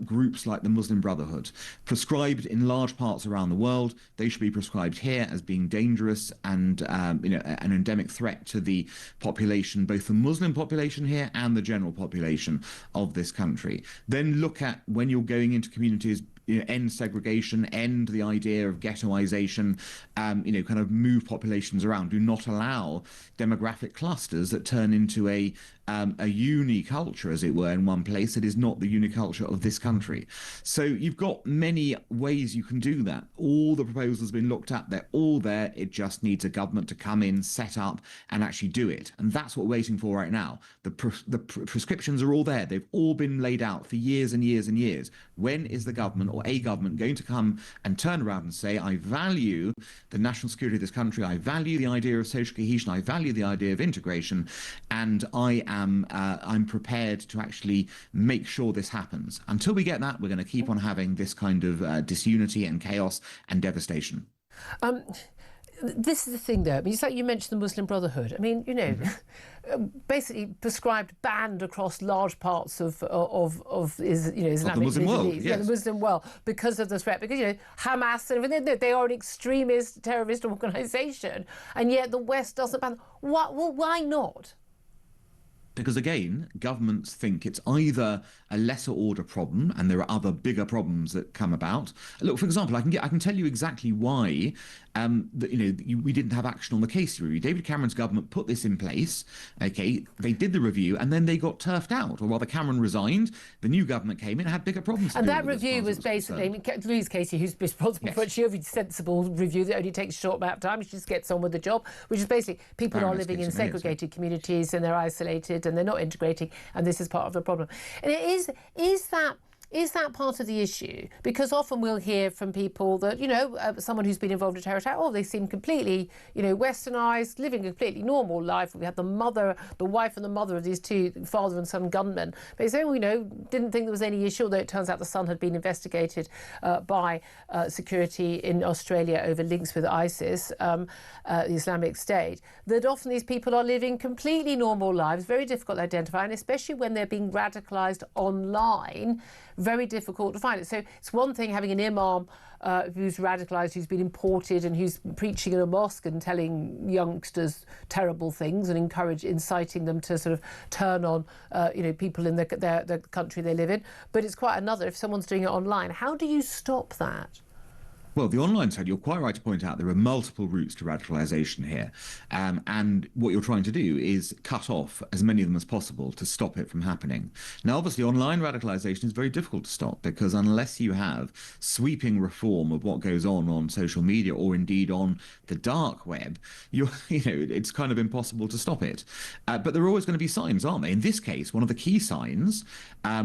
groups like the Muslim Brotherhood, prescribed in large parts around the world. They should be prescribed here as being dangerous and an endemic threat to the population, both the Muslim population here and the general population of this country. Then look at when you're going into communities, end segregation, end the idea of ghettoization, kind of move populations around. Do not allow demographic clusters that turn into a uniculture, as it were, in one place that is not the uniculture of this country. So you've got many ways you can do that. All the proposals have been looked at. They're all there. It just needs a government to come in, set up, and actually do it. And that's what we're waiting for right now. The prescriptions are all there. They've all been laid out for years and years and years. When is the government or a government going to come and turn around and say, I value the national security of this country, I value the idea of social cohesion, I value the idea of integration, and I'm prepared to actually make sure this happens. Until we get that, we're going to keep on having this kind of disunity and chaos and devastation. This is the thing, though. I mean, it's like you mentioned the Muslim Brotherhood. I mean, basically prescribed, banned across large parts of Islamic the Muslim world, yes. The Muslim world, because of the threat. Because Hamas and everything, they are an extremist terrorist organisation, and yet the West doesn't ban them. Well, why not? Because again, governments think it's either a lesser order problem, and there are other bigger problems that come about. Look, for example, I can tell you exactly why we didn't have action on the case review. David Cameron's government put this in place. Okay, they did the review, and then they got turfed out. Or rather, Cameron resigned. The new government came in and had bigger problems. And that review was basically, Louise Casey, who's responsible for it, she had a sensible review that only takes a short amount of time. She just gets on with the job, which is basically people are living in segregated communities and they're isolated and they're not integrating, and this is part of the problem. And it is that part of the issue? Because often we'll hear from people that, someone who's been involved in a terror attack, they seem completely, westernised, living a completely normal life. We had the wife and the mother of these two father and son gunmen. They say, didn't think there was any issue, although it turns out the son had been investigated by security in Australia over links with ISIS, the Islamic State, that often these people are living completely normal lives, very difficult to identify, and especially when they're being radicalised online, very difficult to find it. So it's one thing having an imam who's radicalised, who's been imported and who's preaching in a mosque and telling youngsters terrible things and inciting them to sort of turn on people in the country they live in. But it's quite another if someone's doing it online. How do you stop that? Well, the online side, you're quite right to point out there are multiple routes to radicalisation here. And what you're trying to do is cut off as many of them as possible to stop it from happening. Now, obviously, online radicalisation is very difficult to stop because unless you have sweeping reform of what goes on social media or indeed on the dark web, it's kind of impossible to stop it. But there are always going to be signs, aren't they? In this case, one of the key signs,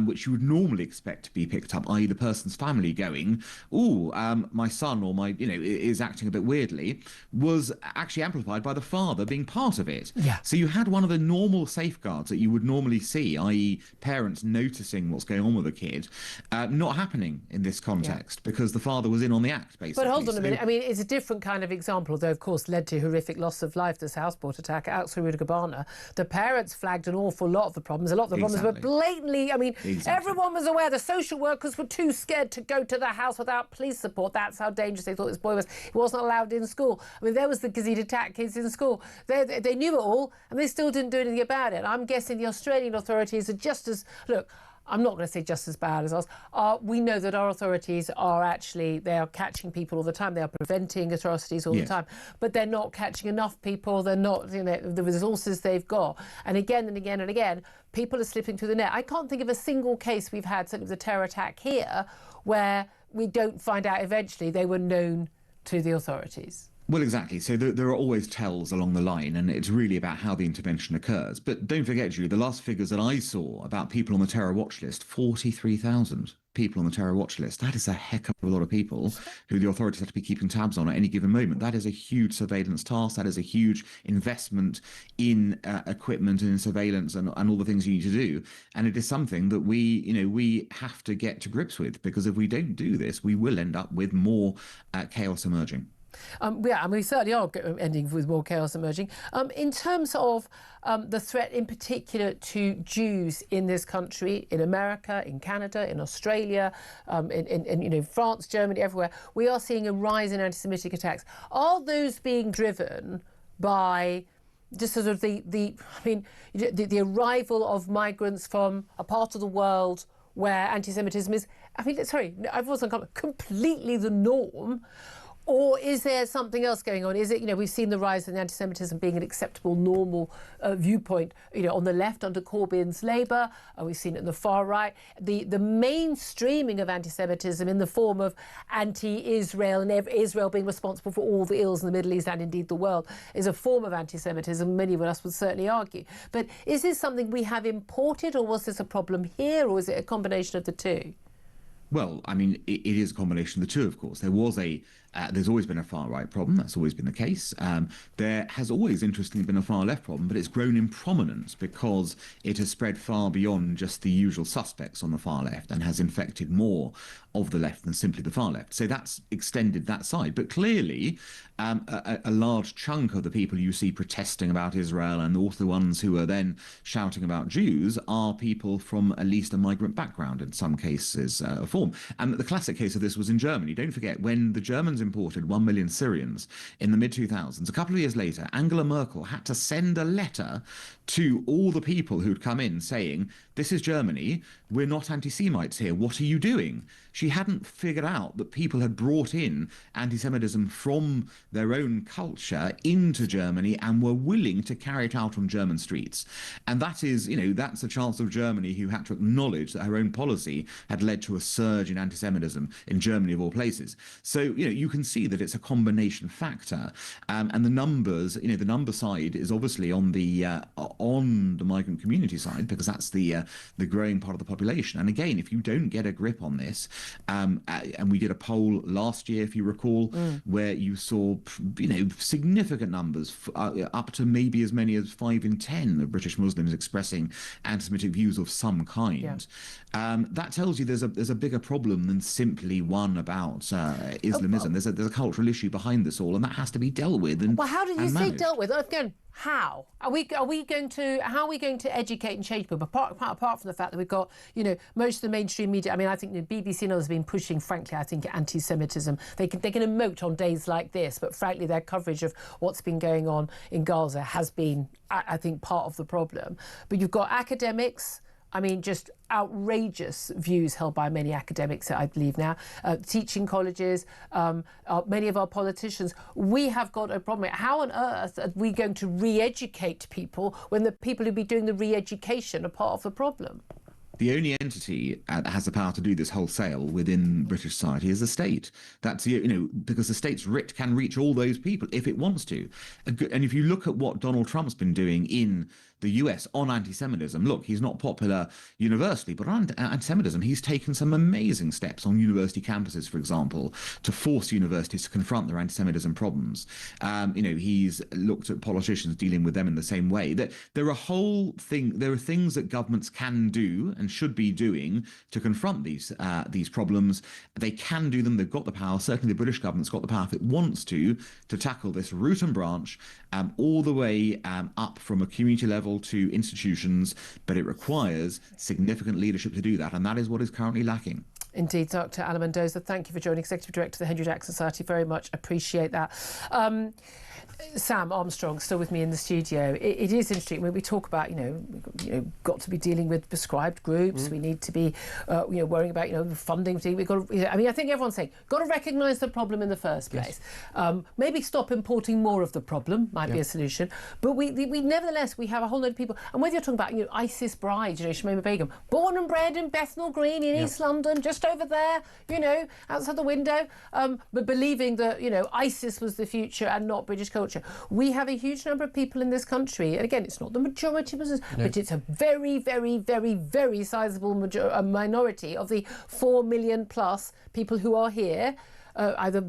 which you would normally expect to be picked up, i.e. the person's family going, my son or is acting a bit weirdly, was actually amplified by the father being part of it. Yeah. So you had one of the normal safeguards that you would normally see, i.e. parents noticing what's going on with a kid, not happening in this context because the father was in on the act, basically. But hold on a minute. I mean, it's a different kind of example, although, of course, led to horrific loss of life, this houseboat attack at Al-Gabbana. The parents flagged an awful lot of the problems. A lot of the problems were blatantly, everyone was aware. The social workers were too scared to go to the house without police support. That's how dangerous they thought this boy was. He wasn't allowed in school. I mean, there was the he'd attack kids in school. They knew it all, and they still didn't do anything about it. I'm guessing the Australian authorities are just as... Look, I'm not going to say just as bad as us. We know that our authorities they are catching people all the time. They are preventing atrocities all the time. But they're not catching enough people. They're not, the resources they've got. And again and again and again, people are slipping through the net. I can't think of a single case we've had, certainly the terror attack here, where we don't find out eventually they were known to the authorities. Well, exactly. So there are always tells along the line, and it's really about how the intervention occurs. But don't forget, Julie, the last figures that I saw about people on the terror watch list, 43,000 people on the terror watch list. That is a heck of a lot of people who the authorities have to be keeping tabs on at any given moment. That is a huge surveillance task. That is a huge investment in equipment and in surveillance and all the things you need to do. And it is something that we have to get to grips with, because if we don't do this, we will end up with more chaos emerging. We certainly are ending with more chaos emerging. In terms of the threat in particular to Jews in this country, in America, in Canada, in Australia, in France, Germany, everywhere, we are seeing a rise in anti-Semitic attacks. Are those being driven by just sort of the arrival of migrants from a part of the world where anti-Semitism is, completely the norm? Or is there something else going on? Is it, we've seen the rise in anti-Semitism being an acceptable, normal viewpoint, on the left under Corbyn's Labour. We've seen it in the far right. The mainstreaming of anti-Semitism in the form of anti-Israel and Israel being responsible for all the ills in the Middle East and indeed the world is a form of anti-Semitism, many of us would certainly argue. But is this something we have imported, or was this a problem here, or is it a combination of the two? Well, it is a combination of the two, of course. There's always been a far-right problem. That's always been the case. There has always, interestingly, been a far-left problem, but it's grown in prominence because it has spread far beyond just the usual suspects on the far left and has infected more of the left than simply the far left. So that's extended that side. But clearly, a large chunk of the people you see protesting about Israel and also the ones who are then shouting about Jews are people from at least a migrant background, in some cases, form. And the classic case of this was in Germany. Don't forget, when the Germans imported 1 million Syrians in the mid-2000s, a couple of years later, Angela Merkel had to send a letter to all the people who'd come in saying, this is Germany, we're not anti-Semites here, what are you doing? She hadn't figured out that people had brought in anti-Semitism from their own culture into Germany and were willing to carry it out on German streets. And that is, that's a chance of Germany who had to acknowledge that her own policy had led to a surge in anti-Semitism in Germany, of all places. So, you can see that it's a combination factor. And the numbers, the number side is obviously on the migrant community side, because that's the growing part of the population. And again, if you don't get a grip on this, and we did a poll last year, if you recall, where you saw, significant numbers, up to maybe as many as 5 in 10 of British Muslims expressing anti-Semitic views of some kind. Yeah. That tells you there's a bigger problem than simply one about Islamism. There's a cultural issue behind this all, and that has to be dealt with. And, well, how did you say managed. dealt with? Again, how are we going to educate and change people? Apart from the fact that we've got, most of the mainstream media. I mean, I think the BBC and others have been pushing, frankly, I think anti-Semitism. They can emote on days like this, but frankly, their coverage of what's been going on in Gaza has been, I think, part of the problem. But you've got academics. I mean, just outrageous views held by many academics, I believe now, teaching colleges, many of our politicians. We have got a problem. How on earth are we going to re-educate people when the people who be doing the re-education are part of the problem? The only entity that has the power to do this wholesale within British society is the state. That's, because the state's writ can reach all those people if it wants to. And if you look at what Donald Trump's been doing in the US on anti-Semitism, look, he's not popular universally, but on anti-Semitism, he's taken some amazing steps on university campuses, for example, to force universities to confront their anti-Semitism problems. He's looked at politicians dealing with them in the same way. That there are things that governments can do and should be doing to confront these problems. They can do them. They've got the power. Certainly, the British government's got the power if it wants to tackle this root and branch, all the way up from a community level to institutions, but it requires significant leadership to do that, and that is what is currently lacking. Indeed, Dr. Alan Mendoza, thank you for joining, Executive Director of the Henry Jackson Society. Very much appreciate that. Sam Armstrong, still with me in the studio. It is interesting when we talk about, we've got to be dealing with prescribed groups. We need to be, worrying about, funding. We've got to, I think everyone's saying, got to recognise the problem in the first place. Yes. Maybe stop importing more of the problem might be a solution. But we nevertheless, we have a whole load of people. And whether you're talking about, ISIS brides, Shamima Begum, born and bred in Bethnal Green in East London, just over there, outside the window, but believing that, ISIS was the future and not British culture. We have a huge number of people in this country, and again, it's not the majority of Muslims, but it's a very, very, very, very sizable minority of the 4 million plus people who are here. Either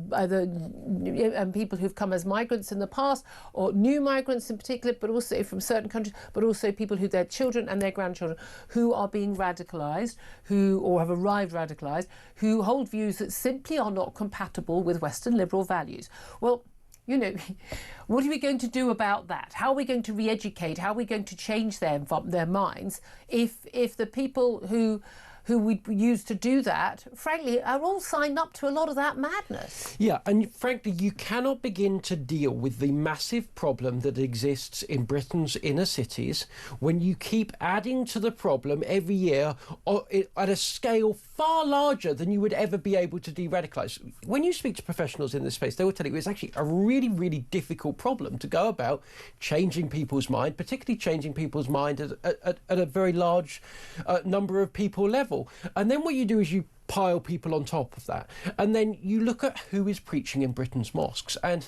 people who've come as migrants in the past, or new migrants in particular, but also from certain countries, but also people who their children and their grandchildren who are being radicalised, or have arrived radicalised, who hold views that simply are not compatible with Western liberal values. Well, what are we going to do about that? How are we going to re-educate? How are we going to change their minds if the people who we use to do that, frankly, are all signed up to a lot of that madness? Yeah, and frankly, you cannot begin to deal with the massive problem that exists in Britain's inner cities when you keep adding to the problem every year at a scale far larger than you would ever be able to de-radicalise. When you speak to professionals in this space, they will tell you it's actually a really, really difficult problem to go about changing people's mind, particularly changing people's mind at a very large number of people level. And then what you do is you pile people on top of that, and then you look at who is preaching in Britain's mosques. And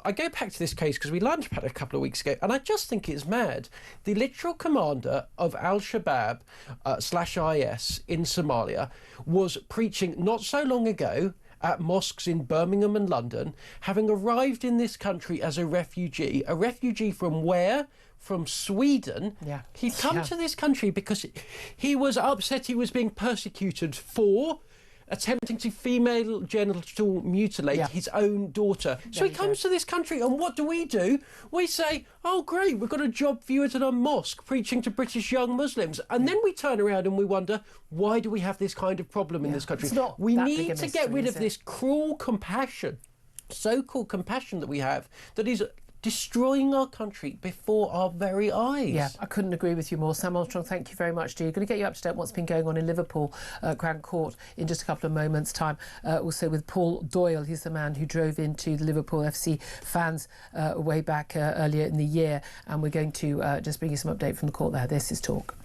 I go back to this case because we learned about it a couple of weeks ago, and I just think it's mad. The literal commander of Al-Shabaab /IS in Somalia was preaching not so long ago at mosques in Birmingham and London, having arrived in this country as a refugee from where? From Sweden. Yeah. He'd come to this country because he was upset he was being persecuted for attempting to female genital mutilate his own daughter. So he comes to this country, and what do? We say, oh great, we've got a job for you at a mosque preaching to British young Muslims. And then we turn around and we wonder, why do we have this kind of problem in this country? We need to get rid of this cruel compassion, so-called compassion that we have, that is destroying our country before our very eyes. Yeah, I couldn't agree with you more. Sam Armstrong, thank you very much, dear. Going to get you up to date on what's been going on in Liverpool Crown Court in just a couple of moments' time. Also with Paul Doyle, he's the man who drove into the Liverpool FC fans way back earlier in the year. And we're going to just bring you some update from the court there. This is Talk.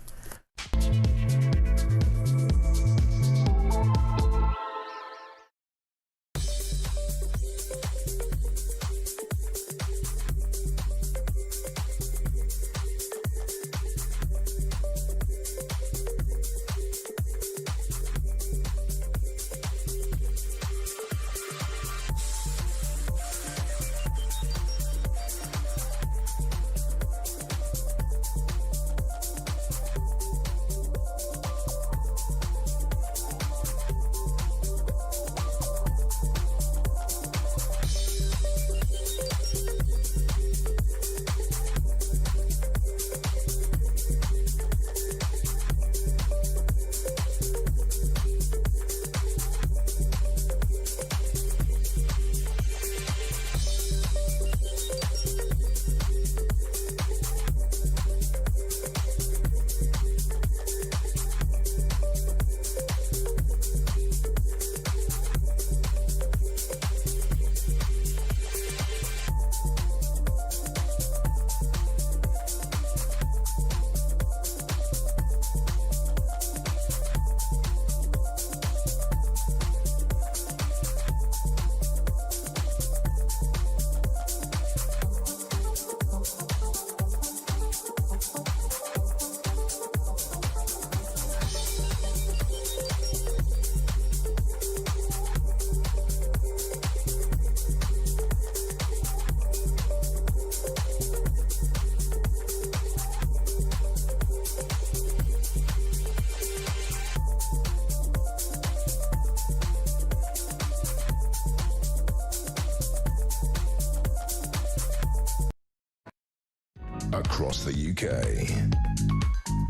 across the UK,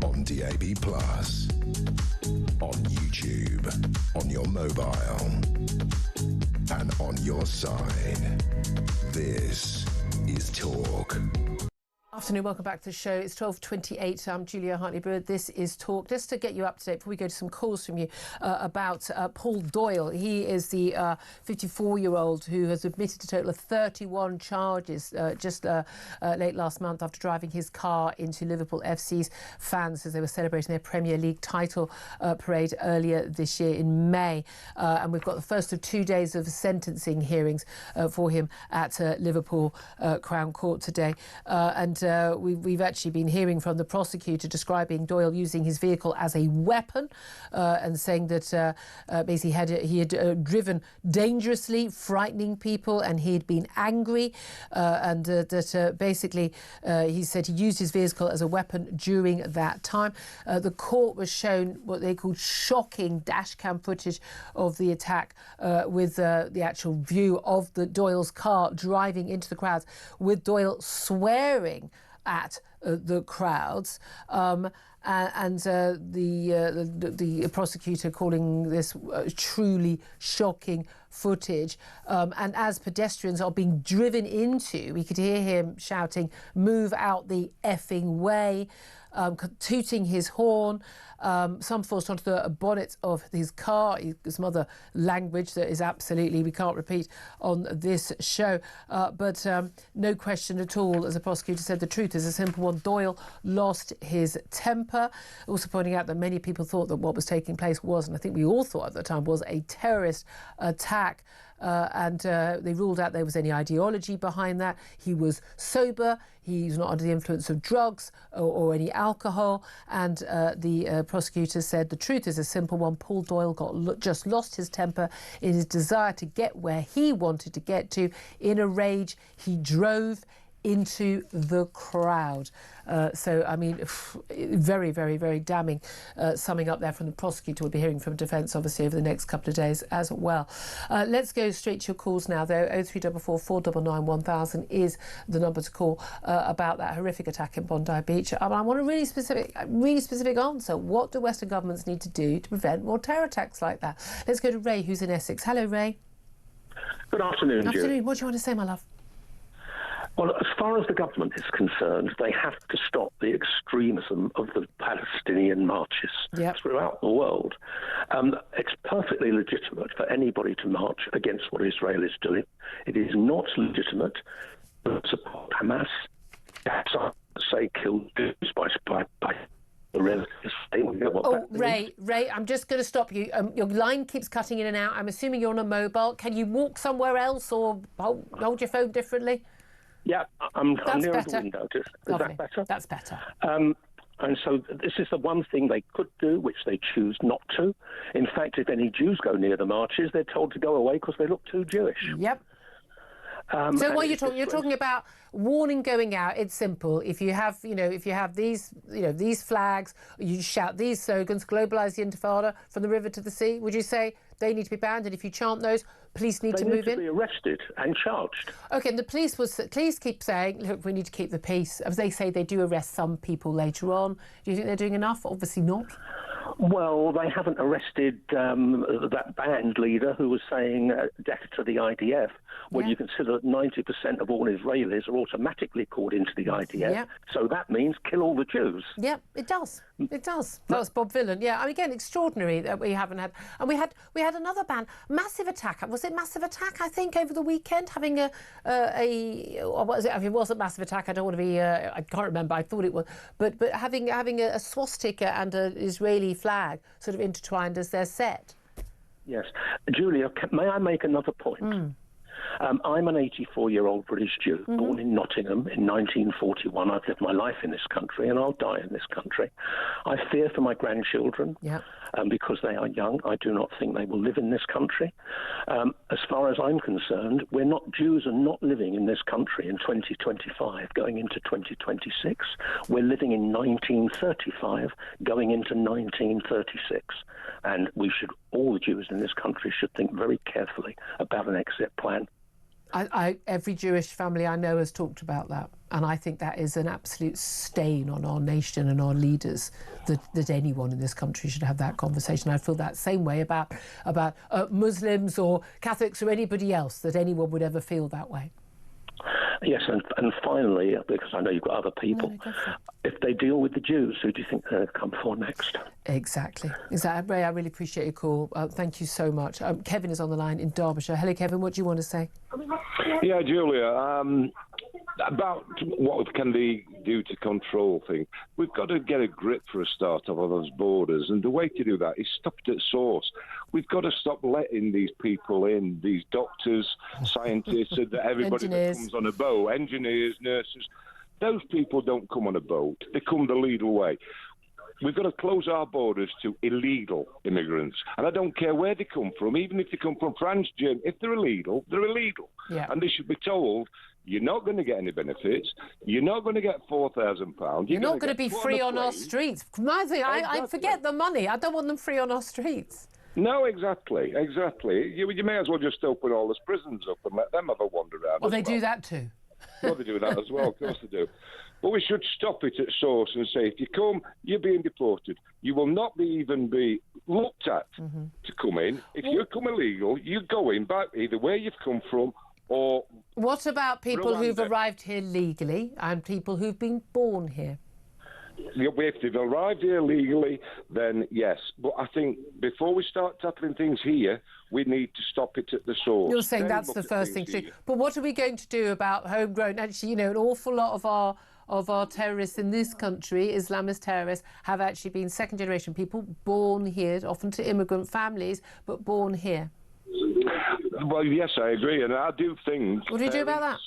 on DAB+, on YouTube, on your mobile, and on your side. This is Talk. Afternoon, welcome back to the show. It's 12:28. I'm Julia Hartley-Brewer. This is Talk. Just to get you up to date before we go to some calls from you about Paul Doyle. He is the 54-year-old who has admitted a total of 31 charges just late last month after driving his car into Liverpool FC's fans as they were celebrating their Premier League title parade earlier this year in May. And we've got the first of 2 days of sentencing hearings for him at Liverpool Crown Court today. We've actually been hearing from the prosecutor describing Doyle using his vehicle as a weapon and saying that basically he had driven dangerously, frightening people, and he had been angry and that basically he said he used his vehicle as a weapon during that time. The court was shown what they called shocking dashcam footage of the attack with the actual view of the Doyle's car driving into the crowds, with Doyle swearing at the crowds, and the prosecutor calling this truly shocking footage. And as pedestrians are being driven into, we could hear him shouting, "Move out the effing way," tooting his horn, some forced onto the bonnet of his car. Some other language that is absolutely we can't repeat on this show. But no question at all, as the prosecutor said, the truth is a simple one. Doyle lost his temper. Also pointing out that many people thought that what was taking place was, and I think we all thought at the time, was a terrorist attack. And they ruled out there was any ideology behind that. He was sober. He's not under the influence of drugs or any alcohol. And the prosecutor said the truth is a simple one. Paul Doyle just lost his temper in his desire to get where he wanted to get to. In a rage, he drove into the crowd. So, I mean, very, very, very damning summing up there from the prosecutor. We'll be hearing from defence, obviously, over the next couple of days as well. Let's go straight to your calls now, though. 0344 499 1000 is the number to call about that horrific attack in Bondi Beach. I want a really specific answer. What do Western governments need to do to prevent more terror attacks like that? Let's go to Ray, who's in Essex. Hello, Ray. Good afternoon, Julie. Afternoon. What do you want to say, my love? Well, as far as the government is concerned, they have to stop the extremism of the Palestinian marches throughout the world. It's perfectly legitimate for anybody to march against what Israel is doing. It is not legitimate to support Hamas. That's say kill Jews by the relatives. Ray, I'm just going to stop you. Your line keeps cutting in and out. I'm assuming you're on a mobile. Can you walk somewhere else or hold your phone differently? Yeah, I'm near the window. Is that better? That's better. And so this is the one thing they could do, which they choose not to. In fact, if any Jews go near the marches, they're told to go away because they look too Jewish. Yep. So what you're talking about warning going out. It's simple. If you have these flags, you shout these slogans, globalise the Intifada from the river to the sea. Would you say they need to be banned? And if you chant those, police need to move in? They need to be arrested and charged. OK, and the police keep saying, look, we need to keep the peace. As they say, they do arrest some people later on. Do you think they're doing enough? Obviously not. Well, they haven't arrested that band leader who was saying death to the IDF, when you consider that 90% of all Israelis are automatically called into the IDF. Yeah. So that means kill all the Jews. Yeah, it does. It does. That was Bob Villan. Yeah, I mean, again, extraordinary that we haven't had. And we had another ban, massive attack. Was it massive attack? I think over the weekend, having or what was it? I mean, it wasn't massive attack. I don't want to be. I can't remember. I thought it was, but having a swastika and an Israeli flag sort of intertwined as their set. Yes, Julia, may I make another point? I'm an 84-year-old British Jew, born in Nottingham in 1941. I've lived my life in this country and I'll die in this country. I fear for my grandchildren because they are young. I do not think they will live in this country. As far as I'm concerned, Jews are not living in this country in 2025 going into 2026. We're living in 1935 going into 1936. And all the Jews in this country should think very carefully about an exit plan. Every Jewish family I know has talked about that, and I think that is an absolute stain on our nation and our leaders, that anyone in this country should have that conversation. I feel that same way about Muslims or Catholics or anybody else, that anyone would ever feel that way. Yes, and finally, because I know you've got other people, if they deal with the Jews, who do you think they'll come for next? Exactly. Ray, I really appreciate your call. Thank you so much. Kevin is on the line in Derbyshire. Hello, Kevin. What do you want to say? Yeah, Julia, about what can they do to control things. We've got to get a grip for a start of those borders, and the way to do that is stop it at source. We've got to stop letting these people in, these doctors, scientists, and everybody that comes on a boat, engineers, nurses. Those people don't come on a boat. They come the legal way. We've got to close our borders to illegal immigrants. And I don't care where they come from, even if they come from France, Germany. If they're illegal, they're illegal. Yeah. And they should be told, you're not going to get any benefits. You're not going to get £4,000. You're not going to be free on our streets. My thing, I forget the money. I don't want them free on our streets. No, exactly. You may as well just open all the prisons up and let them have a wander around. Well, they do that too. Well, they do that as well. Of course they do. But we should stop it at source and say, if you come, you're being deported. You will not even be looked at to come in. If you come illegal, you're going back either where you've come from or... What about people Rwanda. who've arrived here legally and people who've been born here? If they've arrived here legally, then yes. But I think before we start tackling things here, we need to stop it at the source. You're saying that's the first thing to do. But what are we going to do about homegrown? Actually, an awful lot of our terrorists in this country, Islamist terrorists, have actually been second-generation people born here, often to immigrant families, but born here. Well, yes, I agree. And I do think... What do you do about that?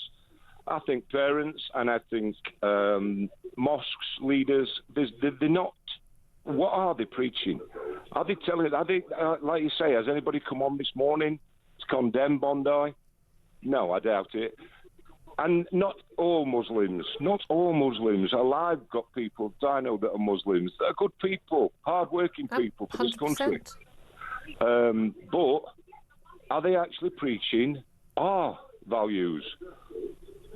I think parents and I think mosques leaders, they're not... What are they preaching? Are they telling... like you say, has anybody come on this morning to condemn Bondi? No, I doubt it. And not all Muslims. I've got people that I know that are Muslims. That are good people, hard-working people for this country. But are they actually preaching our values?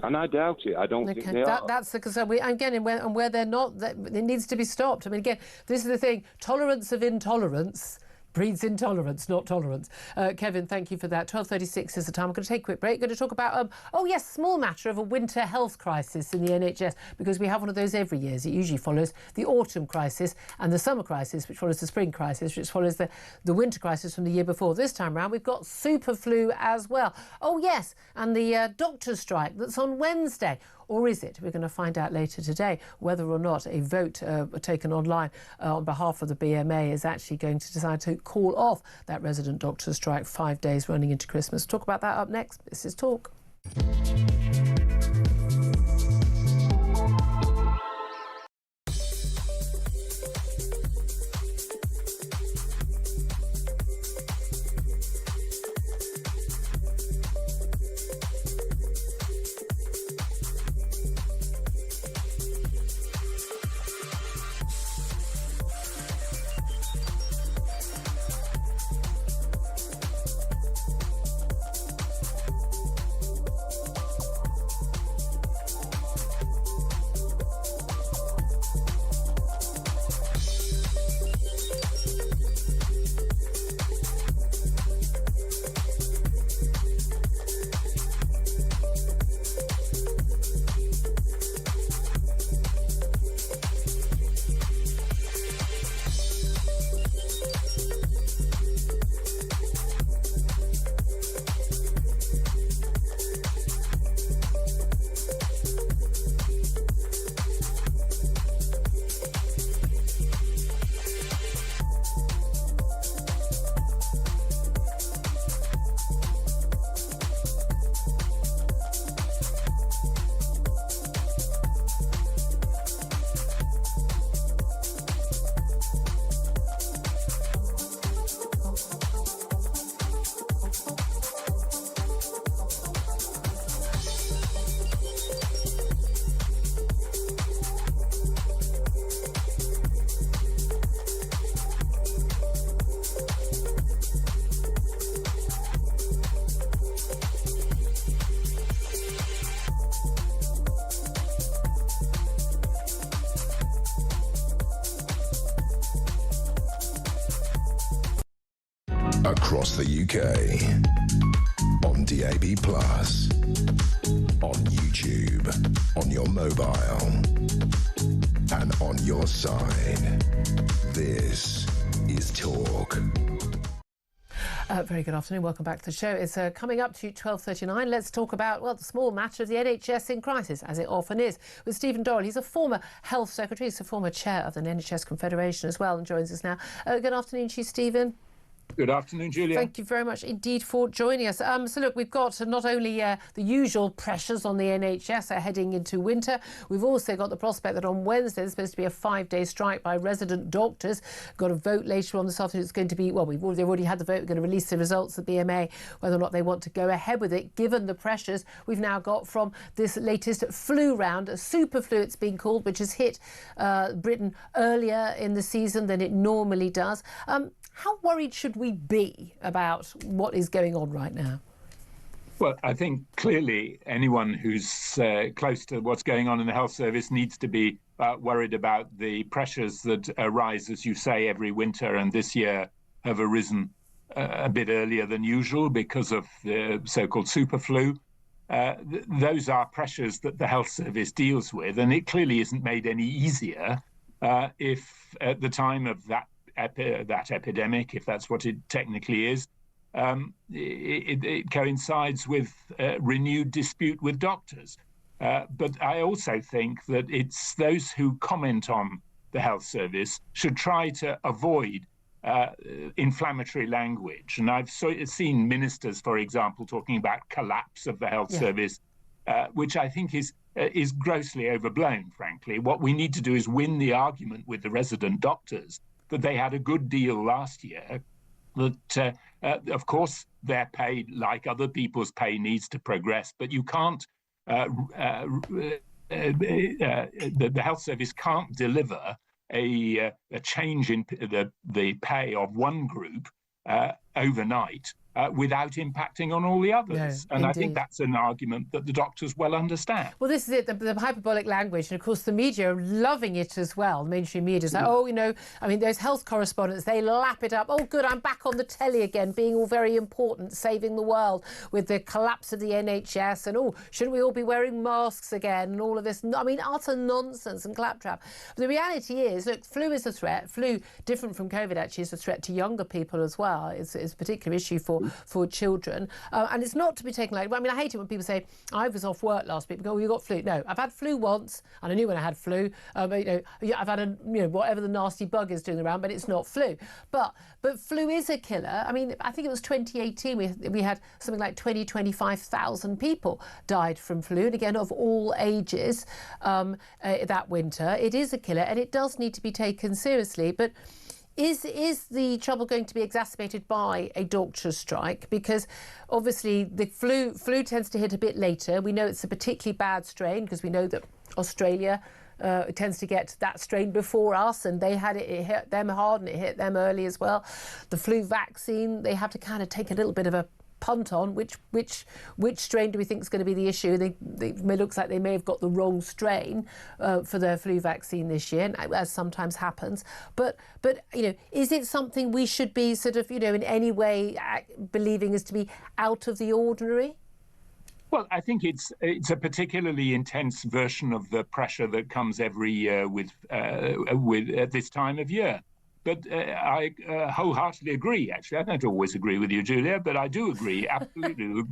And I doubt it. I don't think they are. That's the concern. And where they're not, it needs to be stopped. I mean, again, this is the thing. Tolerance of intolerance breeds intolerance, not tolerance. Kevin, thank you for that. 12:36 is the time. I'm going to take a quick break. Going to talk about, small matter of a winter health crisis in the NHS, because we have one of those every year. It usually follows the autumn crisis and the summer crisis, which follows the spring crisis, which follows the winter crisis from the year before. This time round, we've got super flu as well. Oh, yes, and the doctor's strike that's on Wednesday. Or is it? We're going to find out later today whether or not a vote taken online on behalf of the BMA is actually going to decide to call off that resident doctor strike 5 days running into Christmas. Talk about that up next. This is Talk. Across the UK. On DAB+. On YouTube. On your mobile. And on your side. This is Talk. Very good afternoon. Welcome back to the show. It's coming up to 12:39. Let's talk about, well, the small matter of the NHS in crisis, as it often is, with Stephen Dorrell. He's a former health secretary. He's a former chair of the NHS Confederation as well, and joins us now. Good afternoon to you, Stephen. Good afternoon, Julia. Thank you very much indeed for joining us. So look, we've got not only the usual pressures on the NHS heading into winter, we've also got the prospect that on Wednesday there's supposed to be a 5-day strike by resident doctors. Got a vote later on this afternoon. It's going to be, well, they've already had the vote. We're going to release the results of the BMA, whether or not they want to go ahead with it, given the pressures we've now got from this latest flu round, a super flu it's been called, which has hit Britain earlier in the season than it normally does. How worried should we be about what is going on right now? Well, I think clearly anyone who's close to what's going on in the health service needs to be worried about the pressures that arise, as you say, every winter, and this year have arisen a bit earlier than usual because of the so-called super flu. Those are pressures that the health service deals with, and it clearly isn't made any easier if at the time of that epidemic, if that's what it technically is, it coincides with renewed dispute with doctors. But I also think that it's those who comment on the health service should try to avoid inflammatory language. And I've seen ministers, for example, talking about collapse of the health service, which I think is grossly overblown, frankly. What we need to do is win the argument with the resident doctors that they had a good deal last year, that, of course, their pay, like other people's pay, needs to progress, but you can't, the health service can't deliver a change in the pay of one group overnight without impacting on all the others. No, and indeed. I think that's an argument that the doctors well understand. Well, this is it, the hyperbolic language. And of course, the media are loving it as well. The mainstream media is like, oh, you know, I mean, those health correspondents, they lap it up. Oh, good, I'm back on the telly again, being all very important, saving the world with the collapse of the NHS. And, oh, shouldn't we all be wearing masks again? And all of this, I mean, utter nonsense and claptrap. But the reality is, look, flu is a threat. Flu, different from COVID, actually, is a threat to younger people as well. It's a particular issue for children. And it's not to be taken lightly. I mean, I hate it when people say, I was off work last week. Go, oh, you got flu. No, I've had flu once, and I knew when I had flu. But, you know, I've had whatever the nasty bug is doing around, but it's not flu. But flu is a killer. I mean, I think it was 2018. We had something like 25,000 people died from flu, and again, of all ages that winter. It is a killer, and it does need to be taken seriously. But is the trouble going to be exacerbated by a doctor's strike? Because obviously the flu tends to hit a bit later. We know it's a particularly bad strain because we know that Australia tends to get that strain before us, and they had it hit them hard and it hit them early as well. The flu vaccine, they have to kind of take a little bit of a punt on which strain do we think is going to be the issue. It looks like they may have got the wrong strain for their flu vaccine this year, as sometimes happens. But you know, is it something we should be sort of, you know, in any way believing is to be out of the ordinary? Well, I think it's a particularly intense version of the pressure that comes every year with at this time of year. But I wholeheartedly agree, actually. I don't always agree with you, Julia, but I do agree absolutely with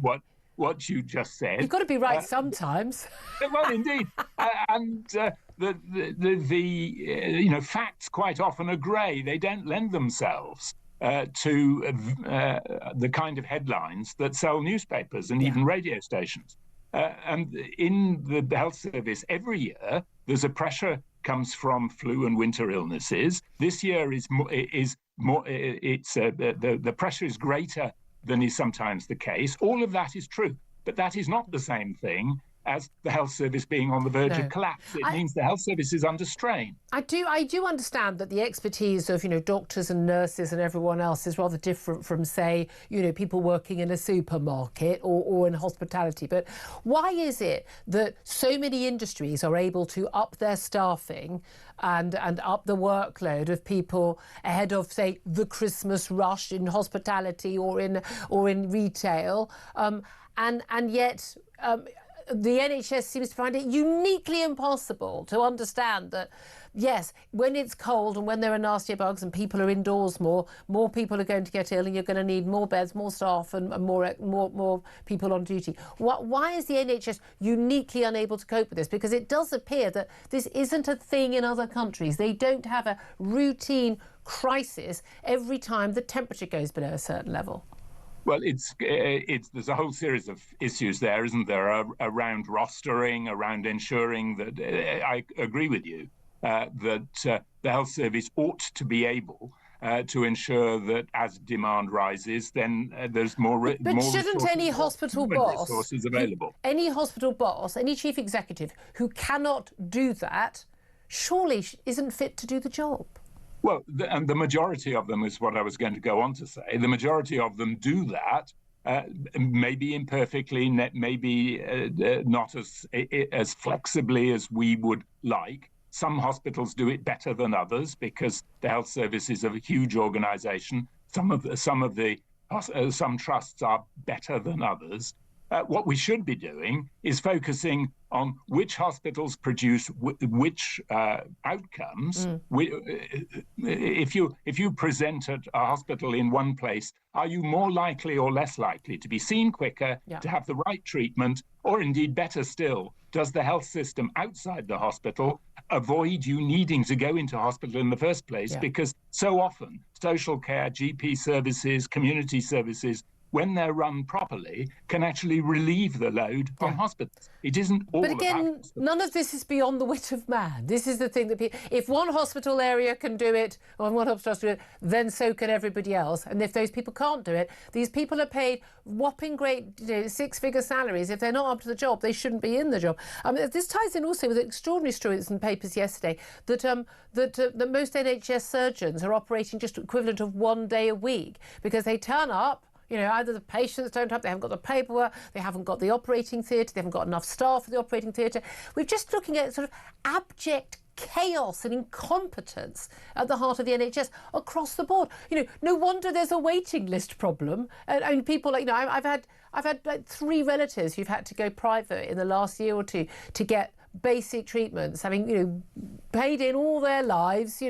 what you just said. You've got to be right sometimes. Well, indeed. And the facts quite often are grey. They don't lend themselves to the kind of headlines that sell newspapers and even radio stations. And in the health service, every year, there's a pressure comes from flu and winter illnesses. This year the pressure is greater than is sometimes the case. All of that is true, but that is not the same thing as the health service being on the verge of collapse. It means the health service is under strain. I do understand that the expertise of, doctors and nurses and everyone else is rather different from, say, people working in a supermarket or in hospitality. But why is it that so many industries are able to up their staffing and up the workload of people ahead of, say, the Christmas rush in hospitality or in retail, and yet the NHS seems to find it uniquely impossible to understand that, yes, when it's cold and when there are nastier bugs and people are indoors more people are going to get ill, and you're going to need more beds, more staff, and more people on duty. Why is the NHS uniquely unable to cope with this? Because it does appear that this isn't a thing in other countries. They don't have a routine crisis every time the temperature goes below a certain level. Well, there's a whole series of issues there, isn't there, around rostering, around ensuring that, I agree with you, that the health service ought to be able to ensure that as demand rises, then there's more. But shouldn't any hospital boss, resources available? Any hospital boss, any chief executive who cannot do that, surely isn't fit to do the job? Well, and the majority of them is what I was going to go on to say. The majority of them do that, maybe imperfectly, maybe not as flexibly as we would like. Some hospitals do it better than others because the health service is a huge organisation. Some trusts are better than others. What we should be doing is focusing on which hospitals produce which outcomes. If you present at a hospital in one place, are you more likely or less likely to be seen quicker, to have the right treatment, or indeed better still, does the health system outside the hospital avoid you needing to go into hospital in the first place? Because so often social care, GP services, community services, when they're run properly, can actually relieve the load on hospitals. It isn't all But again, none of this is beyond the wit of man. This is the thing that if one hospital area can do it, or one hospital can do it, then so can everybody else. And if those people can't do it, these people are paid whopping great six-figure salaries. If they're not up to the job, they shouldn't be in the job. This ties in also with extraordinary stories in papers yesterday that that most NHS surgeons are operating just equivalent of 1 day a week because they turn up. Either the patients don't have, they haven't got the paperwork, they haven't got the operating theatre, they haven't got enough staff for the operating theatre. We're just looking at sort of abject chaos and incompetence at the heart of the NHS across the board. No wonder there's a waiting list problem. And people I've had like 3 relatives who've had to go private in the last year or two to get basic treatments, having paid in all their lives,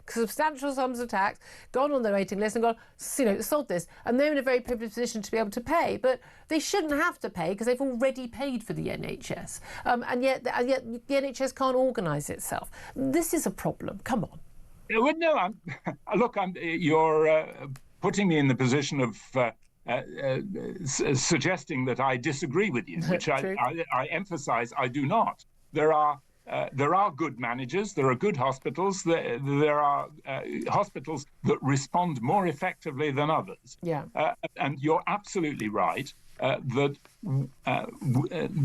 substantial sums of tax, gone on their waiting list and gone, sold this, and they're in a very privileged position to be able to pay, but they shouldn't have to pay because they've already paid for the NHS, and yet the NHS can't organise itself. This is a problem. Come on. Well, no, you're putting me in the position of suggesting that I disagree with you, which I emphasise I do not. There are good managers, there are good hospitals, there are hospitals that respond more effectively than others. And you're absolutely right that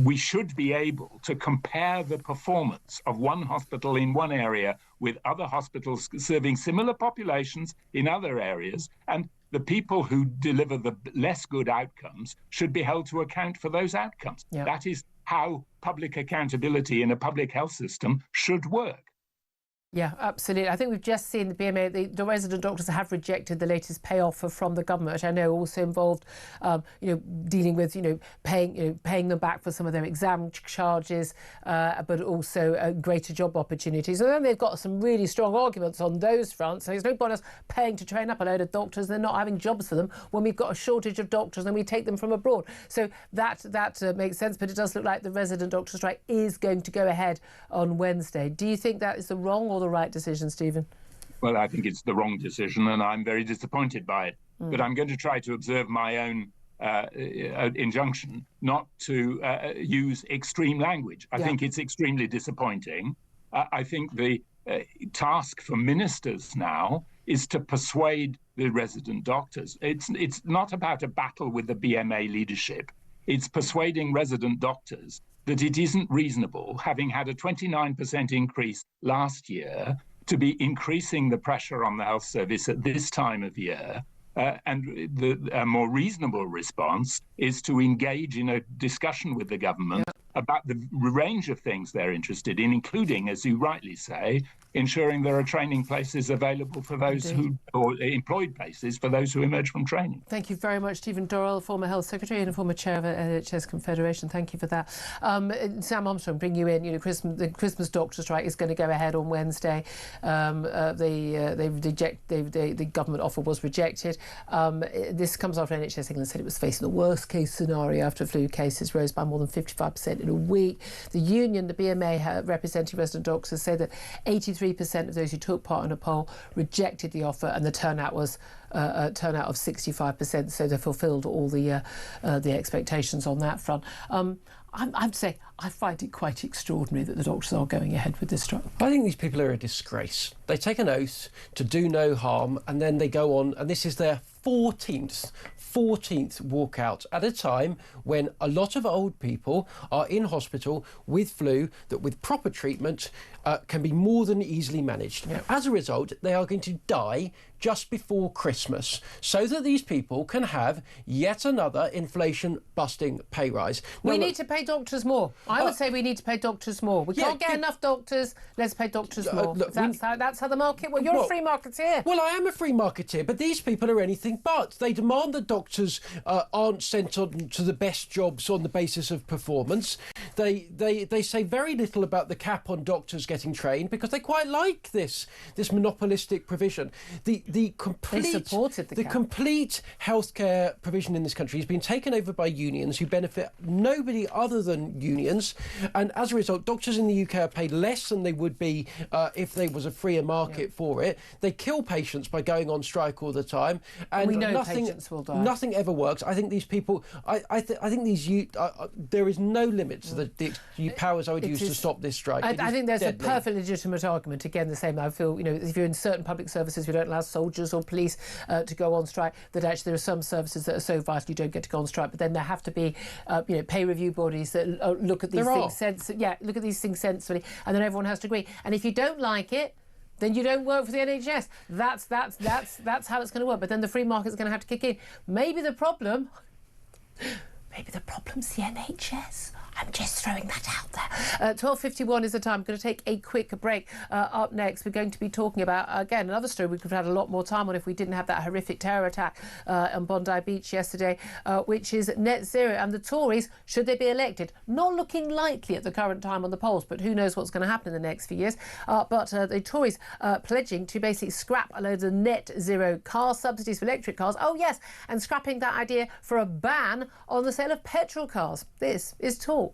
we should be able to compare the performance of one hospital in one area with other hospitals serving similar populations in other areas, and the people who deliver the less good outcomes should be held to account for those outcomes. That is how public accountability in a public health system should work. Yeah, absolutely. I think we've just seen the BMA, the resident doctors have rejected the latest pay offer from the government, which I know also involved, dealing with, paying them back for some of their exam charges, but also greater job opportunities. And then they've got some really strong arguments on those fronts. So there's no point us paying to train up a load of doctors. They're not having jobs for them when we've got a shortage of doctors and we take them from abroad. So that makes sense. But it does look like the resident doctor strike is going to go ahead on Wednesday. Do you think that is the wrong or the right decision, Stephen? Well, I think it's the wrong decision and I'm very disappointed by it. But I'm going to try to observe my own injunction not to use extreme language. I think it's extremely disappointing. I think the task for ministers now is to persuade the resident doctors. It's not about a battle with the BMA leadership. It's persuading resident doctors that it isn't reasonable, having had a 29% increase last year, to be increasing the pressure on the health service at this time of year. And a more reasonable response is to engage in a discussion with the government about the range of things they're interested in, including, as you rightly say, ensuring there are training places available for those or employed places for those who emerge from training. Thank you very much, Stephen Dorrell, former Health Secretary and former Chair of the NHS Confederation. Thank you for that. Sam Armstrong, bring you in. The Christmas doctor strike is going to go ahead on Wednesday. The government offer was rejected. This comes after NHS England said it was facing the worst case scenario after flu cases rose by more than 55% in a week. The union, the BMA, representing resident doctors, said that 83% of those who took part in a poll rejected the offer, and the turnout was a turnout of 65%, so they fulfilled all the expectations on that front. I have to say, I find it quite extraordinary that the doctors are going ahead with this strike. I think these people are a disgrace. They take an oath to do no harm, and then they go on, and this is their 14th walkout at a time when a lot of old people are in hospital with flu that with proper treatment can be more than easily managed. Yep. As a result, they are going to die just before Christmas so that these people can have yet another inflation-busting pay rise. We need to pay doctors more. I would say we need to pay doctors more. We can't get enough doctors. Let's pay doctors more. Look, that's how the market... Well, you're a free marketeer. Well, I am a free marketeer, but these people are anything but. They demand that doctors aren't sent on to the best jobs on the basis of performance. They say very little about the cap on doctors getting trained because they quite like this monopolistic provision. The complete healthcare provision in this country has been taken over by unions who benefit nobody other than unions, and as a result, doctors in the UK are paid less than they would be if there was a freer market for it. They kill patients by going on strike all the time, and we know patients will die. Nothing ever works. I think these people. I think these. There is no limit to the powers I would use to stop this strike. I think there's a perfectly legitimate argument. Again, the same. I feel, if you're in certain public services, we don't allow soldiers or police to go on strike. That actually there are some services that are so vital you don't get to go on strike. But then there have to be, pay review bodies that look at these things look at these things sensibly, and then everyone has to agree. And if you don't like it, then you don't work for the NHS. That's how it's going to work. But then the free market's going to have to kick in. Maybe the problem's the NHS. I'm just throwing that out there. 12:51 is the time. I'm going to take a quick break. Up next, we're going to be talking about, again, another story we could have had a lot more time on if we didn't have that horrific terror attack on Bondi Beach yesterday, which is net zero. And the Tories, should they be elected, not looking likely at the current time on the polls, but who knows what's going to happen in the next few years. But the Tories pledging to basically scrap a load of net zero car subsidies for electric cars. Oh, yes, and scrapping that idea for a ban on the sale of petrol cars. This is Talk.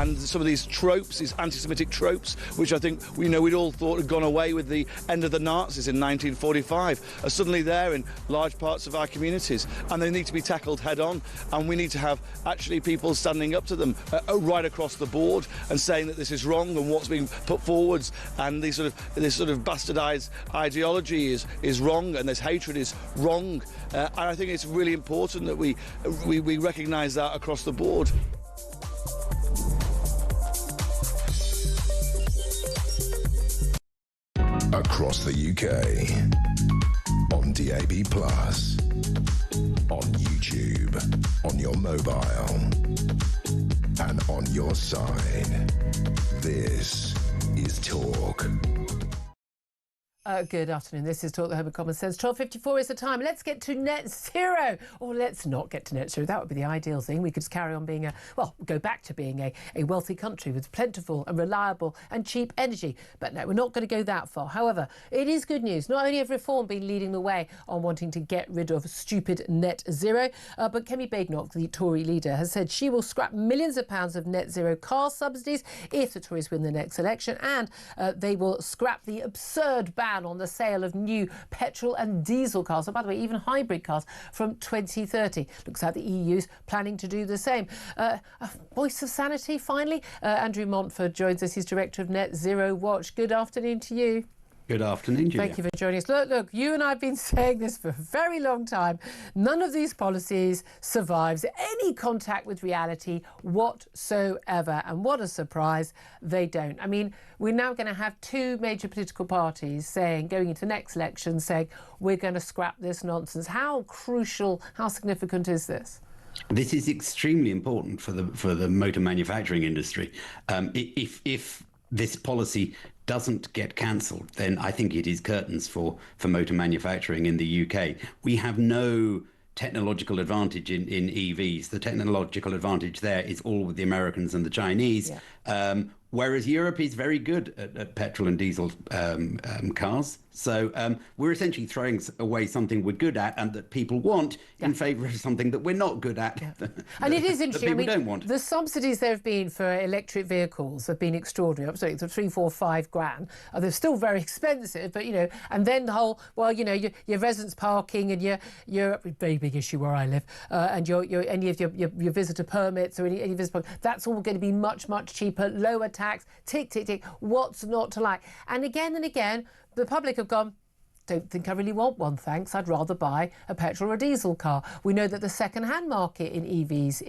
and some of these tropes, these anti-Semitic tropes, which I think we'd all thought had gone away with the end of the Nazis in 1945, are suddenly there in large parts of our communities, and they need to be tackled head on. And we need to have actually people standing up to them right across the board and saying that this is wrong and what's being put forwards, and this sort of bastardized ideology is wrong, and this hatred is wrong. And I think it's really important that we recognise that across the board. Across the UK, on DAB+, on YouTube, on your mobile, and on your side. This is Talk. Good afternoon. This is Talk the Home of Common Sense. 12:54 is the time. Let's get to net zero. Or let's not get to net zero. That would be the ideal thing. We could just carry on being go back to being a wealthy country with plentiful and reliable and cheap energy. But no, we're not going to go that far. However, it is good news. Not only have Reform been leading the way on wanting to get rid of stupid net zero, but Kemi Badenoch, the Tory leader, has said she will scrap millions of pounds of net zero car subsidies if the Tories win the next election, and they will scrap the absurd ban on the sale of new petrol and diesel cars, and by the way, even hybrid cars, from 2030. Looks like the EU's planning to do the same. A voice of sanity, finally. Andrew Montford joins us. He's director of Net Zero Watch. Good afternoon to you. Good afternoon, Julia. Thank you for joining us. Look, you and I have been saying this for a very long time. None of these policies survives any contact with reality whatsoever. And what a surprise, they don't. I mean, we're now going to have two major political parties going into next election, saying, we're going to scrap this nonsense. How crucial, how significant is this? This is extremely important for the motor manufacturing industry. If this policy doesn't get cancelled, then I think it is curtains for motor manufacturing in the UK. We have no technological advantage in EVs. The technological advantage there is all with the Americans and the Chinese. Yeah. Whereas Europe is very good at petrol and diesel cars. So we're essentially throwing away something we're good at and that people want in favour of something that we're not good at. Yeah. And it is interesting. People don't want. The subsidies there have been for electric vehicles have been extraordinary. I'm sorry, 3, 4, 5 grand. They're still very expensive, but and then the whole your residence parking and your very big issue where I live, and your any of your visitor permits or any visitor permits, that's all going to be much cheaper, lower tax. Tick. What's not to like? And again, the public have gone, don't think I really want one, thanks. I'd rather buy a petrol or a diesel car. We know that the second-hand market in EVs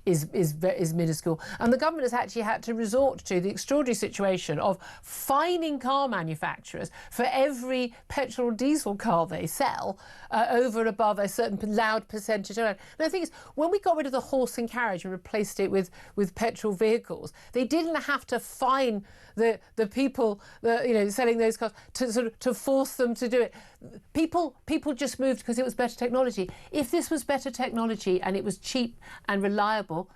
is minuscule. And the government has actually had to resort to the extraordinary situation of fining car manufacturers for every petrol or diesel car they sell over and above a certain loud percentage. And I think it's when we got rid of the horse and carriage and replaced it with petrol vehicles, they didn't have to fine the people selling those cars to force them to do it. People just moved because it was better technology. If this was better technology and it was cheap and reliable,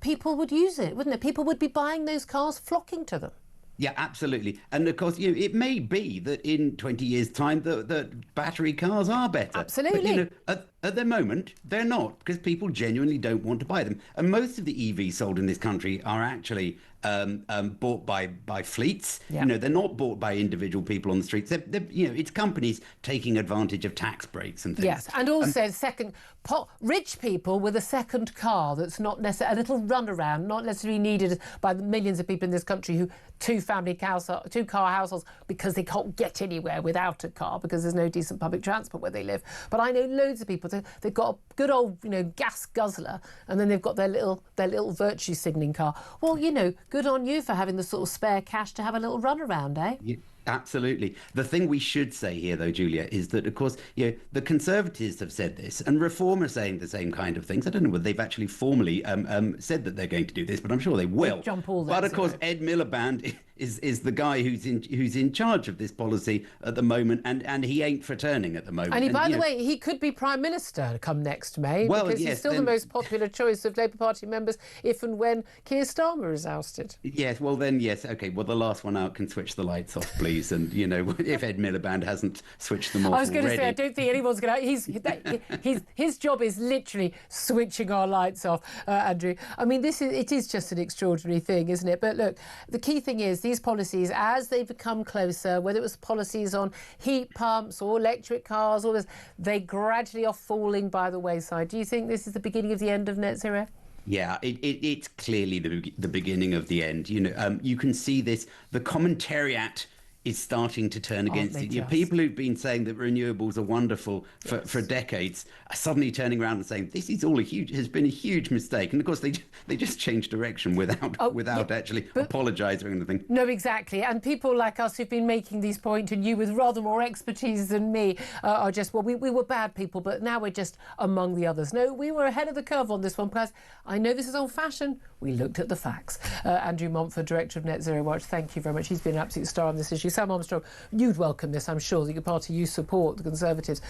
people would use it, wouldn't it? People would be buying those cars, flocking to them. Yeah, absolutely. And of course, it may be that in 20 years' time the battery cars are better. Absolutely. But, at the moment, they're not, because people genuinely don't want to buy them. And most of the EVs sold in this country are actually bought by fleets. Yeah. They're not bought by individual people on the streets. It's companies taking advantage of tax breaks and things. Yes, and also rich people with a second car that's not necessarily a little runaround, not necessarily needed by the millions of people in this country who two-car households because they can't get anywhere without a car because there's no decent public transport where they live. But I know loads of people. They've got a good old gas guzzler, and then they've got their little virtue signalling car. Well, good on you for having the sort of spare cash to have a little run around, eh? Yeah. Absolutely. The thing we should say here, though, Julia, is that, of course, the Conservatives have said this, and Reform are saying the same kind of things. I don't know whether they've actually formally said that they're going to do this, but I'm sure they will. Jump all but, of course, Ed Miliband is the guy who's in charge of this policy at the moment, and he ain't for turning at the moment. And by the way, he could be Prime Minister come next May, because he's still the most popular choice of Labour Party members if and when Keir Starmer is ousted. Yes, well then, yes, okay. Well, the last one out can switch the lights off, please. And if Ed Miliband hasn't switched them off I was going to already. say, I don't think anyone's going to. His job is literally switching our lights off, Andrew. I mean, it is just an extraordinary thing, isn't it? But look, the key thing is these policies, as they become closer, whether it was policies on heat pumps or electric cars, all this, they gradually are falling by the wayside. Do you think this is the beginning of the end of net zero? Yeah, it's clearly the beginning of the end. You can see this. The commentariat is starting to turn against it. People who've been saying that renewables are wonderful for decades are suddenly turning around and saying this is all has been a huge mistake. And of course, they just changed direction without actually apologising or anything. No, exactly. And people like us who've been making these points, and you with rather more expertise than me, are just, we were bad people, but now we're just among the others. No, we were ahead of the curve on this one, because I know this is old-fashioned. We looked at the facts. Andrew Montford, Director of Net Zero Watch, thank you very much. He's been an absolute star on this issue. Sam Armstrong, you'd welcome this, I'm sure, that your party, you support the Conservatives.